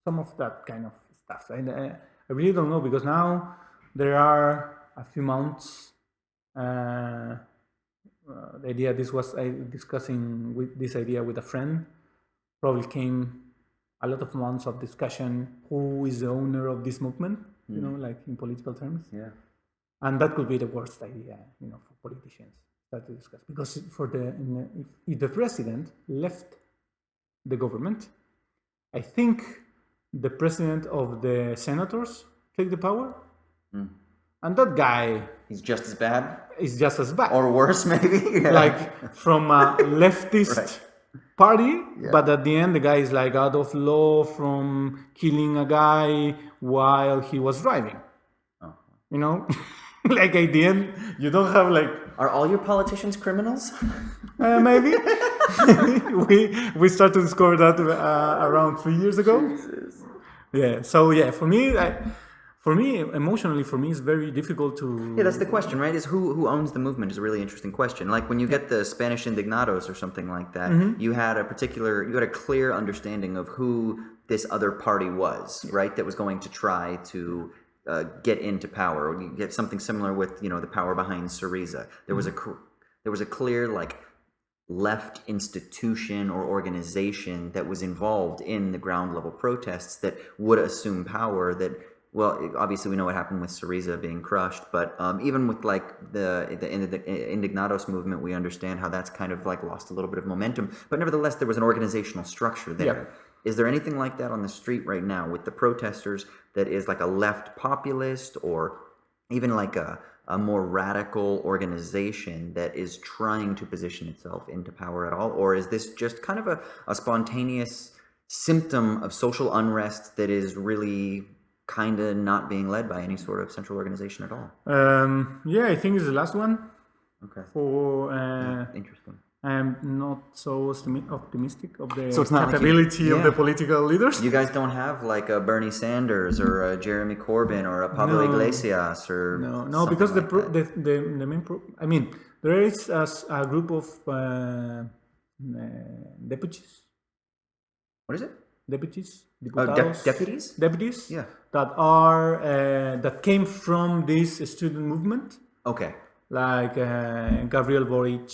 of that kind of stuff. And I really don't know, because now there are a few months. The idea, this was discussing with this idea with a friend. Probably came a lot of months of discussion. Who is the owner of this movement? You know, like in political terms. Yeah. And that could be the worst idea, you know, for politicians that to discuss, because if the president left the government, I think the president of the senators take the power, and that guy He's just as bad, is just as bad, or worse, maybe. Yeah. like from a leftist party, but at the end the guy is like out of law from killing a guy while he was driving. You know, like at the end you don't have like. Are all your politicians criminals? Maybe. we started to discover that around 3 years ago. Jesus. Yeah. So yeah, for me, emotionally, it's very difficult to. Yeah, that's the question, right? Is who owns the movement is a really interesting question. Like when you get the Spanish Indignados or something like that, you had a clear understanding of who this other party was, right? That was going to try to get into power. Or you get something similar with the power behind Syriza. There was a clear like left institution or organization that was involved in the ground level protests that would assume power. That, well, obviously we know what happened with Syriza being crushed, but even with like the Indignados movement, we understand how that's kind of like lost a little bit of momentum. But nevertheless, there was an organizational structure there. Yeah. Is there anything like that on the street right now with the protesters that is like a left populist or even like a more radical organization that is trying to position itself into power at all? Or is this just kind of a spontaneous symptom of social unrest that is really kind of not being led by any sort of central organization at all? Yeah, I think it's the last one. Okay. I Interesting. am not so optimistic of the So it's not capability of the political leaders. You guys don't have like a Bernie Sanders or a Jeremy Corbyn or a Pablo Iglesias or no, because like the main I mean, there is a group of deputies. What is it? Deputies, deputies? Yeah. That came from this student movement. Okay. Like Gabriel Boric,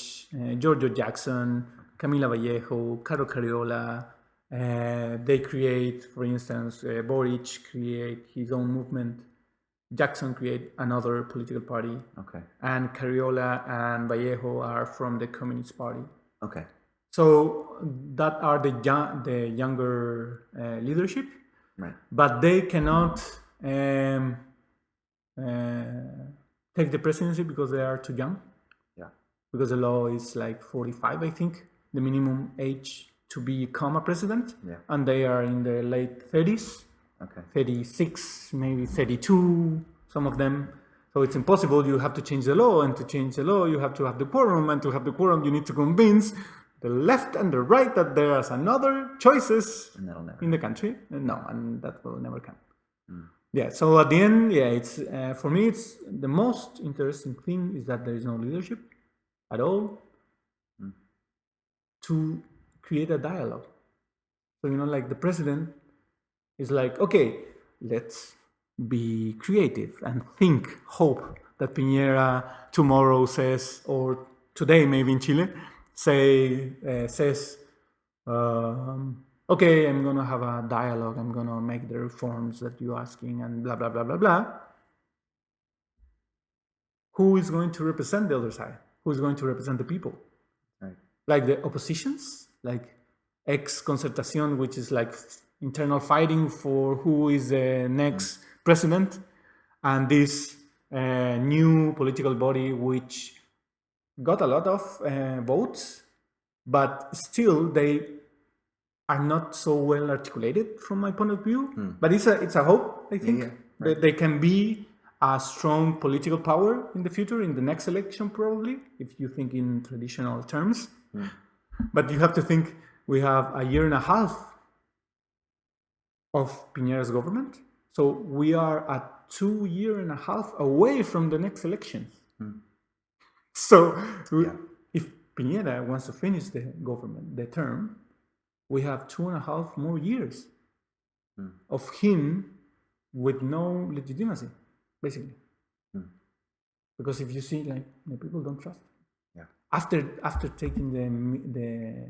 Giorgio Jackson, Camila Vallejo, Caro Cariola. They create, for instance, Boric create his own movement. Jackson create another political party. Okay. And Cariola and Vallejo are from the Communist Party. Okay. So that are the younger leadership. Right. But they cannot take the presidency because they are too young. Yeah. Because the law is like 45, I think, the minimum age to become a president. Yeah. And they are in their late 30s. Okay. 36, maybe 32, some of them. So it's impossible. You have to change the law, and to change the law, you have to have the quorum, and to have the quorum, you need to convince the left and the right that there are another choices in the country. No, and that will never come. Yeah, so at the end, it's for me, it's the most interesting thing is that there is no leadership at all to create a dialogue. So, like the president is like, okay, let's be creative and hope that Piñera tomorrow says, or today maybe in Chile, says, okay, I'm going to have a dialogue, I'm going to make the reforms that you're asking, and blah, blah, blah, blah, blah. Who is going to represent the other side? Who is going to represent the people? Right. Like the oppositions, like ex-concertación, which is like internal fighting for who is the next president, and this new political body which got a lot of votes, but still they are not so well articulated from my point of view. But it's a hope, I think, that they can be a strong political power in the future, in the next election probably, if you think in traditional terms. But you have to think we have a year and a half of Piñera's government. So we are at 2.5 years away from the next elections. So if Piñera wants to finish the government, the term, we have 2.5 more years of him with no legitimacy, basically. Because if you see, like, the people don't trust. Yeah. After taking the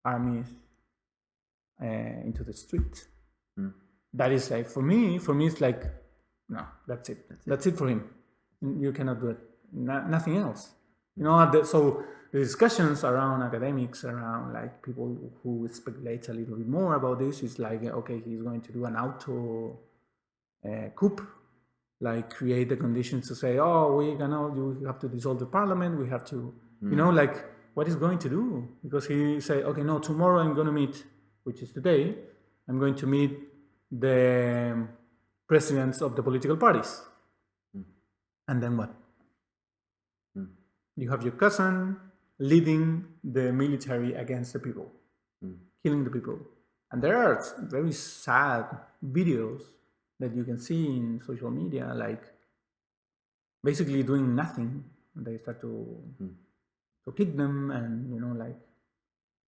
armies into the street, that is like, for me it's like, no, that's it. That's it for him. You cannot do it. Nothing else. So the discussions around academics, around like people who speculate a little bit more about this, is like, okay, he's going to do an auto coup, like create the conditions to say, oh, you have to dissolve the parliament, we have to, like, what is going to do? Because he say, okay, no, tomorrow I'm going to meet, which is today, I'm going to meet the presidents of the political parties. And then what? You have your cousin leading the military against the people, killing the people. And there are very sad videos that you can see in social media, like basically doing nothing. They start to kick them, and like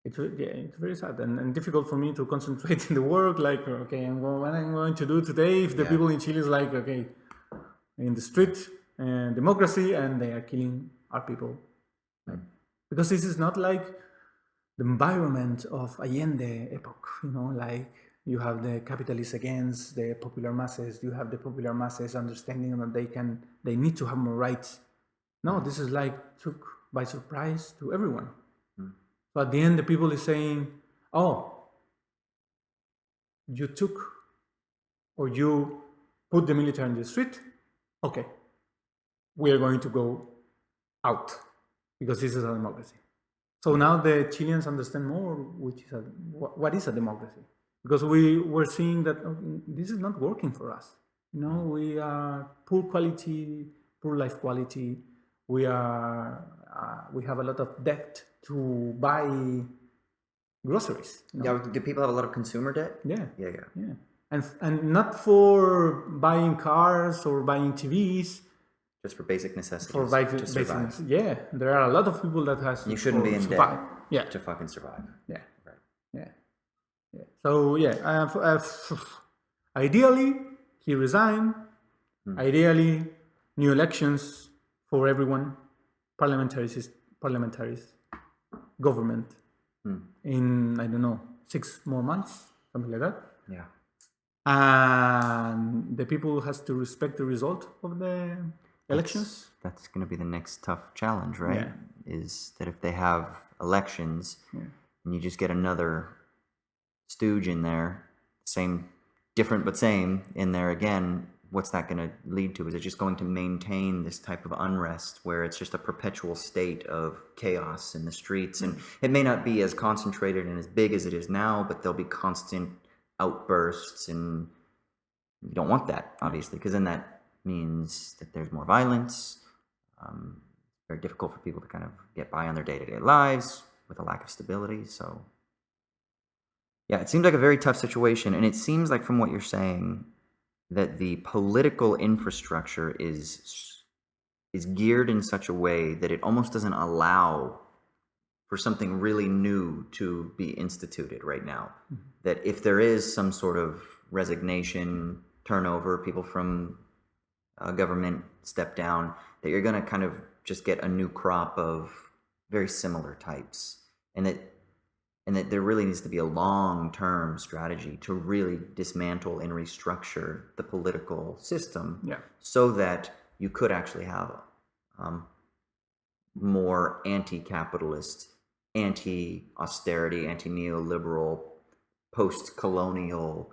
it's very sad and difficult for me to concentrate in the work. Like, okay, what I'm going to do today if the people in Chile is like, okay, in the street and democracy, and they are killing our people. Because this is not like the environment of Allende epoch, like you have the capitalists against the popular masses, you have the popular masses understanding that they need to have more rights. No, this is like took by surprise to everyone. So at the end, the people is saying, oh, you took or you put the military in the street, okay, we are going to go out because this is a democracy. So now the Chileans understand more what is a democracy, because we were seeing that this is not working for us. We are poor quality, poor life quality. We have a lot of debt to buy groceries. Yeah, do people have a lot of consumer debt? Yeah. Yeah. And not for buying cars or buying TVs. Just for basic necessities. For basic necessities. Yeah, there are a lot of people that has. You shouldn't be in debt. Yeah. To fucking survive. Yeah. Right. Yeah. So ideally he resigned. Ideally, new elections for everyone. Parliamentaries, government in, I don't know, 6 more months, something like that. Yeah. And the people has to respect the result of the elections. That's going to be the next tough challenge, right? Yeah. Is that if they have elections and you just get another stooge in there, different but same in there again, what's that going to lead to? Is it just going to maintain this type of unrest where it's just a perpetual state of chaos in the streets? And it may not be as concentrated and as big as it is now, but there'll be constant outbursts, and you don't want that, obviously, because then that means that there's more violence. Very difficult for people to kind of get by on their day-to-day lives with a lack of stability. So yeah, it seems like a very tough situation, and it seems like from what you're saying that the political infrastructure is geared in such a way that it almost doesn't allow for something really new to be instituted right now. That if there is some sort of resignation, turnover, people from government step down, that you're going to kind of just get a new crop of very similar types, and that there really needs to be a long-term strategy to really dismantle and restructure the political system, so that you could actually have more anti-capitalist, anti-austerity, anti-neoliberal, post-colonial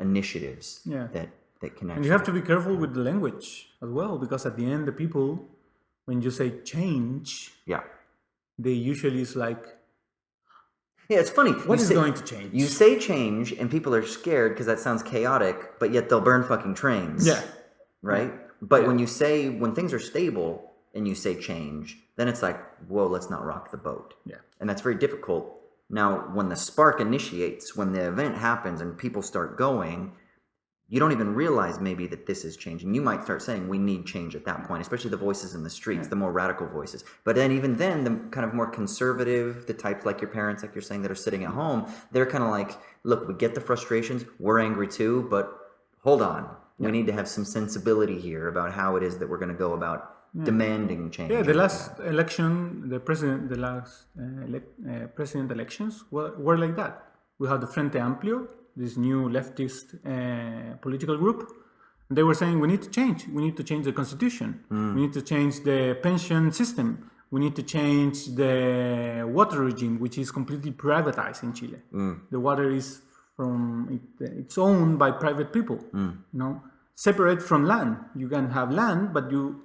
initiatives that can actually... And you have to be careful with the language as well, because at the end, the people, when you say change, they usually is like... Yeah, it's funny. What is going to change? You say change, and people are scared because that sounds chaotic, but yet they'll burn fucking trains. Yeah. Right? But when things are stable and you say change, then it's like, whoa, let's not rock the boat. Yeah. And that's very difficult Now, when the spark initiates, when the event happens and people start going, you don't even realize maybe that this is changing. You might start saying we need change at that point, especially the voices in the streets, the more radical voices. But then even then, the kind of more conservative, the types like your parents, like you're saying, that are sitting at home, they're kind of like, look, we get the frustrations, we're angry too, but hold on. We need to have some sensibility here about how it is that we're going to go about demanding change. Yeah, the last election, the last president elections were like that. We had the Frente Amplio, this new leftist political group. They were saying we need to change. We need to change the constitution. We need to change the pension system. We need to change the water regime, which is completely privatized in Chile. The water is it's owned by private people. You know, separate from land. You can have land, but you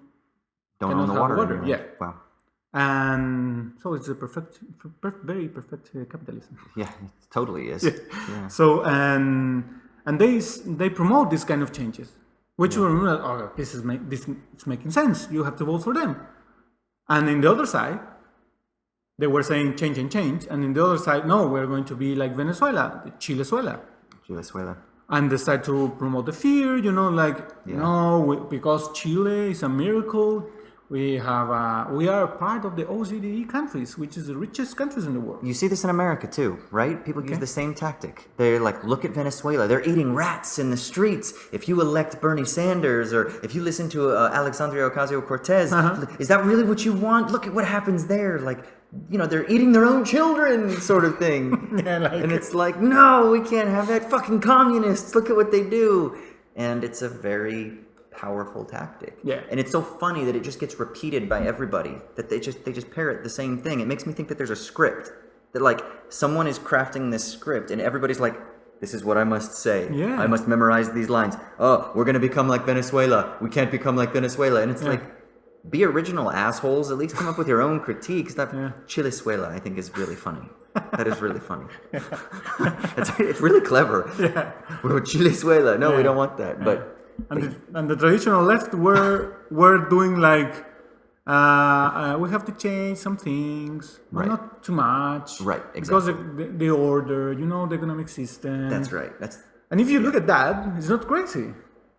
don't own the water. Yeah. Wow. And so it's a very perfect capitalism. Yeah, it totally is. Yeah. So and they promote this kind of changes, which were this is making sense. You have to vote for them. And in the other side, they were saying change and change, and in the other side, no, we're going to be like Venezuela, Chilezuela. And they start to promote the fear, because Chile is a miracle. We are part of the OCDE countries, which is the richest countries in the world. You see this in America too, right? People use the same tactic. They're like, look at Venezuela. They're eating rats in the streets. If you elect Bernie Sanders, or if you listen to Alexandria Ocasio-Cortez, is that really what you want? Look at what happens there. Like, they're eating their own children, sort of thing. And it's like, no, we can't have that. Fucking communists. Look at what they do. And it's a very powerful tactic. Yeah. And it's so funny that it just gets repeated by everybody, that they just parrot the same thing. It makes me think that there's a script, that like someone is crafting this script and everybody's like, this is what I must say. Yeah. I must memorize these lines. Oh, we're going to become like Venezuela. We can't become like Venezuela. And it's like, be original, assholes. At least come up with your own critiques. That Chilezuela, I think, is really funny. That is really funny. It's really clever. Yeah. We're Chilezuela. No, we don't want that. But and the traditional left were doing like we have to change some things, but not too much. Right, exactly. Because the order, the economic system. That's right. And if you look at that, it's not crazy,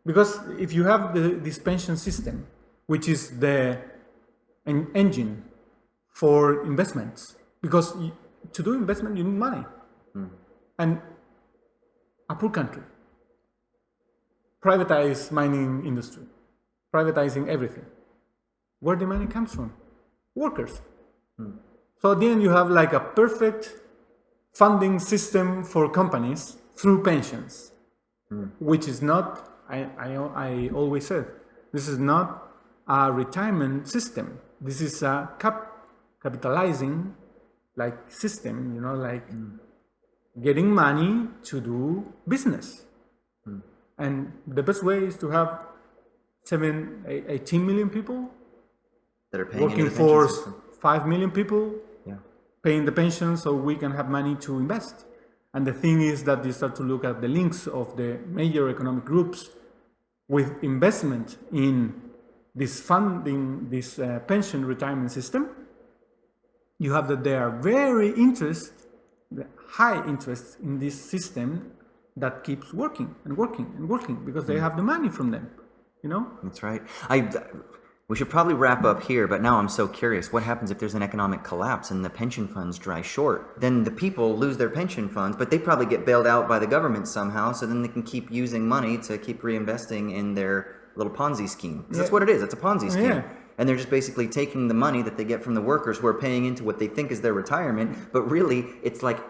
because if you have this pension system, which is an engine for investments, because to do investment you need money, and a poor country. Privatized mining industry, privatizing everything. Where the money comes from? Workers. So at the end you have like a perfect funding system for companies through pensions, which is not, I always said, this is not a retirement system. This is a capitalizing like system, getting money to do business. And the best way is to have 18 million people that are paying working for 5 million people, paying the pension, so we can have money to invest. And the thing is that you start to look at the links of the major economic groups with investment in this funding, this pension retirement system. You have that they are very high interest in this system that keeps working and working and working, because they have the money from them, That's right. We should probably wrap up here, but now I'm so curious. What happens if there's an economic collapse and the pension funds dry short? Then the people lose their pension funds, but they probably get bailed out by the government somehow, so then they can keep using money to keep reinvesting in their little Ponzi scheme. That's what it is. It's a Ponzi scheme. Yeah. And they're just basically taking the money that they get from the workers who are paying into what they think is their retirement, but really it's like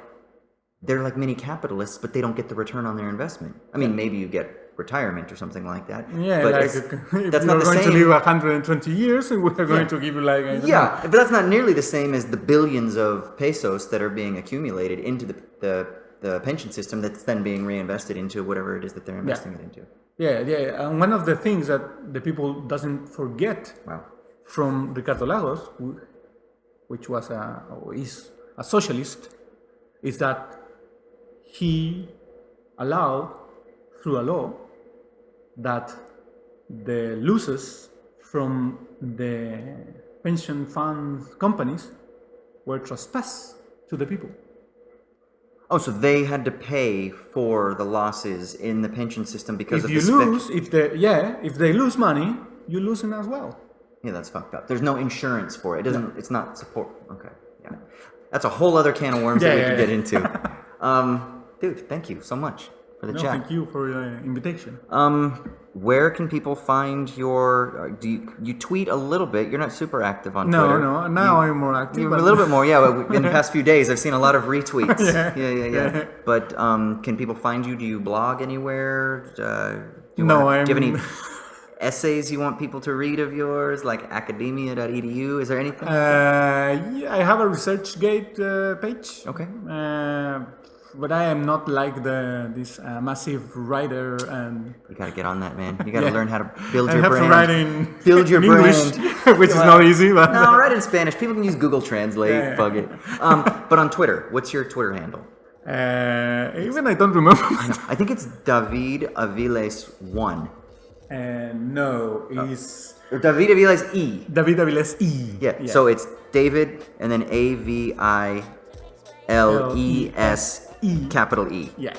they're like mini capitalists, but they don't get the return on their investment. I mean, maybe you get retirement or something like that. Yeah, but like that's you're not the going same. to live 120 years, and we're going to give you like but that's not nearly the same as the billions of pesos that are being accumulated into the pension system that's then being reinvested into whatever it is that they're investing it into. Yeah. And one of the things that the people doesn't forget from Ricardo Lagos, which was is a socialist, is that he allowed, through a law, that the losses from the pension fund companies were trespassed to the people. Oh, so they had to pay for the losses in the pension system because If of you the lose, if they lose money, you lose it as well. Yeah, that's fucked up. There's no insurance for it. It doesn't. It's not support. Okay, yeah, that's a whole other can of worms that we could get into. Dude, thank you so much for the chat. Thank you for your invitation. Where can people find your? Do you tweet a little bit? You're not super active on Twitter. No. Now I'm more active. You're a little bit more, yeah. But in the past few days, I've seen a lot of retweets. Yeah. But can people find you? Do you blog anywhere? Do you have any essays you want people to read of yours, like academia.edu? Is there anything? Yeah, I have a ResearchGate page. Okay. But I am not like this massive writer, and you gotta get on that, man. You gotta learn how to build your brand. I have to write in build your English, brand, which is not easy. But no, write in Spanish. People can use Google Translate. Fuck it. But on Twitter, what's your Twitter handle? Even I don't remember. I think it's David Aviles 1. No, it's or David Aviles E. David Aviles E. Yeah. So it's David and then Aviles capital E. Yeah,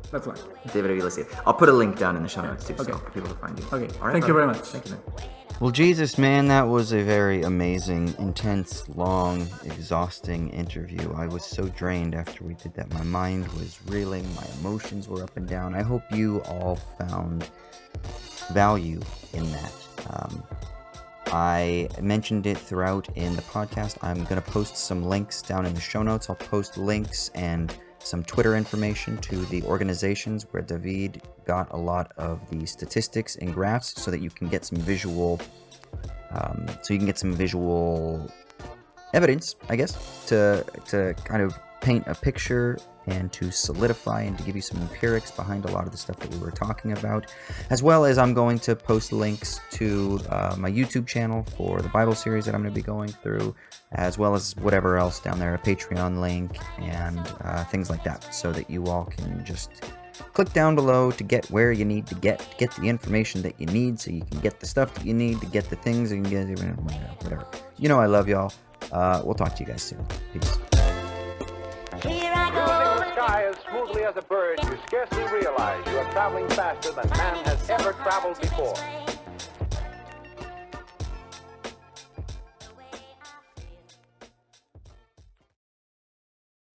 that's one. David Aviles E. I'll put a link down in the show notes too, so for people to find you. Okay. All right, Thank you very much. Thank you, man. Well, Jesus, man, that was a very amazing, intense, long, exhausting interview. I was so drained after we did that. My mind was reeling. My emotions were up and down. I hope you all found value in that. I mentioned it throughout in the podcast. I'm going to post some links down in the show notes. I'll post links and some Twitter information to the organizations where David got a lot of the statistics and graphs so that you can get some visual evidence, I guess, to kind of paint a picture and to solidify and to give you some empirics behind a lot of the stuff that we were talking about, as well as I'm going to post links to my YouTube channel for the Bible series that I'm going to be going through, as well as whatever else down there, a Patreon link and things like that, so that you all can just click down below to get where you need to get the information that you need, so you can get the stuff that you need to get the things that you can get, whatever. You know I love y'all. We'll talk to you guys soon. Peace. Cruising the sky as smoothly as a bird, you scarcely realize you are traveling faster than man has ever traveled before.